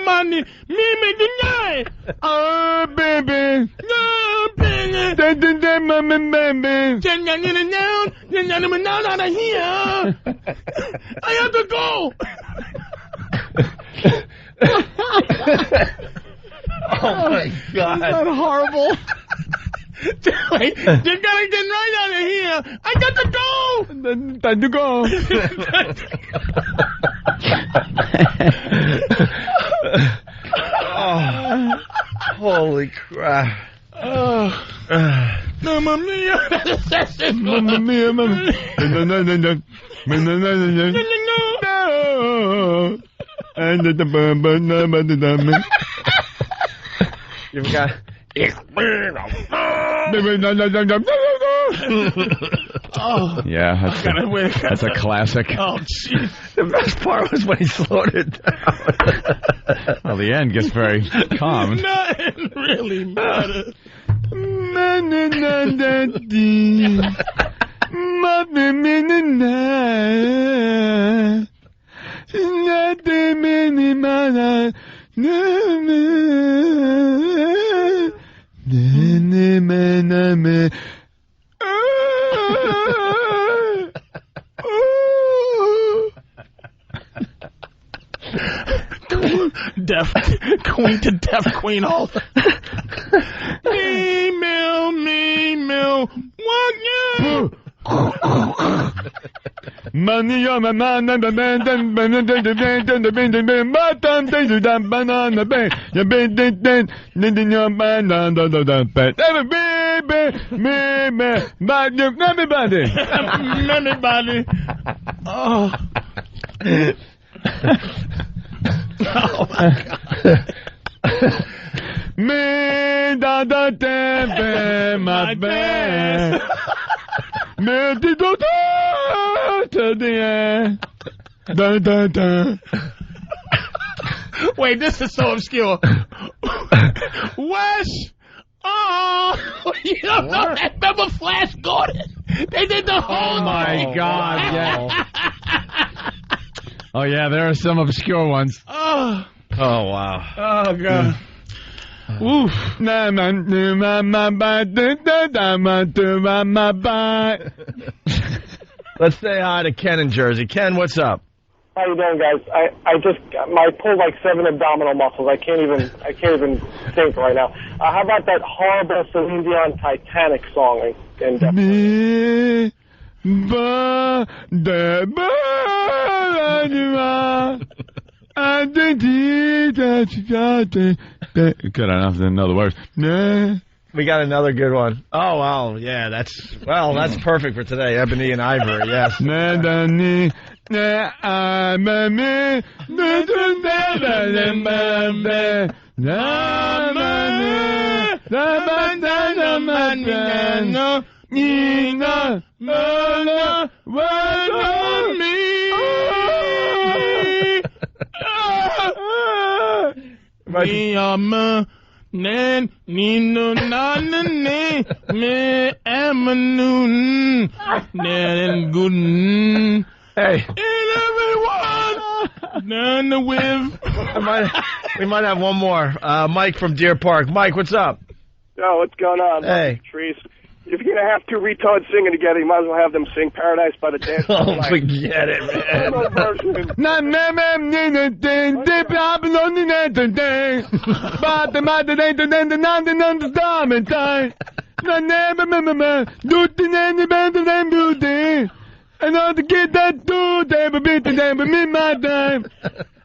Money, me make the night. Oh, baby. No, baby. Now out of here. I have to go. Oh my God! Isn't that horrible? Wait, you gotta get right out of here. I got to go. Time to go. Oh, holy crap! Mamma mia! Mamma mia! You forgot. Oh. Yeah, that's a classic. Oh, jeez. The best part was when he slowed it down. Well, the end gets very calm. Nothing really matters. Deaf queen to deaf queen all. Me, what you? Money on my mind, and the band, and the banana band, you been then in your mind, and the bed. Me, but you, everybody. Oh. Oh my God. Me da tempe my best. Me di do to the end. Da. Wait, this is so obscure. Wes. Oh, you don't know that? Remember Flash Gordon? They did the whole. Oh my God! Yeah. Oh yeah, there are some obscure ones. Oh wow. Oh God. Oof. Let's say hi to Ken in Jersey. Ken, what's up? How you doing, guys? I pulled like 7 abdominal muscles. I can't even think right now. How about that horrible Celine Dion Titanic song? Good enough to know the words. We got another good one. Oh, wow. Yeah, that's perfect for today. Ebony and Ivory, yes. Nina, Mona, wait on me. Me am nan Nino nanane me am noon nan good. Hey, everyone, none with. We might have one more. Mike from Deer Park. Mike, what's up? Yo, what's going on? Hey, Patrice. If you're going to have two retards singing together, you might as well have them sing Paradise by the Dance. Oh, forget it, man. And all the kids that do, they will beat them, but me my time.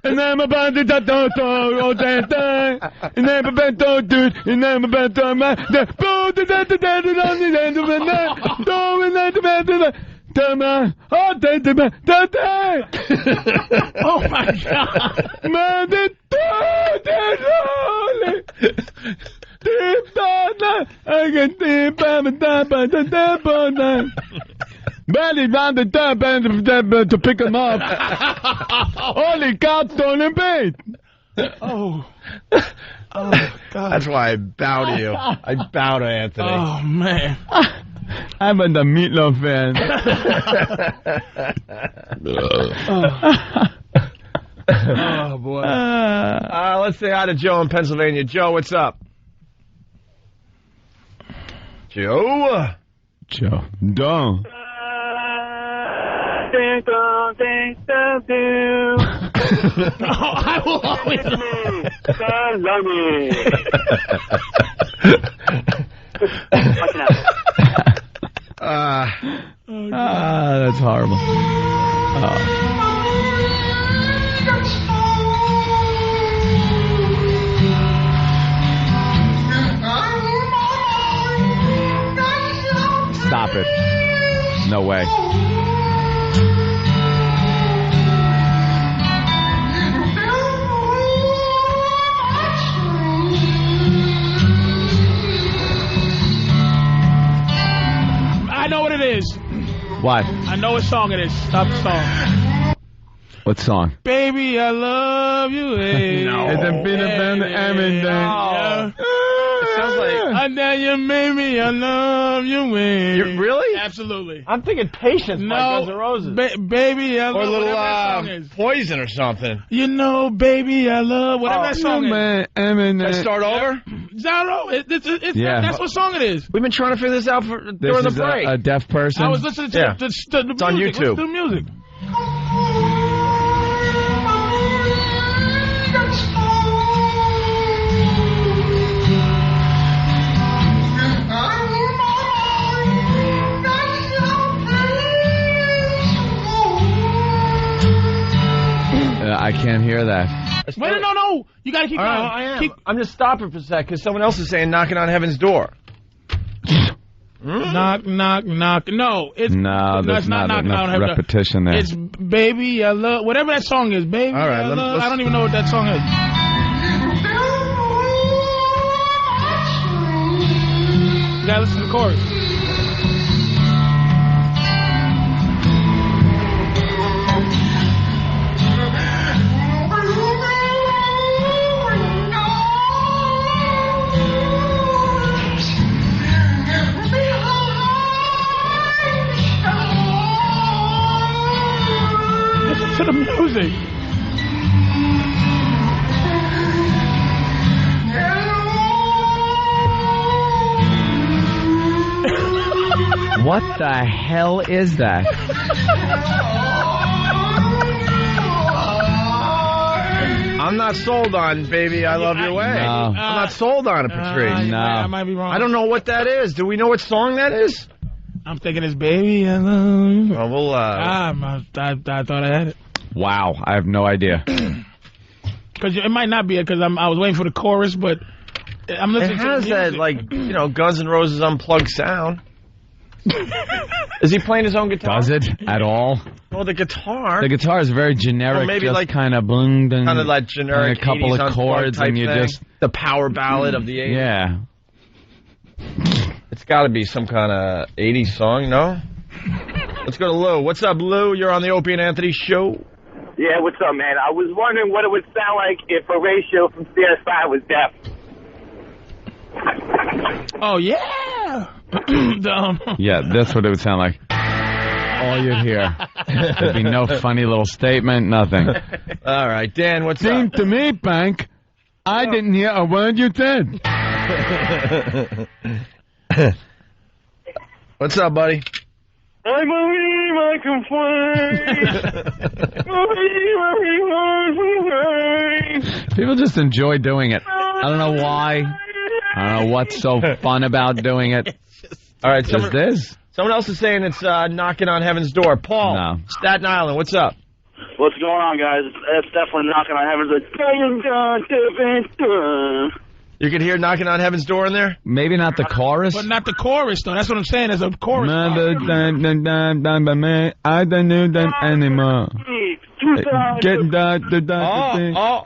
And I'm about to all that time. And I'm about to do it, and I'm about to my the boat that the dead on the end of the night. Don't let the man oh, oh my God. Man, I can deep Belly down the tap to pick him up. Holy cow, stolen bait. Oh, God. That's why I bow to you. I bow to Anthony. Oh, man. I'm a meatloaf fan. Oh, boy. Let's say hi to Joe in Pennsylvania. Joe, what's up? Joe? Joe. Don't. I will always that's horrible. Stop it. No way. I know what it is. What? I know what song it is. Stop the song. What song? Baby, I love you. Hey. No. It's a peanut butter M&M. It sounds like... And then you made me, I love you. Hey. Really? Absolutely. I'm thinking Patience by Guns N' Roses. Baby, I love or a little that song is. Poison or something. You know, baby, I love whatever that song is. Let's start over? Zaro, Yeah. That's what song it is. We've been trying to figure this out during the break. A deaf person. I was listening to the It's music. on YouTube. Listen to the music. I can't hear that. Wait, no. You got to keep going. I am. I'm just stopping for a sec because someone else is saying knocking on heaven's door. Knock. No, it's there's not knocking on heaven's door. Repetition there. It's baby, I love whatever that song is. Baby, all right, I love. I don't even know what that song is. You gotta listen to the chorus. Listen to the music. What the hell is that? I'm not sold on Baby, I Love Your Way. No. I'm not sold on it, Patrice. No. I might be wrong. I don't know what that is. Do we know what song that is? I'm thinking it's Baby, I love you. Well, we'll I thought I had it. Wow, I have no idea. Because it might not be it because I was waiting for the chorus, but I'm listening to the music. It has that, like, Guns N' Roses unplugged sound. Is he playing his own guitar? Does it at all? Well, the guitar. The guitar is very generic, Or maybe just like kind of bling, ding, kind of like generic. and a couple 80s of chords, type and you thing. just the power ballad of the 80s. yeah. It's got to be some kind of 80s song, no? Let's go to Lou. What's up, Lou? You're on the Opie and Anthony show. Yeah, what's up, man? I was wondering what it would sound like if Horatio from CSI was deaf. Oh, yeah! Yeah, that's what it would sound like. All you'd hear. There'd be no funny little statement, nothing. All right, Dan, what's Seemed up? to me, Bank, I didn't hear a word you said. What's up, buddy? I believe I can fly. People just enjoy doing it. I don't know why. I don't know what's so fun about doing it. All right, Someone else is saying it's knocking on heaven's door. Paul, No. Staten Island, what's up? What's going on, guys? It's definitely knocking on heaven's door. You can hear knocking on heaven's door in there? Maybe not the chorus. But not the chorus, though. That's what I'm saying. There's a chorus. I don't know that anymore. Get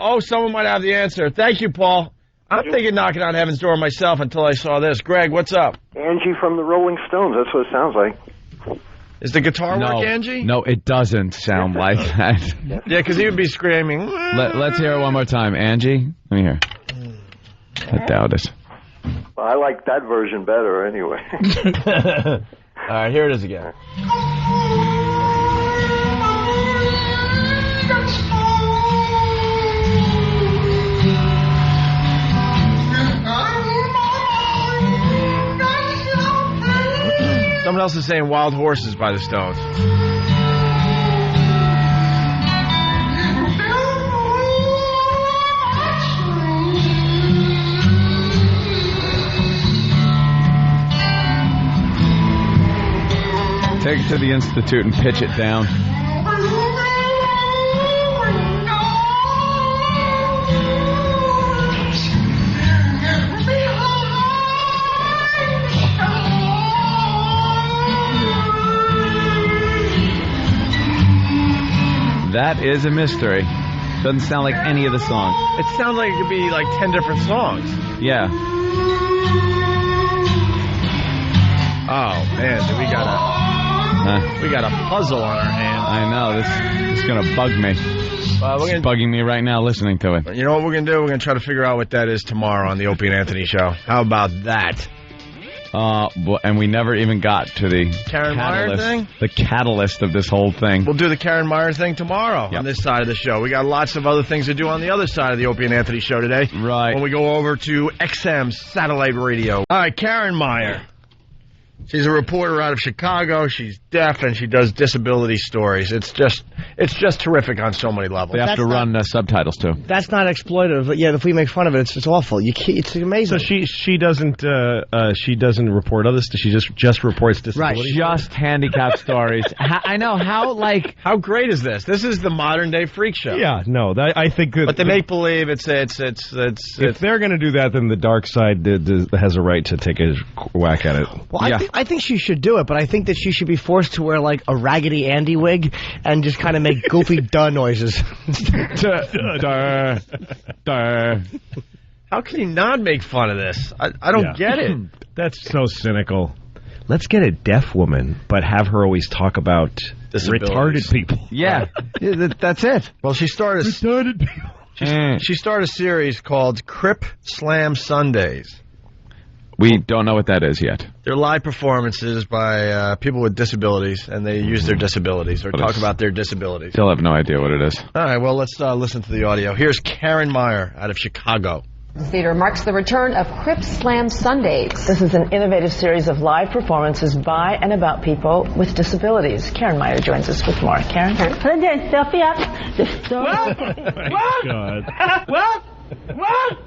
Oh, someone might have the answer. Thank you, Paul. I'm thinking knocking on heaven's door myself until I saw this. Greg, what's up? Angie from the Rolling Stones. That's what it sounds like. Is the guitar work, Angie? No, it doesn't sound like that. Yeah, because he would be screaming. Let's hear it one more time. Angie, let me hear. I doubt it. Well, I like that version better anyway. All right, here it is again. Someone else is saying Wild Horses by the Stones. Take it to the Institute and pitch it down. That is a mystery. Doesn't sound like any of the songs. It sounds like it could be like 10 different songs. Yeah. Oh man, we got a puzzle on our hands. I know, this is gonna bug me. It's bugging me right now listening to it. You know what we're gonna do? We're gonna try to figure out what that is tomorrow on the Opie and Anthony show. How about that? And we never even got to the Karen Meyer thing? The catalyst of this whole thing. We'll do the Karen Meyer thing tomorrow on this side of the show. We got lots of other things to do on the other side of the Opie and Anthony show today. Right. When we go over to XM Satellite Radio. All right, Karen Meyer. She's a reporter out of Chicago. She's deaf, and she does disability stories. It's just terrific on so many levels. They have to run subtitles, too. That's not exploitative, but yet if we make fun of it, it's awful. It's amazing. So she doesn't report others. She just reports disabilities. Right, just handicapped stories. I know how great is this? This is the modern day freak show. Yeah, no, I think that. But they make believe it's. If they're going to do that, then the dark side has a right to take a whack at it. Well, I think she should do it, but I think that she should be forced to wear like a Raggedy Andy wig and just kind of make goofy duh noises. Duh. How can you not make fun of this? I don't get it. That's so cynical. Let's get a deaf woman, but have her always talk about retarded people. Yeah, that's it. Well, she started retarded people. She started a series called Crip Slam Sundays. We don't know what that is yet. They're live performances by people with disabilities, and they use their disabilities or talk about their disabilities. Still have no idea what it is. All right, well, let's listen to the audio. Here's Karen Meyer out of Chicago. The theater marks the return of Crip Slam Sundays. This is an innovative series of live performances by and about people with disabilities. Karen Meyer joins us with more. Karen? Put that stuffy up. What?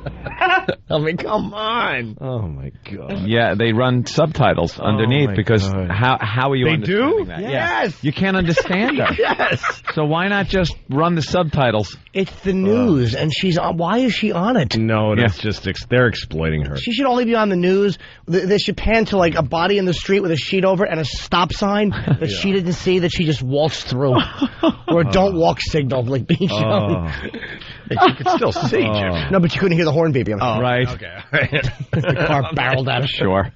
I mean, come on. Oh, my God. Yeah, they run subtitles underneath because how are you understanding that? Yes. You can't understand her. Yes. So why not just run the subtitles? It's the news, and she's on. Why is she on it? No, that's just they're exploiting her. She should only be on the news. They should pan to like a body in the street with a sheet over it and a stop sign that she didn't see that she just waltzed through, or a don't walk signal like being shown. You could still see, Jim. No, but you couldn't hear the horn beeping. Right. Okay. The car barreled at us. Sure.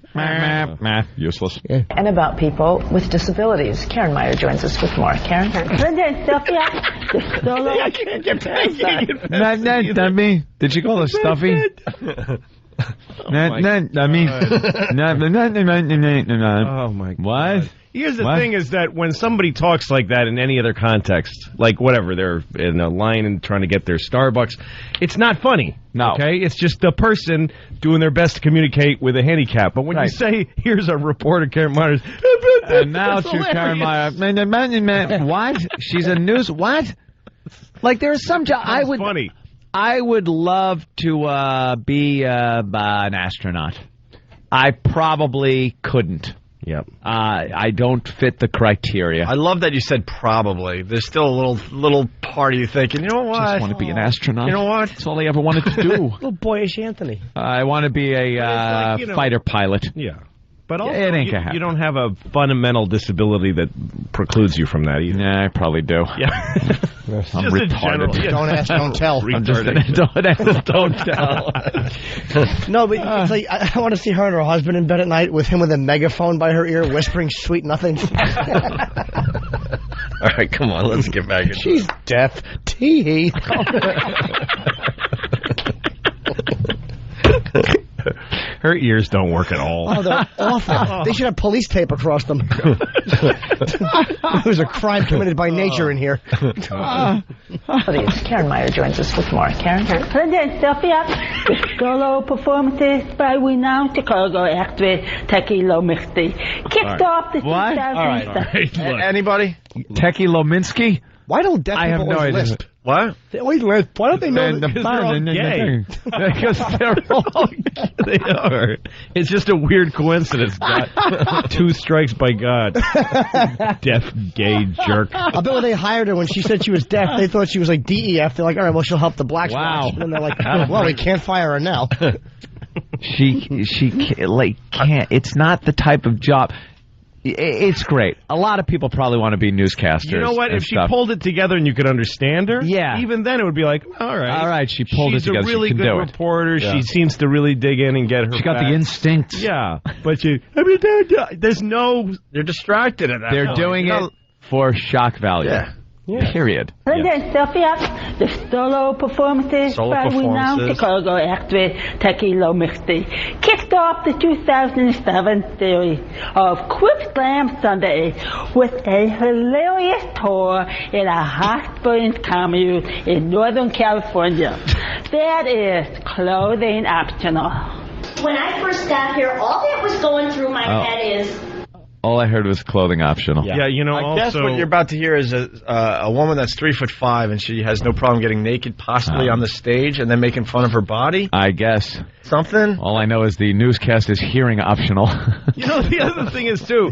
Useless. Yeah. And about people with disabilities. Karen Meyer joins us with more. Karen? Put that stuffy up. I can't get past that. Dummy. Did you call her stuffy? Oh, my God. What? Here's the thing is that when somebody talks like that in any other context, like whatever, they're in a line and trying to get their Starbucks, it's not funny. No. Okay? It's just the person doing their best to communicate with a handicap. But when you say, here's a reporter, Karen Myers, and now to Karen Meyer. What? She's a news... What? Like, there's some job... funny. I would love to be an astronaut. I probably couldn't. Yep. I don't fit the criteria. I love that you said probably. There's still a little part of you thinking, you know what? I just want to be an astronaut. You know what? That's all I ever wanted to do. Little boyish Anthony. I want to be a fighter pilot. Yeah. But also, it ain't gonna happen. You don't have a fundamental disability that precludes you from that either. Yeah, I probably do. Yeah. I'm retarded. Don't ask, don't tell. I'm just don't ask, don't tell. No, but it's like, I want to see her and her husband in bed at night with him with a megaphone by her ear whispering sweet nothings. All right, come on, let's get back into it. She's deaf. Tee. Her ears don't work at all. Oh, they're awful. They should have police tape across them. There's a crime committed by nature in here. Karen Meyer joins us with more. Karen? President Sophia, the solo performances by renowned Chicago actress Techie Lominsky kicked off the 2000s. All right. Anybody? Techie Lominsky? Why don't deaf I have people no always idea. lisp? What? They always lisp. Why don't they know? Because they're all gay. Because they're all They are. It's just a weird coincidence. God. 2 strikes by God. Deaf gay jerk. I bet when they hired her, when she said she was deaf, they thought she was like DEF. They're like, all right, well, she'll help the blacks. Wow. And they're like, well, we can't fire her now. She can't. It's not the type of job. It's great. A lot of people probably want to be newscasters. You know what? If she pulled it together and you could understand her, even then it would be like, all right, she pulled it together. She's a really she can good do reporter. Yeah. She seems to really dig in and get her. She got the facts. instincts. Yeah, but there's no. They're distracted at that They're point. doing it for shock value. Yeah. Period. President Sophia, the solo performances by renowned Chicago actress Techie Lominsky kicked off the 2007 series of Quip Slam Sunday with a hilarious tour in a hot springs commune in Northern California. That is clothing optional. When I first got here, all that was going through my head is, All I heard was clothing optional. Yeah, you know, I guess what you're about to hear is a woman that's 3'5" and she has no problem getting naked, possibly on the stage, and then making fun of her body. I guess. Something? All I know is the newscast is hearing optional. You know, the other thing is, too,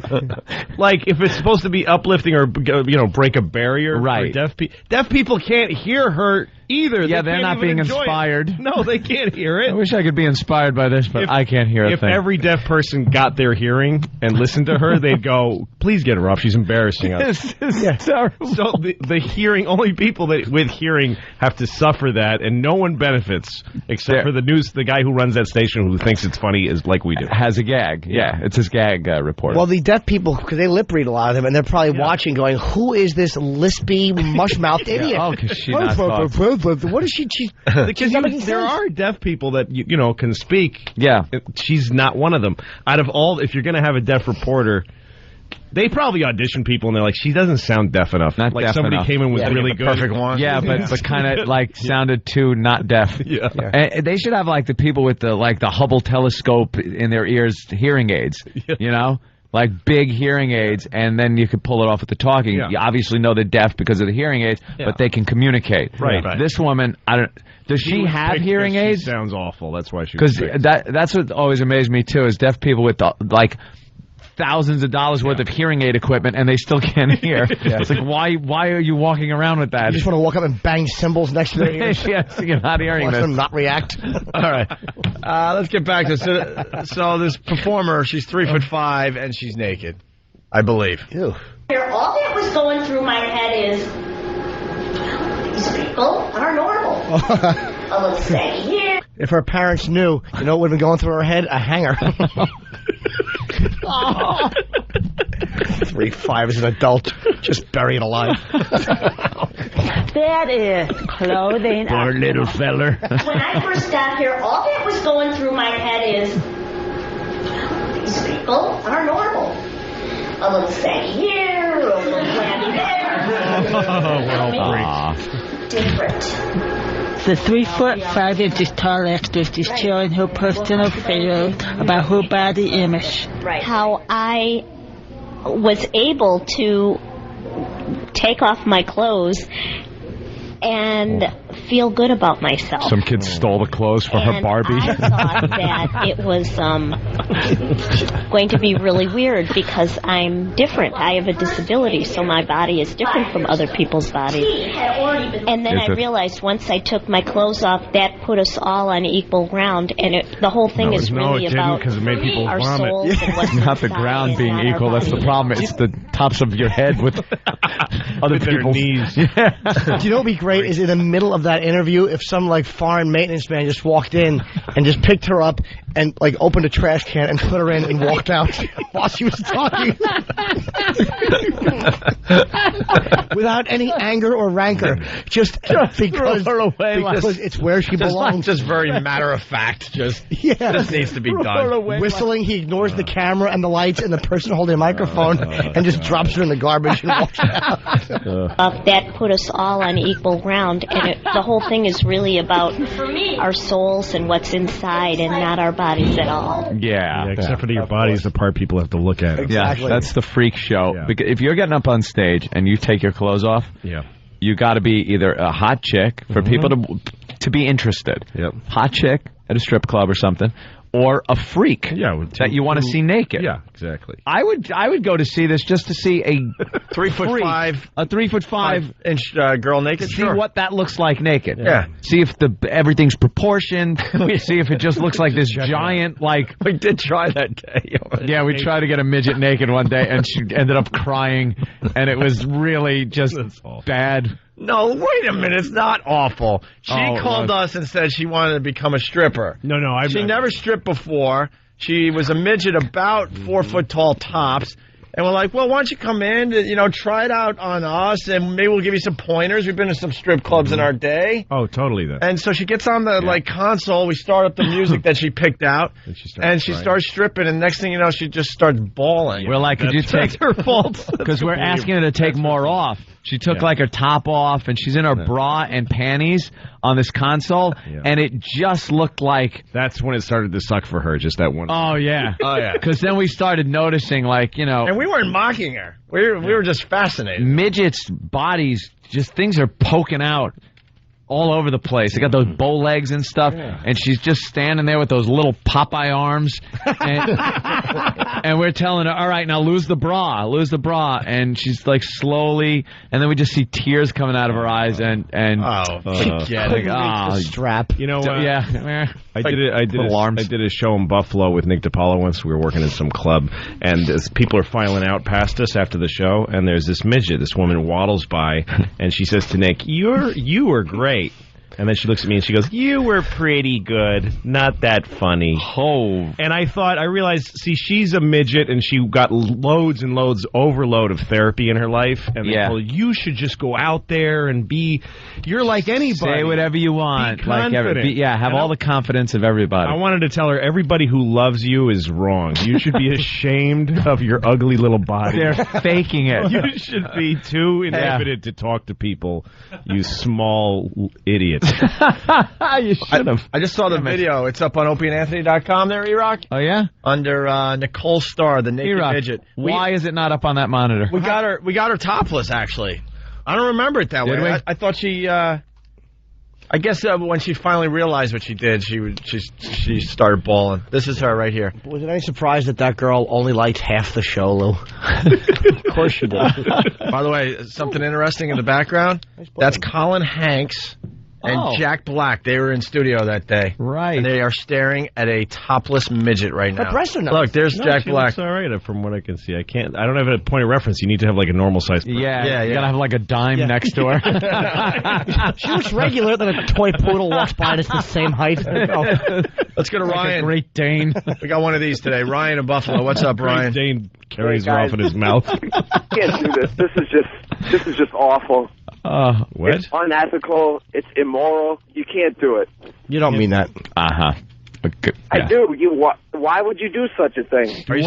like, if it's supposed to be uplifting or, break a barrier for deaf people can't hear her either. Yeah, they're not being inspired. It. No, they can't hear it. I wish I could be inspired by this, but I can't hear a thing. If every deaf person got their hearing and listened to her, they'd go, please get her off. She's embarrassing us. This is terrible. So the hearing, only people with hearing have to suffer that, and no one benefits except for the guy who runs that station who thinks it's funny is like we do. Has a gag. Yeah, it's his gag report. Well, the deaf people, because they lip read a lot of them, and they're probably watching going, who is this lispy, mush-mouthed idiot? Oh, because she's not talking. What is she? Because there are deaf people that can speak. Yeah, she's not one of them. Out of all, if you're going to have a deaf reporter, they probably audition people and they're like, she doesn't sound deaf enough. Not like deaf somebody enough. came in with really good, perfect one. Yeah, but kind of like sounded too not deaf. Yeah. And they should have like the people with the Hubble telescope in their ears, hearing aids. You know. Like big hearing aids, and then you could pull it off with the talking. Yeah. You obviously know they're deaf because of the hearing aids, but they can communicate. Right. This woman, does she have hearing aids? She sounds awful. That's why she. Because that's what always amazed me too is deaf people with thousands of dollars worth of hearing aid equipment, and they still can't hear. It's like why are you walking around with that? You just want to walk up and bang cymbals next to their ears. Yes, you're not hearing Watch this. them not react. All right. Let's get back to it. So this performer, she's 3'5" and she's naked, I believe. Ew. here, all that was going through my head is, these people are normal. A little saggy here. If her parents knew, you know what would have been going through her head? A hanger. 3'5" as an adult, just buried alive. That is clothing. Poor little feller. When I first got here, all that was going through my head is, these people are normal. A little saggy here, a little flabby there. Different. The 3'5" tall actress is sharing her personal fears about her body image. Right. How I was able to take off my clothes and feel good about myself. Some kid stole the clothes from her Barbie. I thought that it was going to be really weird because I'm different. I have a disability, so my body is different from other people's bodies. And then I realized once I took my clothes off, that put us all on equal ground, and the whole thing is really about because it made people our vomit. souls and what's Not the inside ground being and not equal. our That's the body. problem. It's the tops of your head with other people's knees. Do you know what would be great is in the middle of that interview if some like foreign maintenance man just walked in and just picked her up and like opened a trash can and put her in and walked out while she was talking without any anger or rancor, just because throw her away because it's where she belongs. Just very matter of fact. Just this needs to be done. Whistling, he ignores the camera and the lights and the person holding a microphone and just drops her in the garbage and walks out. That put us all on equal ground, and the whole thing is really about our souls and what's inside and not our bodies at all. Yeah. Except for your body's the part people have to look at. Exactly. Yeah, that's the freak show. Yeah. Because if you're getting up on stage and you take your clothes off, you got to be either a hot chick for people to be interested. Yep. Hot chick at a strip club or something. Or a freak that you want to see naked. Yeah, exactly. I would go to see this just to see a 3'5", a 3'5" inch girl naked. See what that looks like naked. Yeah. See if everything's proportioned. See if it just looks like this giant like. We did try that day. Yeah, we tried to get a midget naked one day, and she ended up crying, and it was really just bad. No, wait a minute. It's not awful. She called us and said she wanted to become a stripper. No, she never stripped before. She was a midget about 4 foot tall tops. And we're like, well, why don't you come in, try it out on us, and maybe we'll give you some pointers. We've been to some strip clubs in our day. Oh, totally then. And so she gets on the console. We start up the music that she picked out, and she starts stripping. And next thing you know, she just starts bawling. We're like, could you take her fault? Because we're asking her to take more off. She took like her top off, and she's in her bra and panties on this console, and it just looked like... That's when it started to suck for her, just that one. Oh, yeah. Because then we started noticing, And we weren't mocking her. We were just fascinated. Midgets' bodies, just things are poking out all over the place. They got those bow legs and stuff, and she's just standing there with those little Popeye arms, and we're telling her, all right, now lose the bra, and she's like slowly, and then we just see tears coming out of her eyes, and strap. You know what? Yeah. I did a show in Buffalo with Nick DiPaolo once. We were working in some club, and as people are filing out past us after the show, and there's this midget, this woman waddles by, and she says to Nick, you were great. And then she looks at me and she goes, you were pretty good, not that funny. Oh. And I realized, see, she's a midget and she got loads and loads, overload of therapy in her life. And they told her, you should just go out there and you're like anybody. Say whatever you want. Be confident. Have all the confidence of everybody. I wanted to tell her, everybody who loves you is wrong. You should be ashamed of your ugly little body. They're faking it. You should be too inhibited to talk to people, you small idiot. You should have. I just saw the video. It's up on opieandanthony.com there, E-Rock. Oh, yeah? Under Nicole Starr, the naked E-Rock, midget. Why is it not up on that monitor? We got her topless, actually. I don't remember it that way. I thought she... I guess when she finally realized what she did, she started bawling. This is her right here. Was it any surprise that girl only liked half the show, Lou? Of course she did. By the way, something interesting in the background. That's Colin Hanks and Jack Black. They were in studio that day. Right. And they are staring at a topless midget right now. Her breasts are nice. Look, there's Jack Black. Looks all right from what I can see. I don't have a point of reference. You need to have like a normal size person. Yeah. You gotta have like a dime next to her. She looks regular, then a toy poodle walks by and it's the same height. Let's go to Ryan. Like a Great Dane. We got one of these today. Ryan in Buffalo. What's up, Ryan? Great Dane carries her off in his mouth. Can't do this. This is just awful. What? It's unethical. It's immoral. You can't do it. You don't mean that. Uh-huh. Okay. I do. Why would you do such a thing? Are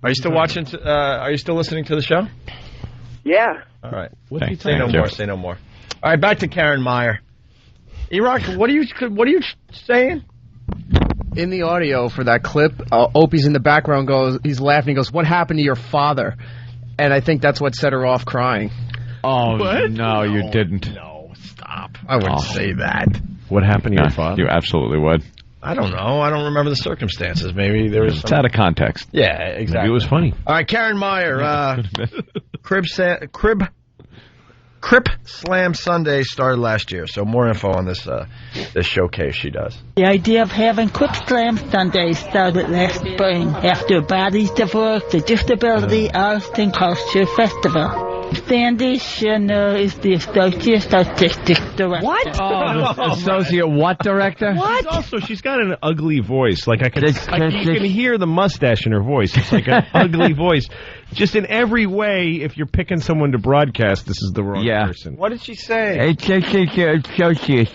you still watching? Are you still listening to the show? Yeah. All right. Say no more. Say no more. All right. Back to Karen Meyer. E-Rock, what are you saying? In the audio for that clip, Opie's in the background he's laughing. He goes, "What happened to your father?" And I think that's what set her off crying. Oh, what? No, you didn't. No. Stop. I wouldn't say that. What happened to your father? You absolutely would. I don't know. I don't remember the circumstances. Maybe there was It's out of context. Yeah, exactly. Maybe it was funny. All right, Karen Meyer. Crip Slam Sunday started last year, so more info on this showcase she does. The idea of having Crip Slam Sundays started last spring after Bodies of Work, the Disability Arts and Culture Festival. Sandy Shinner is the Associate Artistic Director. What? Oh, associate what director? What? She's got an ugly voice. Like you can hear the mustache in her voice. It's like an ugly voice. Just in every way, if you're picking someone to broadcast, this is the wrong person. What did she say? Associate.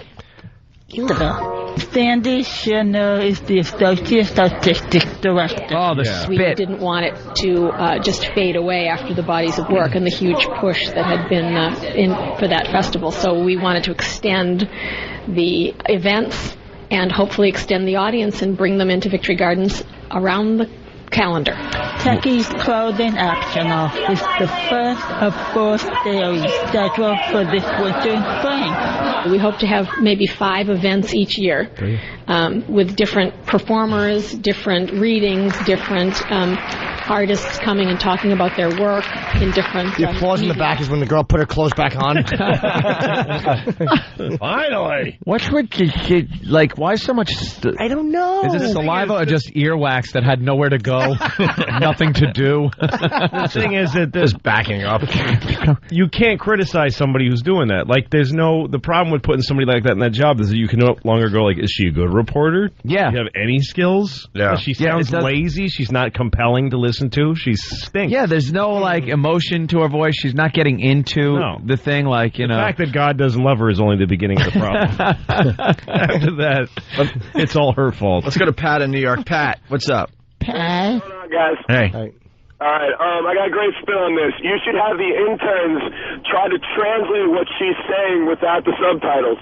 Sandy Shinner is the Associate Artistic Director. Oh, the spit. We didn't want it to just fade away after the Bodies of Work and the huge push that had been in for that festival. So we wanted to extend the events and hopefully extend the audience and bring them into Victory Gardens around the calendar. Techies Clothing Optional is the first of 4 series scheduled for this winter and spring. We hope to have maybe 5 events each year with different performers, different readings, different artists coming and talking about their work in different... The applause in the back is when the girl put her clothes back on. Finally! What's with this? Like, why so much... I don't know. Is it saliva or just earwax that had nowhere to go? Nothing to do? The thing is that Just backing up. you can't criticize somebody who's doing that. Like, the problem with putting somebody like that in that job is that you can no longer go like, is she a good reporter? Yeah. Do you have any skills? Yeah. She sounds lazy. She's not compelling to listen to. She stinks. Yeah, there's no, like, emotion to her voice. She's not getting into the thing, like, you know. The fact that God doesn't love her is only the beginning of the problem. After that, it's all her fault. Let's go to Pat in New York. Pat, what's up? Pat. What's going on, guys? Hey. All right, I got a great spin on this. You should have the interns try to translate what she's saying without the subtitles.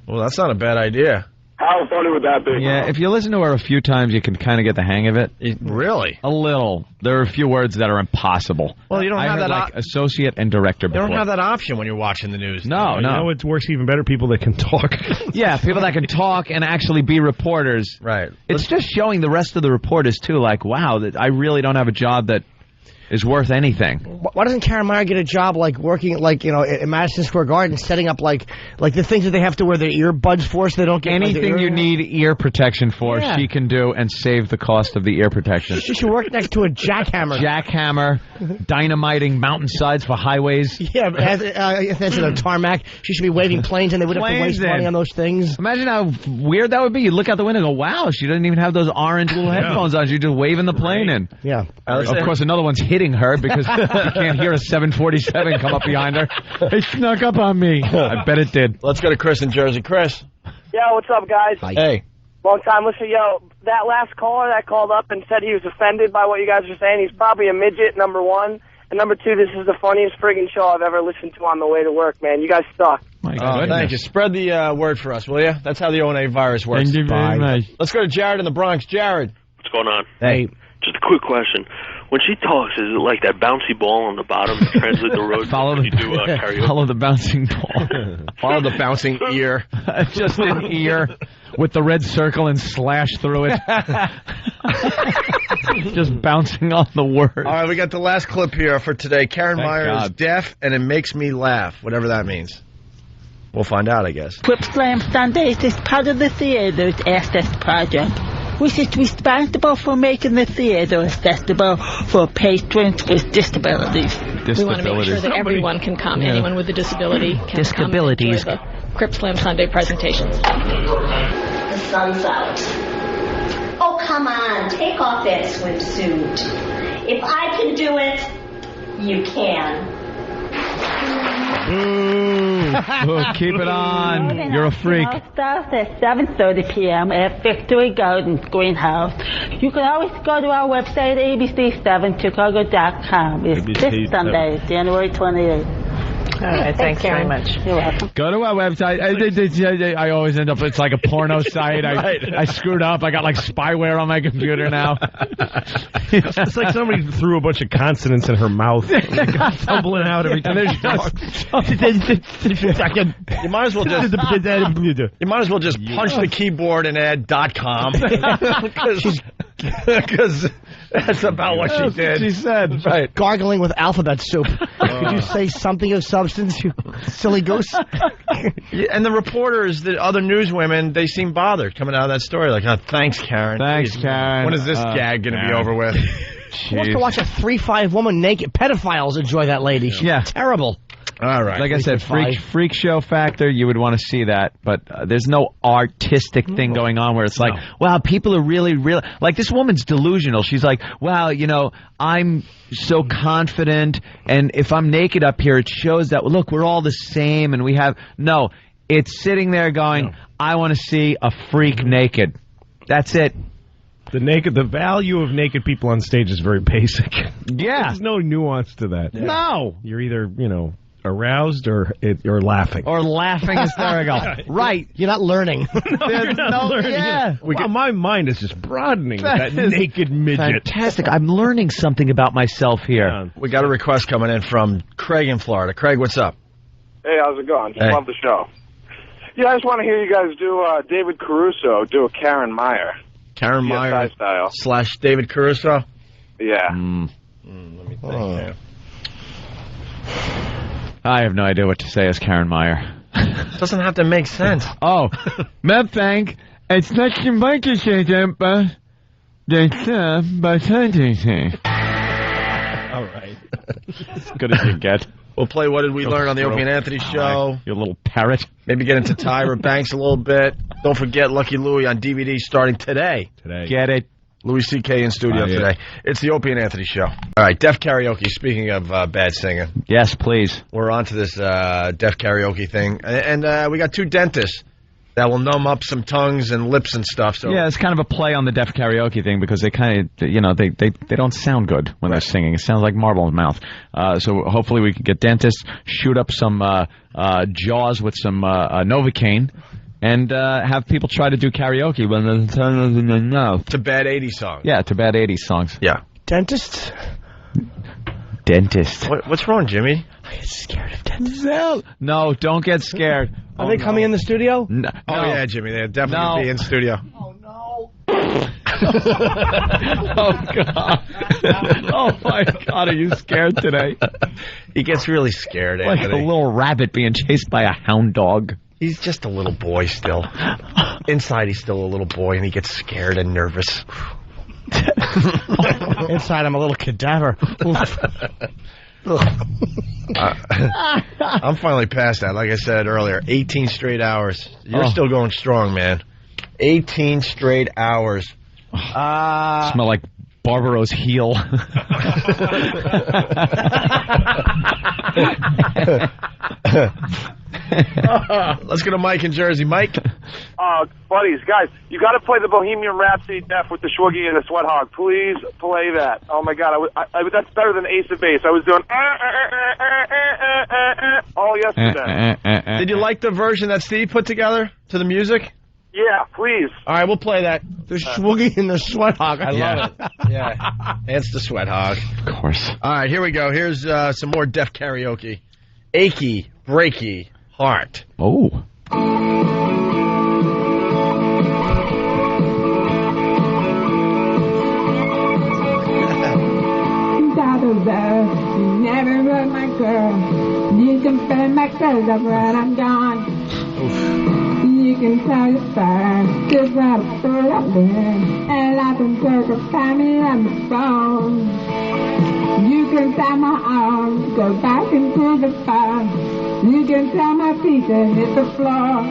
Well, that's not a bad idea. How funny would that be? Yeah, if you listen to her a few times, you can kind of get the hang of it. Really? A little. There are a few words that are impossible. Well, you don't have heard, that like associate and director You before. don't have that option when you're watching the news. No. You know it works even better? People that can talk. Yeah, people that can talk and actually be reporters. Right. It's just showing the rest of the reporters, too, like, wow, that I really don't have a job that is worth anything. Why doesn't Karen Meyer get a job like working like in Madison Square Garden, setting up like the things that they have to wear their earbuds for so they don't get anything you need ear protection for? Yeah. She can do and save the cost of the ear protection. She should work next to a jackhammer. Jackhammer, dynamiting mountainsides for highways. Yeah, if that's in a tarmac, she should be waving planes and they would have to waste money on those things. Imagine how weird that would be. You look out the window and go, wow, she doesn't even have those orange little headphones on. She's just waving the plane in. Yeah. Of course, another one's hitting her because you can't hear a 747 come up behind her. It snuck up on me. I bet it did. Let's go to Chris in Jersey. Chris. Yo, what's up, guys? Hey. Long time listener. Yo, that last caller that called up and said he was offended by what you guys are saying, he's probably a midget, number one. And number two, this is the funniest friggin' show I've ever listened to on the way to work, man. You guys suck. Thank you. Spread the word for us, will you? That's how the ONA virus works. Thank you very much. Let's go to Jared in the Bronx. Jared. What's going on? Hey. Just a quick question. When she talks, is it like that bouncy ball on the bottom to translate the road when you do karaoke? Follow the bouncing ball. Follow the bouncing ear. Just an ear with the red circle and slash through it. Just bouncing on the word. All right, we got the last clip here for today. Karen Meyer is deaf, and it makes me laugh, whatever that means. We'll find out, I guess. Crip Slam Sundays is part of the theater's Access Project, which is responsible for making the theater accessible for patrons with disabilities. We want to make sure that everyone can come. Yeah. Anyone with a disability can Disabilities. come and enjoy the Crip Slam Sunday presentations. The sun's out. Oh, come on. Take off that swimsuit. If I can do it, you can. Keep it on. You're a freak. Starts at 7:30 p.m. at Victory Gardens Greenhouse. You can always go to our website, abc7chicago.com. It's this Sunday, January 28th. right, thanks very much. You're welcome. Go to our website. I always end up, it's like a porno site. I screwed up. I got like spyware on my computer now. It's like somebody threw a bunch of consonants in her mouth. Tumbling out every time. You might as well just punch the keyboard and add .com because that's about what she did. She said, right. Gargling with alphabet soup. Could you say something of substance, you silly goose? And the reporters, the other newswomen, they seem bothered coming out of that story. Like, oh, thanks, Karen. Thanks, Karen. When is this gag going to be over with? Who wants to watch a 3'5" woman naked? Pedophiles enjoy that lady. She's terrible. All right. Like I said, freak show factor, you would want to see that, but there's no artistic thing going on where it's like, wow, people are really, like this woman's delusional. She's like, wow, you know, I'm so confident, and if I'm naked up here, it shows that, look, we're all the same, and we have, no, it's sitting there going, I want to see a freak naked. That's it. The value of naked people on stage is very basic. Yeah. There's no nuance to that. Yeah. No. You're either, aroused or laughing. Or laughing hysterical. Right. You're not learning. There's no learning. Yeah. My mind is just broadening with that naked midget. Fantastic. I'm learning something about myself here. Yeah. We got a request coming in from Craig in Florida. Craig, what's up? Hey, how's it going? Just love the show. Yeah, I just want to hear you guys do David Caruso do a Karen Meyer. Karen Meyer style. / David Caruso? Yeah. Let me think here. I have no idea what to say as Karen Meyer. Doesn't have to make sense. Oh, Mephank, it's not your microchip, but All right. As good as you get. We'll play What Did We Learn on the Opie and Anthony Show. You little parrot. Maybe get into Tyra Banks a little bit. Don't forget Lucky Louie on DVD starting today. Get it. Louis C.K. in studio today. It's the Opie and Anthony Show. All right, Deaf Karaoke. Speaking of bad singing. Yes, please. We're on to this Deaf Karaoke thing. And we got two dentists that will numb up some tongues and lips and stuff. So yeah, it's kind of a play on the Deaf Karaoke thing because they kind of, they don't sound good when they're singing. It sounds like marble in the mouth. So hopefully we can get dentists, shoot up some jaws with some Novocaine, and have people try to do karaoke when they're to bad 80s songs. Yeah, to bad 80s songs. Yeah. Dentists? Dentist. What's wrong, Jimmy? I get scared of dentists. No, don't get scared. Are they coming in the studio? No. Oh, yeah, Jimmy. They're definitely going to be in studio. Oh, no. Oh, God. Oh, my God. Are you scared today? He gets really scared, Like Anthony. a little rabbit being chased by a hound dog. He's just a little boy still. Inside, he's still a little boy, and he gets scared and nervous. Inside, I'm a little cadaver. I'm finally past that. Like I said earlier, 18 straight hours. You're still going strong, man. 18 straight hours. Smell like Barbaro's heel. Let's go to Mike in Jersey. Mike? Buddies, guys, you got to play the Bohemian Rhapsody Deaf with the Shwoogie and the Sweat Hog. Please play that. Oh, my God. That's better than Ace of Base. I was doing all yesterday. Did you like the version that Steve put together to the music? Yeah, please. All right, we'll play that. The Shwoogie and the Sweat Hog. I love it. Yeah. It's the Sweat Hog. Of course. All right, here we go. Here's some more Deaf Karaoke. Achy, breaky, heart. Oh. Never wrote my girl. You can spend my clothes up when I'm gone. You can tell your fire, just what a fool I've been, and I can take a family on the phone. You can tie my arms, go back into the fire. You can tie my feet and hit the floor.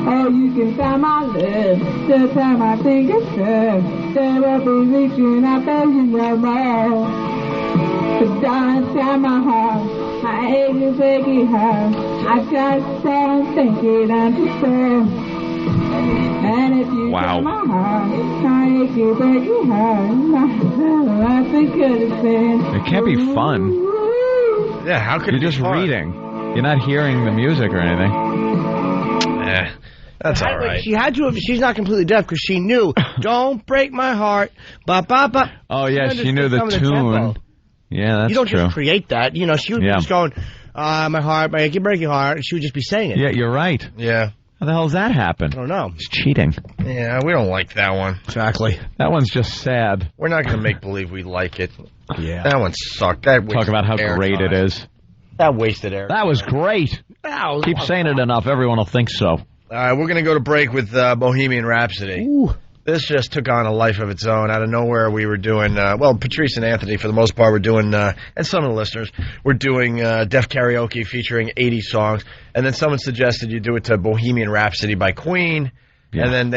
Oh, you can tie my lips, just tie my fingers first. They will be reaching out there, you know more. But don't tie my heart, my achy, breaky heart. I just don't think it understands. And if you tie my heart, my achy, breaky heart, I think it is. It can't be fun. Yeah, how could you're just reading? You're not hearing the music or anything. That's all right. She had to have. She's not completely deaf because she knew. Don't break my heart. Ba ba ba. Oh yeah, she knew the tune. Yeah, that's You don't true. just create that. You know, she would be just going, my heart, break your heart. She would just be saying it. Yeah, you're right. Yeah. How the hell does that happen? I don't know. It's cheating. Yeah, we don't like that one. Exactly. That one's just sad. We're not going to make believe we like it. Yeah. That one sucked. Talk about how great it is. That wasted air. That was great. Keep saying it enough, everyone will think so. All right, we're going to go to break with Bohemian Rhapsody. Ooh. This just took on a life of its own. Out of nowhere, we were doing, Patrice and Anthony, for the most part, were doing, and some of the listeners, were doing Def Karaoke featuring 80 songs. And then someone suggested you do it to Bohemian Rhapsody by Queen. Yeah. And then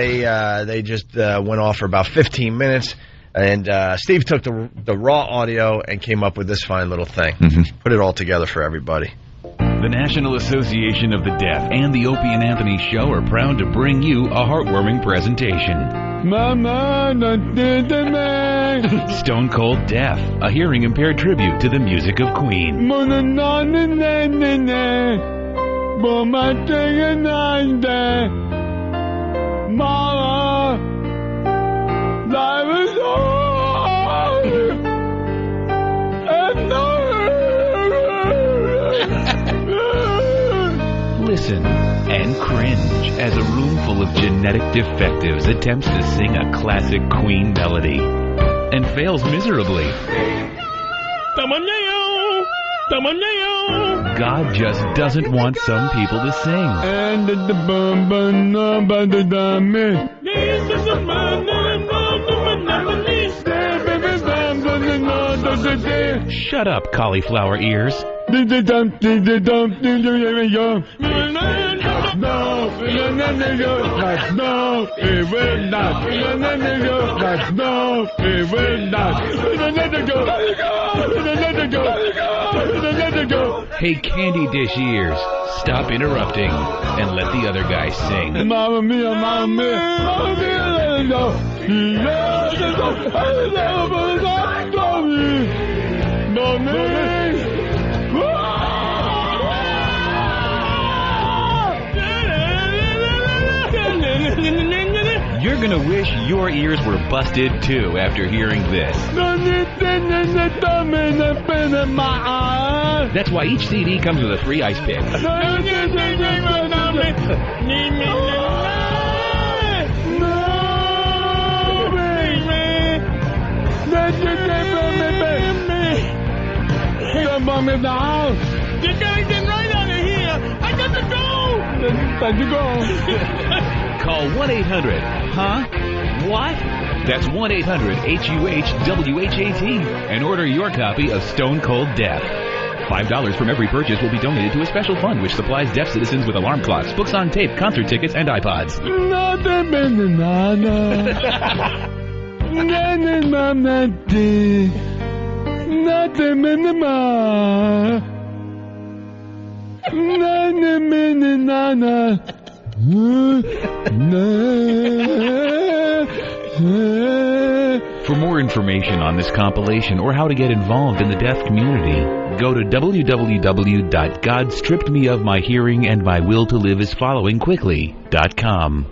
they just went off for about 15 minutes. And Steve took the raw audio and came up with this fine little thing. Put it all together for everybody. The National Association of the Deaf and the Opie and Anthony Show are proud to bring you a heartwarming presentation. Stone Cold Deaf, a hearing-impaired tribute to the music of Queen. Listen and cringe as a room full of genetic defectives attempts to sing a classic Queen melody and fails miserably. God just doesn't want some people to sing. Shut up, cauliflower ears. Hey, candy dish ears, stop interrupting and let the other guy sing. Mamma mia, mamma mia, mamma You're gonna wish your ears were busted too after hearing this. That's why each CD comes with a free ice pick. You gotta get right out of here. I got to go. Time to go. Call 1-800. Huh? What? That's 1-800-HUH-WHAT and order your copy of Stone Cold Deaf. $5 from every purchase will be donated to a special fund which supplies deaf citizens with alarm clocks, books on tape, concert tickets, and iPods. For more information on this compilation or how to get involved in the deaf community, go to www.godstrippedmeofmyhearingandmywilltoliveisfollowingquickly.com.